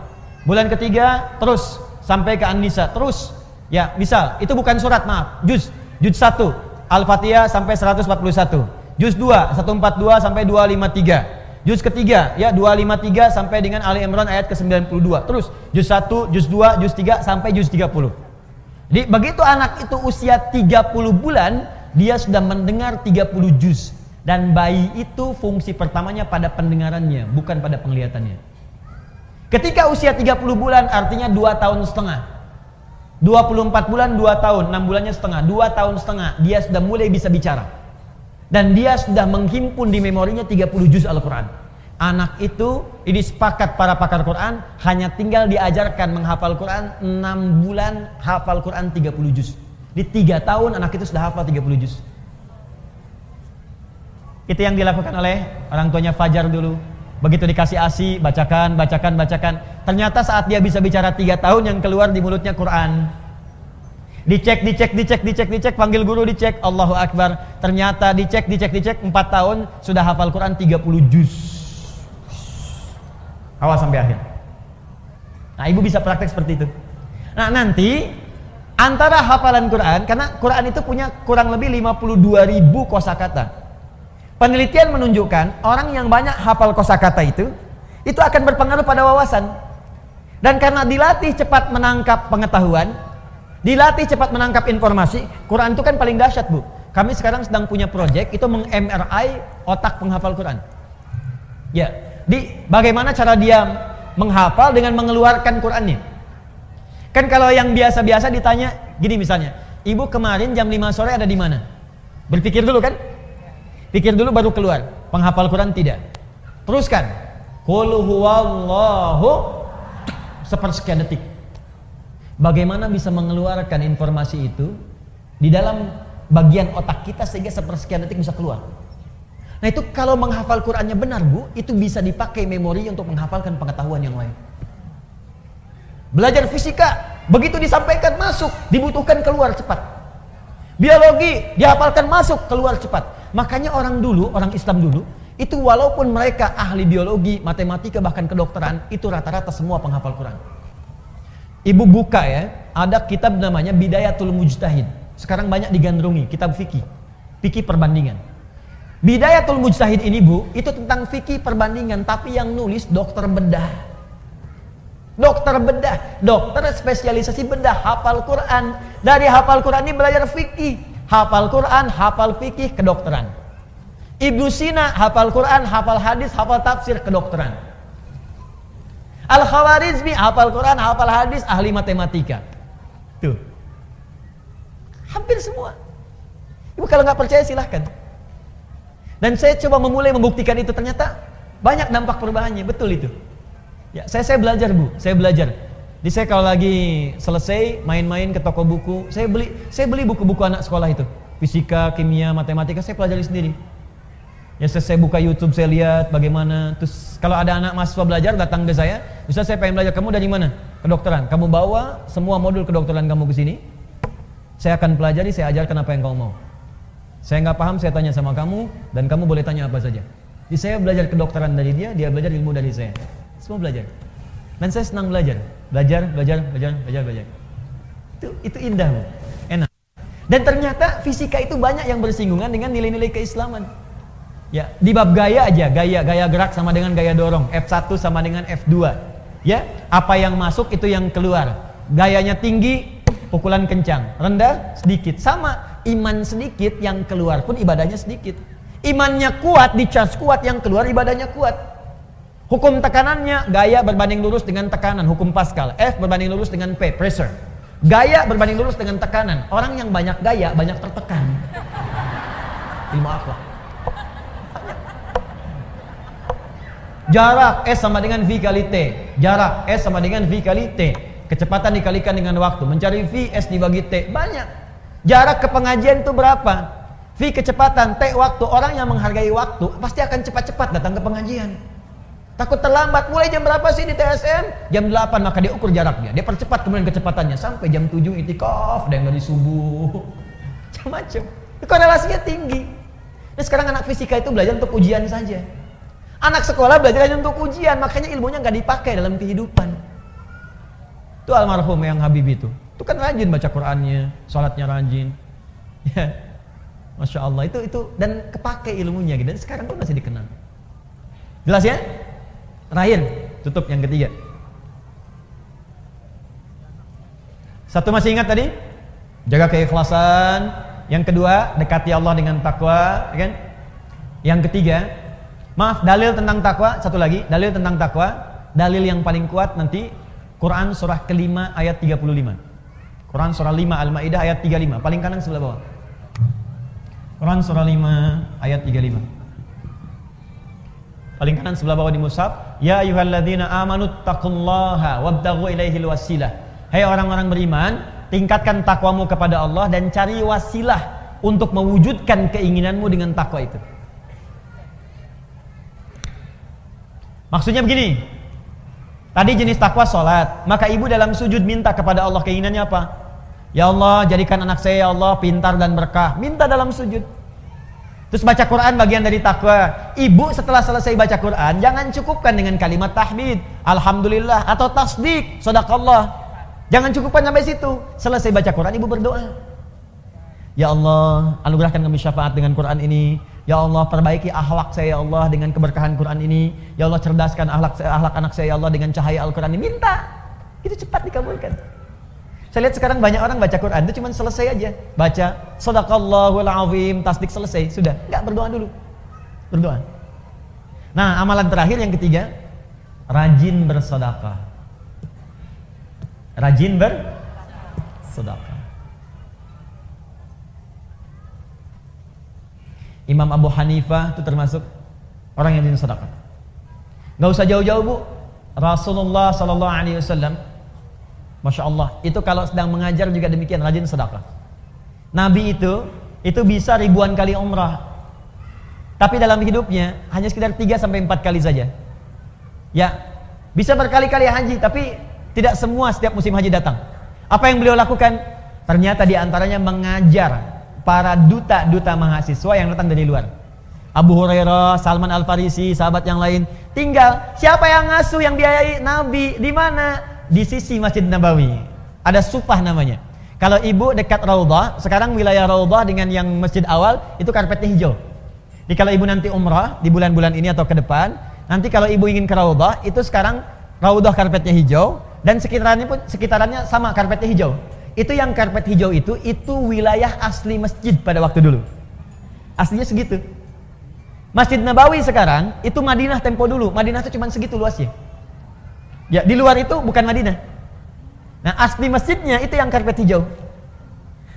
Bulan ketiga terus sampai ke An-Nisa terus. Ya, misal itu bukan surat, maaf, juz. Juz 1 Al-Fatihah sampai 141. Juz 2 142 sampai 253. Juz ketiga ya 253 sampai dengan Ali Imran ayat ke-92. Terus juz 1, juz 2, juz 3 sampai juz 30. Jadi begitu anak itu usia 30 bulan, dia sudah mendengar 30 juz. Dan bayi itu fungsi pertamanya pada pendengarannya, bukan pada penglihatannya. Ketika usia 30 bulan artinya 2 tahun setengah. 24 bulan 2 tahun, 6 bulannya setengah, 2 tahun setengah dia sudah mulai bisa bicara. Dan dia sudah menghimpun di memorinya 30 juz Al-Quran. Anak itu, ini sepakat para pakar Quran, hanya tinggal diajarkan menghafal Quran 6 bulan, hafal Quran 30 juz. Di 3 tahun anak itu sudah hafal 30 juz. Itu yang dilakukan oleh orang tuanya Fajar dulu. Begitu dikasih ASI, bacakan. Ternyata saat dia bisa bicara 3 tahun, yang keluar di mulutnya Quran. Dicek, panggil guru dicek, Allahu Akbar. Ternyata dicek 4 tahun sudah hafal Quran 30 juz. Awal sampai akhir. Nah, ibu bisa praktek seperti itu. Nah, nanti antara hafalan Quran, karena Quran itu punya kurang lebih 52.000 kosakata. Penelitian menunjukkan orang yang banyak hafal kosakata itu akan berpengaruh pada wawasan. Dan karena dilatih cepat menangkap pengetahuan, dilatih cepat menangkap informasi, Quran itu kan paling dahsyat, Bu. Kami sekarang sedang punya proyek itu meng-MRI otak penghafal Quran. Ya, bagaimana cara dia menghafal dengan mengeluarkan Qurannya. Kan kalau yang biasa-biasa ditanya gini misalnya, ibu kemarin jam 5 sore ada di mana? Berpikir dulu kan? Pikir dulu baru keluar. Penghafal Quran tidak. Teruskan. Qul huwallahu sepersekian detik. Bagaimana bisa mengeluarkan informasi itu di dalam bagian otak kita sehingga sepersekian detik bisa keluar. Nah, itu kalau menghafal Qurannya benar, Bu, itu bisa dipakai memori untuk menghafalkan pengetahuan yang lain. Belajar fisika, begitu disampaikan masuk, dibutuhkan keluar cepat. Biologi, dihafalkan masuk, keluar cepat. Makanya orang Islam dulu, itu walaupun mereka ahli biologi, matematika, bahkan kedokteran, itu rata-rata semua penghafal Quran. Ibu buka ya, ada kitab namanya Bidayatul Mujtahid. Sekarang banyak digandrungi, kitab fikih perbandingan. Bidayatul Mujtahid ini, Bu, itu tentang fikih perbandingan, tapi yang nulis dokter bedah. Dokter spesialisasi bedah, hafal Quran. Dari hafal Quran ini belajar fikih. Hafal Quran, hafal fikih, kedokteran. Ibnu Sina hafal Quran, hafal hadis, hafal tafsir, kedokteran. Al-Khawarizmi hafal Quran, hafal hadis, ahli matematika. Tuh. Hampir semua. Ibu kalau nggak percaya silahkan. Dan saya coba memulai membuktikan itu, ternyata banyak dampak perubahannya, betul itu. Ya, saya belajar Bu, saya belajar. Jadi saya kalau lagi selesai main-main ke toko buku, saya beli buku-buku anak sekolah itu, fisika, kimia, matematika, saya pelajari sendiri. Ya saya buka YouTube, saya lihat bagaimana. Terus kalau ada anak mahasiswa belajar datang ke saya, Ustaz saya pengen belajar, kamu dari mana? Kedokteran. Kamu bawa semua modul kedokteran kamu ke sini. Saya akan pelajari, saya ajarkan apa yang kamu mau. Saya nggak paham, saya tanya sama kamu, dan kamu boleh tanya apa saja. Jadi saya belajar kedokteran dari dia belajar ilmu dari saya. Semua belajar. Dan saya senang belajar. Belajar. Itu indah, Bu. Enak. Dan ternyata fisika itu banyak yang bersinggungan dengan nilai-nilai keislaman. Ya, di bab gaya aja, gaya gerak sama dengan gaya dorong, F1 sama dengan F2. Ya, apa yang masuk itu yang keluar. Gayanya tinggi, pukulan kencang, rendah sedikit. Sama, iman sedikit yang keluar pun ibadahnya sedikit. Imannya kuat, dicas kuat, yang keluar ibadahnya kuat. Hukum tekanannya, gaya berbanding lurus dengan tekanan, hukum Pascal. F berbanding lurus dengan P, pressure. Gaya berbanding lurus dengan tekanan. Orang yang banyak gaya, banyak tertekan. Ilmu akhlak. Jarak S sama dengan V kali T. Jarak S sama dengan V kali T. Kecepatan dikalikan dengan waktu. Mencari V, S dibagi T. Banyak. Jarak ke pengajian itu berapa? V kecepatan, T waktu. Orang yang menghargai waktu pasti akan cepat-cepat datang ke pengajian. Takut terlambat. Mulai jam berapa sih di TSM? Jam 8, maka dia ukur jaraknya. Dia percepat kemudian kecepatannya sampai jam 7 itikaf, ada yang dari subuh. Macam-macam. Korelasinya tinggi. Nah, sekarang anak fisika itu belajar untuk ujian saja. Anak sekolah belajar hanya untuk ujian, makanya ilmunya nggak dipakai dalam kehidupan. Itu almarhum yang Habib itu kan rajin baca Qur'annya, sholatnya rajin. Ya, Masya Allah itu dan kepake ilmunya gitu. Dan sekarang pun masih dikenal. Jelas ya? Terakhir, tutup yang ketiga. Satu masih ingat tadi? Jaga keikhlasan. Yang kedua, dekati Allah dengan takwa, kan? Yang ketiga, maaf, dalil tentang takwa, satu lagi, dalil tentang takwa, dalil yang paling kuat nanti Quran surah ke-5 ayat 35. Quran surah 5 Al-Maidah ayat 35, paling kanan sebelah bawah. Quran surah 5 ayat 35. Paling kanan sebelah bawah di mushaf, ya ayyuhalladzina amanu taqullaha wabtaghu ilaihil wasilah. Hai orang-orang beriman, tingkatkan takwamu kepada Allah dan cari wasilah untuk mewujudkan keinginanmu dengan takwa itu. Maksudnya begini, tadi jenis takwa sholat, maka ibu dalam sujud minta kepada Allah keinginannya apa? Ya Allah, jadikan anak saya ya Allah pintar dan berkah. Minta dalam sujud. Terus baca Quran bagian dari takwa. Ibu setelah selesai baca Quran, jangan cukupkan dengan kalimat tahmid, alhamdulillah, atau tasdik, shadaqallah. Jangan cukupkan sampai situ. Selesai baca Quran, ibu berdoa. Ya Allah, anugerahkan kami syafaat dengan Quran ini. Ya Allah, perbaiki akhlak saya ya Allah dengan keberkahan Quran ini. Ya Allah, cerdaskan akhlak anak saya ya Allah dengan cahaya Al-Quran ini. Minta. Itu cepat dikabulkan. Saya lihat sekarang banyak orang baca Quran itu cuma selesai aja. Baca shadaqallahul azim, tasdik, selesai, sudah. Enggak, berdoa dulu. Berdoa. Nah, amalan terakhir yang ketiga, rajin bersedekah. Rajin bersedekah. Imam Abu Hanifah itu termasuk orang yang rajin sedekah. Enggak usah jauh-jauh, Bu. Rasulullah sallallahu alaihi wasallam, Masya Allah, itu kalau sedang mengajar juga demikian, rajin sedekah. Nabi itu bisa ribuan kali umrah, tapi dalam hidupnya hanya sekitar 3-4 kali saja. Ya, bisa berkali-kali haji, tapi tidak semua setiap musim haji datang. Apa yang beliau lakukan? Ternyata diantaranya mengajar para duta-duta mahasiswa yang datang dari luar. Abu Hurairah, Salman Al-Farisi, sahabat yang lain. Tinggal siapa yang ngasuh, yang biayai? Nabi. Di mana? Di sisi Masjid Nabawi. Ada supah namanya. Kalau ibu dekat Raudhah, sekarang wilayah Raudhah dengan yang masjid awal itu karpetnya hijau. Jadi kalau ibu nanti umrah di bulan-bulan ini atau ke depan, nanti kalau ibu ingin ke Raudhah, itu sekarang Raudhah karpetnya hijau dan sekitarannya sama karpetnya hijau. Itu yang karpet hijau itu wilayah asli masjid pada waktu dulu. Aslinya segitu. Masjid Nabawi sekarang itu Madinah tempo dulu. Madinah itu cuma segitu luasnya. Ya, di luar itu bukan Madinah. Nah, asli masjidnya itu yang karpet hijau.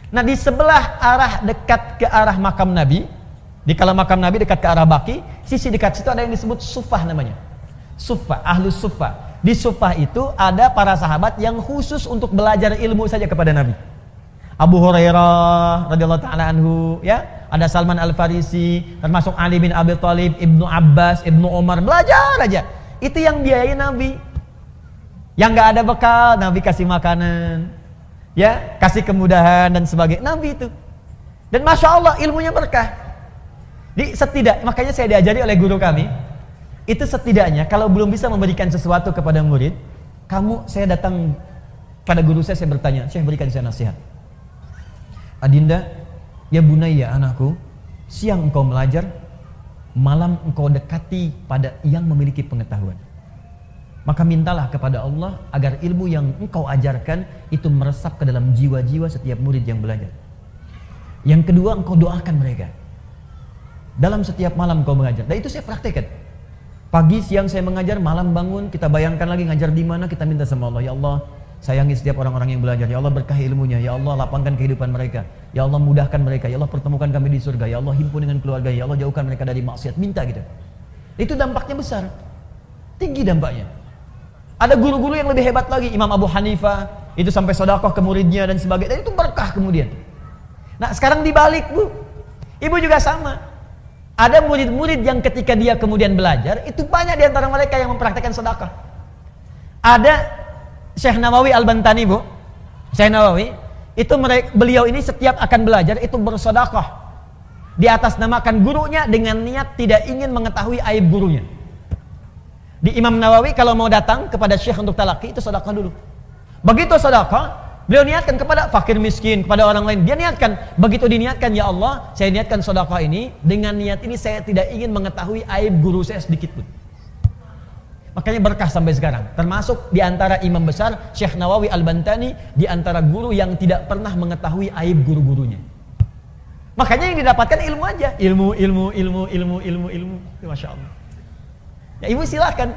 Nah, di sebelah arah dekat ke arah makam Nabi, Di kala makam Nabi dekat ke arah Baqi, sisi dekat situ ada yang disebut Suffah namanya. Suffah, Ahlus Suffah. Di Suffah itu ada para sahabat yang khusus untuk belajar ilmu saja kepada Nabi. Abu Hurairah radhiyallahu taala anhu, ya, ada Salman Al-Farisi, termasuk Ali bin Abi Thalib, Ibnu Abbas, Ibnu Umar, belajar aja. Itu yang biayai Nabi. Yang nggak ada bekal, Nabi kasih makanan, ya, kasih kemudahan dan sebagainya. Nabi itu. Dan masya Allah ilmunya berkah. Makanya saya diajari oleh guru kami, itu setidaknya kalau belum bisa memberikan sesuatu kepada murid, saya datang pada guru saya bertanya, Syekh berikan saya nasihat. Adinda, ya bunayya anakku, siang engkau belajar, malam engkau dekati pada yang memiliki pengetahuan. Maka mintalah kepada Allah agar ilmu yang engkau ajarkan itu meresap ke dalam jiwa-jiwa setiap murid yang belajar. Yang kedua, engkau doakan mereka. Dalam setiap malam engkau mengajar. Dan itu saya praktekkan. Pagi, siang saya mengajar, malam bangun, kita bayangkan lagi ngajar di mana, kita minta sama Allah, ya Allah, sayangi setiap orang-orang yang belajar. Ya Allah, berkahi ilmunya. Ya Allah, lapangkan kehidupan mereka. Ya Allah, mudahkan mereka. Ya Allah, pertemukan kami di surga. Ya Allah, himpun dengan keluarga. Ya Allah, jauhkan mereka dari maksiat. Minta gitu. Itu dampaknya besar. Tinggi dampaknya. Ada guru-guru yang lebih hebat lagi. Imam Abu Hanifah, itu sampai sedekah ke muridnya dan sebagainya. Dan itu berkah kemudian. Nah, sekarang dibalik, Bu. Ibu juga sama. Ada murid-murid yang ketika dia kemudian belajar, itu banyak di antara mereka yang mempraktikkan sedekah. Ada Syekh Nawawi Al-Bantani, Bu. Syekh Nawawi, beliau ini setiap akan belajar itu bersedekah di atas namakan gurunya dengan niat tidak ingin mengetahui aib gurunya. Di Imam Nawawi kalau mau datang kepada Syekh untuk talaqi itu sedekah dulu. Begitu sedekah, beliau niatkan kepada fakir miskin, kepada orang lain. Dia niatkan, begitu diniatkan, ya Allah, saya niatkan sedekah ini, dengan niat ini saya tidak ingin mengetahui aib guru saya sedikit pun. Makanya berkah sampai sekarang. Termasuk di antara imam besar Syekh Nawawi Al-Bantani, di antara guru yang tidak pernah mengetahui aib guru-gurunya. Makanya yang didapatkan ilmu aja, ilmu. Masya Allah. Ya ibu silakan.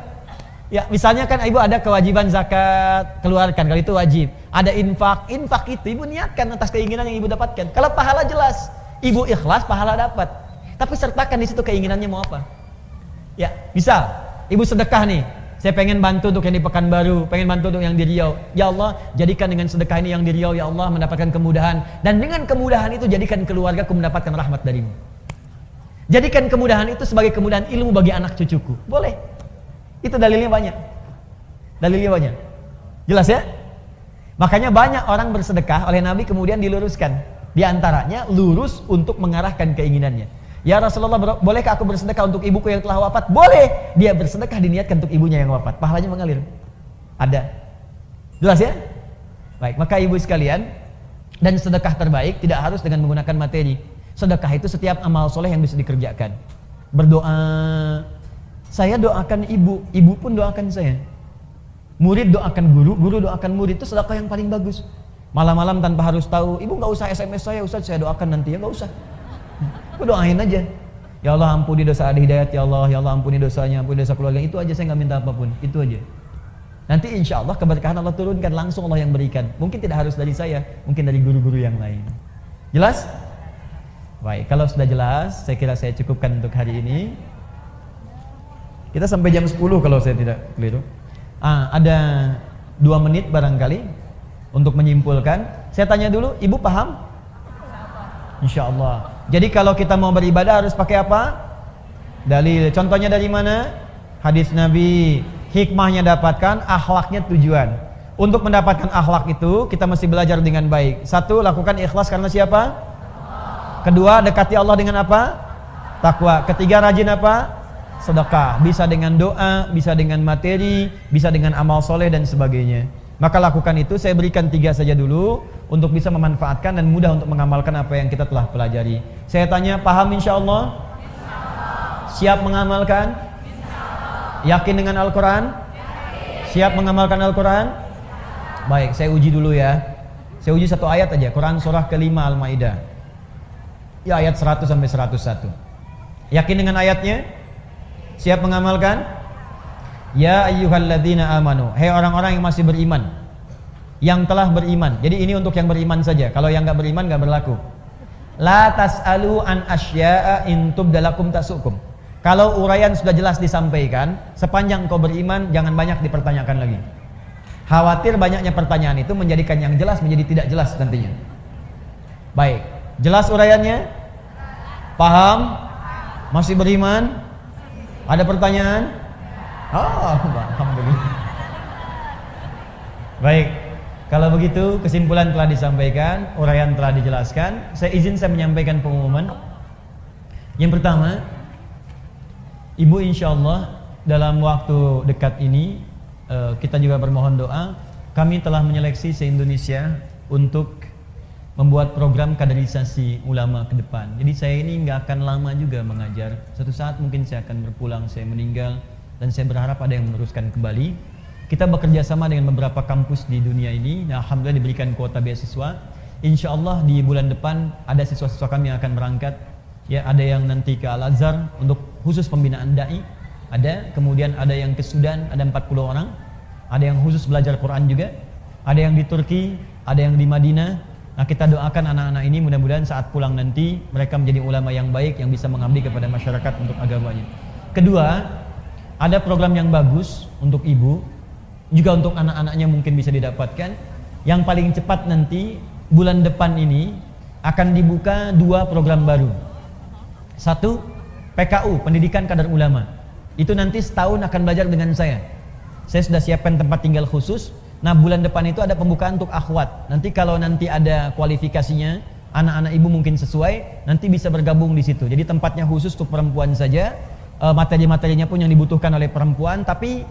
Ya misalnya kan ibu ada kewajiban zakat, keluarkan, kalau itu wajib. Ada infak itu ibu niatkan atas keinginan yang ibu dapatkan. Kalau pahala jelas, ibu ikhlas pahala dapat. Tapi sertakan di situ keinginannya mau apa. Ya, misal ibu sedekah nih, saya pengen bantu untuk yang di Pekanbaru, pengen bantu untuk yang di Riau. Ya Allah, jadikan dengan sedekah ini yang di Riau, ya Allah, mendapatkan kemudahan. Dan dengan kemudahan itu jadikan keluargaku mendapatkan rahmat darimu. Jadikan kemudahan itu sebagai kemudahan ilmu bagi anak cucuku. Boleh. Itu dalilnya banyak. Jelas ya? Makanya banyak orang bersedekah oleh Nabi kemudian diluruskan. Di antaranya lurus untuk mengarahkan keinginannya. Ya Rasulullah, bolehkah aku bersedekah untuk ibuku yang telah wafat? Boleh. Dia bersedekah diniatkan untuk ibunya yang wafat. Pahalanya mengalir. Ada. Jelas ya? Baik, maka ibu sekalian, dan sedekah terbaik tidak harus dengan menggunakan materi. Sedekah itu setiap amal soleh yang bisa dikerjakan. Berdoa, saya doakan ibu pun doakan saya. Murid doakan guru, guru doakan murid, itu sedekah yang paling bagus. Malam-malam tanpa harus tahu, ibu gak usah SMS saya, Ustaz saya doakan nanti, ya gak usah. Aku doain aja. Ya Allah ampuni dosa Adi Hidayat, ya Allah ampuni dosanya, ampuni dosa keluarga. Itu aja, saya gak minta apapun, itu aja. Nanti insya Allah keberkahan Allah turunkan, langsung Allah yang berikan. Mungkin tidak harus dari saya, mungkin dari guru-guru yang lain. Jelas? Baik, kalau sudah jelas, saya kira saya cukupkan untuk hari ini. Kita sampai jam 10 kalau saya tidak keliru. Ada 2 menit barangkali untuk menyimpulkan. Saya tanya dulu, ibu paham? Insya Allah. Jadi kalau kita mau beribadah harus pakai apa? Dalil. Contohnya dari mana? Hadis Nabi. Hikmahnya dapatkan, akhlaknya tujuan. Untuk mendapatkan akhlak itu kita mesti belajar dengan baik. 1, lakukan ikhlas karena siapa? 2, dekati Allah dengan apa? Takwa. 3, rajin apa? Sedekah. Bisa dengan doa, bisa dengan materi, bisa dengan amal soleh dan sebagainya. Maka lakukan itu. Saya berikan 3 saja dulu untuk bisa memanfaatkan dan mudah untuk mengamalkan apa yang kita telah pelajari. Saya tanya, paham insya Allah? Siap mengamalkan? Yakin dengan Al-Quran? Siap mengamalkan Al-Quran? Baik, saya uji dulu ya. Saya uji 1 ayat aja, Quran surah ke-5 Al-Maidah. Ya ayat 100 sampai 101. Yakin dengan ayatnya? Siap mengamalkan? Ya ayyuhalladzina amanu. Hei orang-orang yang masih beriman, yang telah beriman. Jadi ini untuk yang beriman saja. Kalau yang enggak beriman enggak berlaku. La tas'alu an asya'a in tubdalakum tasukum. Kalau uraian sudah jelas disampaikan, sepanjang kau beriman jangan banyak dipertanyakan lagi. Khawatir banyaknya pertanyaan itu menjadikan yang jelas menjadi tidak jelas nantinya. Baik, jelas uraiannya? Paham? Masih beriman? Ada pertanyaan? Oh, alhamdulillah. Baik, kalau begitu kesimpulan telah disampaikan, uraian telah dijelaskan. Saya menyampaikan pengumuman. Yang pertama, Ibu insyaallah dalam waktu dekat ini kita juga bermohon doa. Kami telah menyeleksi se-Indonesia untuk membuat program kaderisasi ulama ke depan. Jadi saya ini nggak akan lama juga mengajar. Suatu saat mungkin saya akan berpulang, saya meninggal, dan saya berharap ada yang meneruskan kembali. Kita bekerja sama dengan beberapa kampus di dunia ini. Nah, alhamdulillah diberikan kuota beasiswa. Insya Allah di bulan depan ada siswa-siswa kami yang akan berangkat. Ya, ada yang nanti ke Al-Azhar untuk khusus pembinaan dai. Ada, kemudian ada yang ke Sudan, ada 40 orang. Ada yang khusus belajar Quran juga. Ada yang di Turki, ada yang di Madinah. Nah, kita doakan anak-anak ini mudah-mudahan saat pulang nanti mereka menjadi ulama yang baik yang bisa mengabdi kepada masyarakat untuk agamanya. Kedua, ada program yang bagus untuk ibu, juga untuk anak-anaknya mungkin bisa didapatkan. Yang paling cepat nanti bulan depan ini akan dibuka 2 program baru. 1, PKU, Pendidikan Kadar Ulama. Itu nanti setahun akan belajar dengan saya. Saya sudah siapkan tempat tinggal khusus. Nah, bulan depan itu ada pembukaan untuk akhwat. Nanti kalau nanti ada kualifikasinya, anak-anak ibu mungkin sesuai, nanti bisa bergabung di situ. Jadi tempatnya khusus untuk perempuan saja, materi-materinya pun yang dibutuhkan oleh perempuan, tapi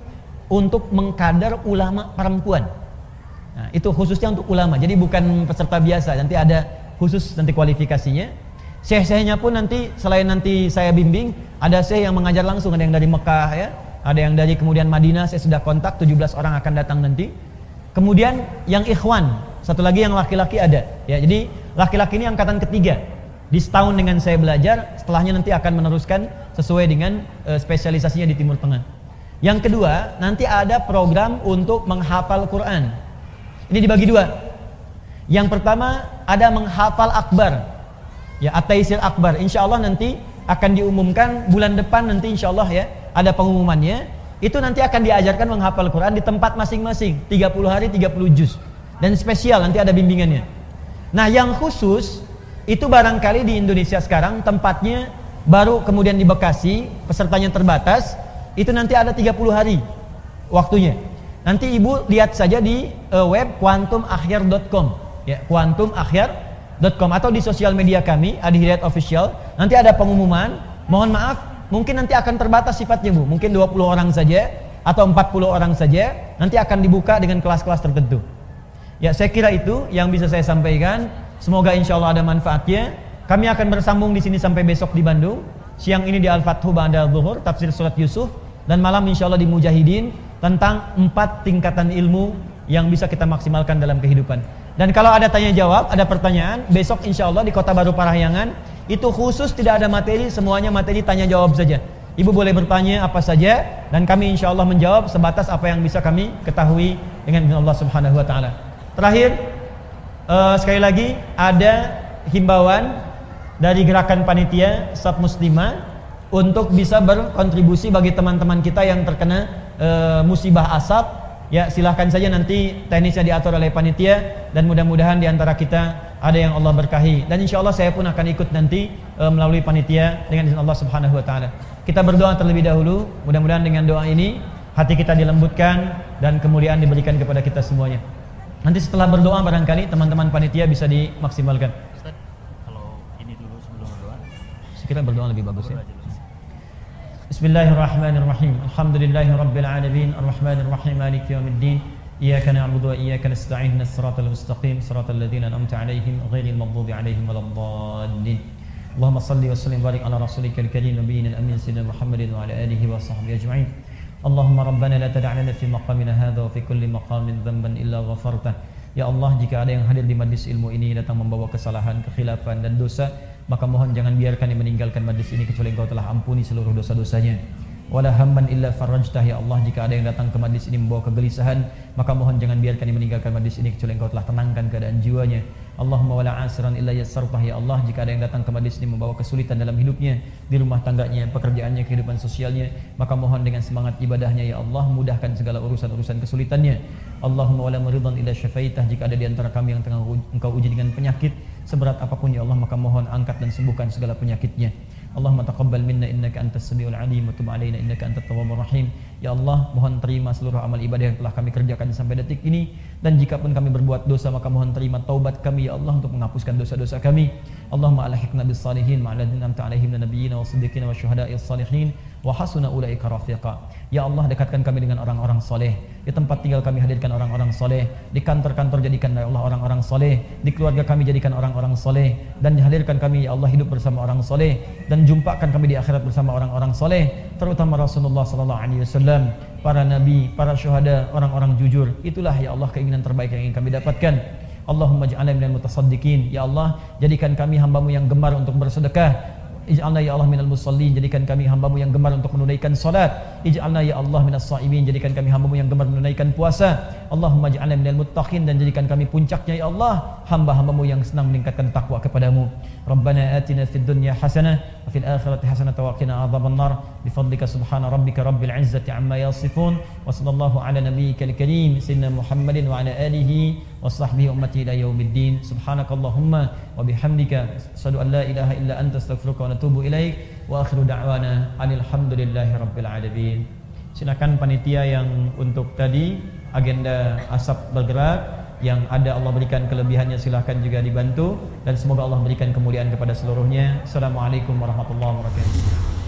untuk mengkader ulama perempuan. Nah, itu khususnya untuk ulama. Jadi bukan peserta biasa. Nanti ada khusus nanti kualifikasinya. Syekh-syekhnya pun nanti selain nanti saya bimbing, ada syekh yang mengajar langsung, ada yang dari Mekah ya, ada yang dari kemudian Madinah. Saya sudah kontak 17 orang akan datang nanti. Kemudian yang ikhwan, satu lagi yang laki-laki ada. Ya, jadi laki-laki ini angkatan ketiga. Di setahun dengan saya belajar, setelahnya nanti akan meneruskan sesuai dengan spesialisasinya di Timur Tengah. Yang kedua, nanti ada program untuk menghafal Quran. Ini dibagi 2. Yang pertama ada menghafal akbar. Ya, at-taisir akbar. Insyaallah nanti akan diumumkan bulan depan nanti insyaallah ya, ada pengumumannya. Itu nanti akan diajarkan menghafal Quran di tempat masing-masing, 30 hari 30 juz. Dan spesial nanti ada bimbingannya. Nah, yang khusus itu barangkali di Indonesia sekarang tempatnya baru, kemudian di Bekasi pesertanya terbatas. Itu nanti ada 30 hari waktunya. Nanti ibu lihat saja di web quantumakhir.com ya, quantumakhir.com atau di sosial media kami Adi Hidayat Official. Nanti ada pengumuman. Mohon maaf, mungkin nanti akan terbatas sifatnya Bu, mungkin 20 orang saja atau 40 orang saja. Nanti akan dibuka dengan kelas-kelas tertentu. Ya, saya kira itu yang bisa saya sampaikan. Semoga insya Allah ada manfaatnya. Kami akan bersambung di sini sampai besok di Bandung. Siang ini di Al-Fathu Ba'da Zuhur, tafsir surat Yusuf, dan malam insya Allah di Mujahidin tentang 4 tingkatan ilmu yang bisa kita maksimalkan dalam kehidupan. Dan kalau ada tanya jawab, ada pertanyaan, besok insya Allah di Kota Baru Parahyangan itu khusus tidak ada materi, semuanya materi tanya jawab saja. Ibu boleh bertanya apa saja dan kami insya Allah menjawab sebatas apa yang bisa kami ketahui dengan izin Allah Subhanahu Wa Taala. Terakhir, sekali lagi ada himbauan dari gerakan panitia Saf Muslimah untuk bisa berkontribusi bagi teman-teman kita yang terkena musibah asap. Ya, silahkan saja nanti teknisnya diatur oleh panitia dan mudah-mudahan di antara kita ada yang Allah berkahi. Dan insya Allah saya pun akan ikut nanti melalui panitia dengan izin Allah Subhanahu Wa Taala. Kita berdoa terlebih dahulu. Mudah-mudahan dengan doa ini hati kita dilembutkan dan kemuliaan diberikan kepada kita semuanya. Nanti setelah berdoa barangkali teman-teman panitia bisa dimaksimalkan. Ustaz, kalau ini dulu sebelum berdoa. Saya kira berdoa lebih bagus ya. Bismillahirrahmanirrahim. Alhamdulillahirabbil alamin, arrahmanir rahim, maliki yaumiddin. Iyyaka na'budu wa iyyaka nasta'in, shiratal mustaqim, shiratal ladzina an'amta 'alaihim ghairil maghdubi 'alaihim waladdallin. Allahumma shalli wa sallim barik ala rasulikal karim nabiyina al-amin sayyidina Muhammadin wa ala alihi wa sahbihi ajma'in. Allahumma rabbana la tada' lana fi maqamina hadha wa fi kulli maqamin dhanban illa ghafartah. Ya Allah, jika ada yang hadir di majlis ilmu ini datang membawa kesalahan, kekhilafan dan dosa, maka mohon jangan biarkan yang meninggalkan majlis ini kecuali Engkau telah ampuni seluruh dosa-dosanya. wala hamman illa farajtah. Ya Allah, jika ada yang datang ke majlis ini membawa kegelisahan, maka mohon jangan biarkan dia meninggalkan majlis ini kecuali Engkau telah tenangkan keadaan jiwanya. Allahumma wala asiran illa yassartah. Ya Allah, jika ada yang datang ke majlis ini membawa kesulitan dalam hidupnya, di rumah tangganya, pekerjaannya, kehidupan sosialnya, maka mohon dengan semangat ibadahnya ya Allah mudahkan segala urusan-urusan kesulitannya. Allahumma wala maridan illa syafaitah. Jika ada di antara kami yang tengah Engkau uji dengan penyakit seberat apapun ya Allah, maka mohon angkat dan sembuhkan segala penyakitnya. Allahumma taqabbal minna innaka antas samiul alim wa tub alaina innaka antat tawwabur rahim. Ya Allah, mohon terima seluruh amal ibadah yang telah kami kerjakan sampai detik ini, dan jika pun kami berbuat dosa maka mohon terima taubat kami ya Allah untuk menghapuskan dosa-dosa kami. Allahumma alhiqna bis salihin ma'alladina amta alaihim nabiyina wa siddiqina wa syuhada'i salihin wa hasuna ulaika rafiqa. Ya Allah, dekatkan kami dengan orang-orang soleh. Di tempat tinggal kami hadirkan orang-orang soleh. Di kantor-kantor jadikan ya Allah orang-orang soleh. Di keluarga kami jadikan orang-orang soleh. Dan hadirkan kami ya Allah hidup bersama orang soleh. Dan jumpakan kami di akhirat bersama orang-orang soleh. Terutama Rasulullah SAW, para nabi, para syuhada, orang-orang jujur. Itulah ya Allah keinginan terbaik yang ingin kami dapatkan. Allahumma ja'alna minal mutasaddiqin. Ya Allah, jadikan kami hamba-Mu yang gemar untuk bersedekah. Ij'alna ya Allah minal musallin, jadikan kami hamba-Mu yang gemar untuk menunaikan salat. Ij'alna ya Allah minas shaimin, jadikan kami hamba-Mu yang gemar menunaikan puasa. Allahumma ij'alna minal muttaqin, dan jadikan kami puncaknya ya Allah hamba-hamba-Mu yang senang meningkatkan takwa kepada-Mu. Rabbana atina fid dunya hasanah wa fil akhirati hasanah wa qina adzabannar. Bifadlika subhana rabbika rabbil izzati amma yasifun. Wa sallallahu ala nabiyyikal karim sayyidina Muhammadin wa ala alihi wa sahbihi ummati ila yaumiddin. Subhanakallahumma wa bihamdika asyhadu an la ilaha illa anta astaghfiruka wa atubu ilaik. Wa akhiru da'wana alhamdulillahi rabbil alamin. Silakan panitia yang untuk tadi agenda asap bergerak yang ada Allah berikan kelebihannya, silahkan juga dibantu, dan semoga Allah berikan kemuliaan kepada seluruhnya. Assalamualaikum warahmatullahi wabarakatuh.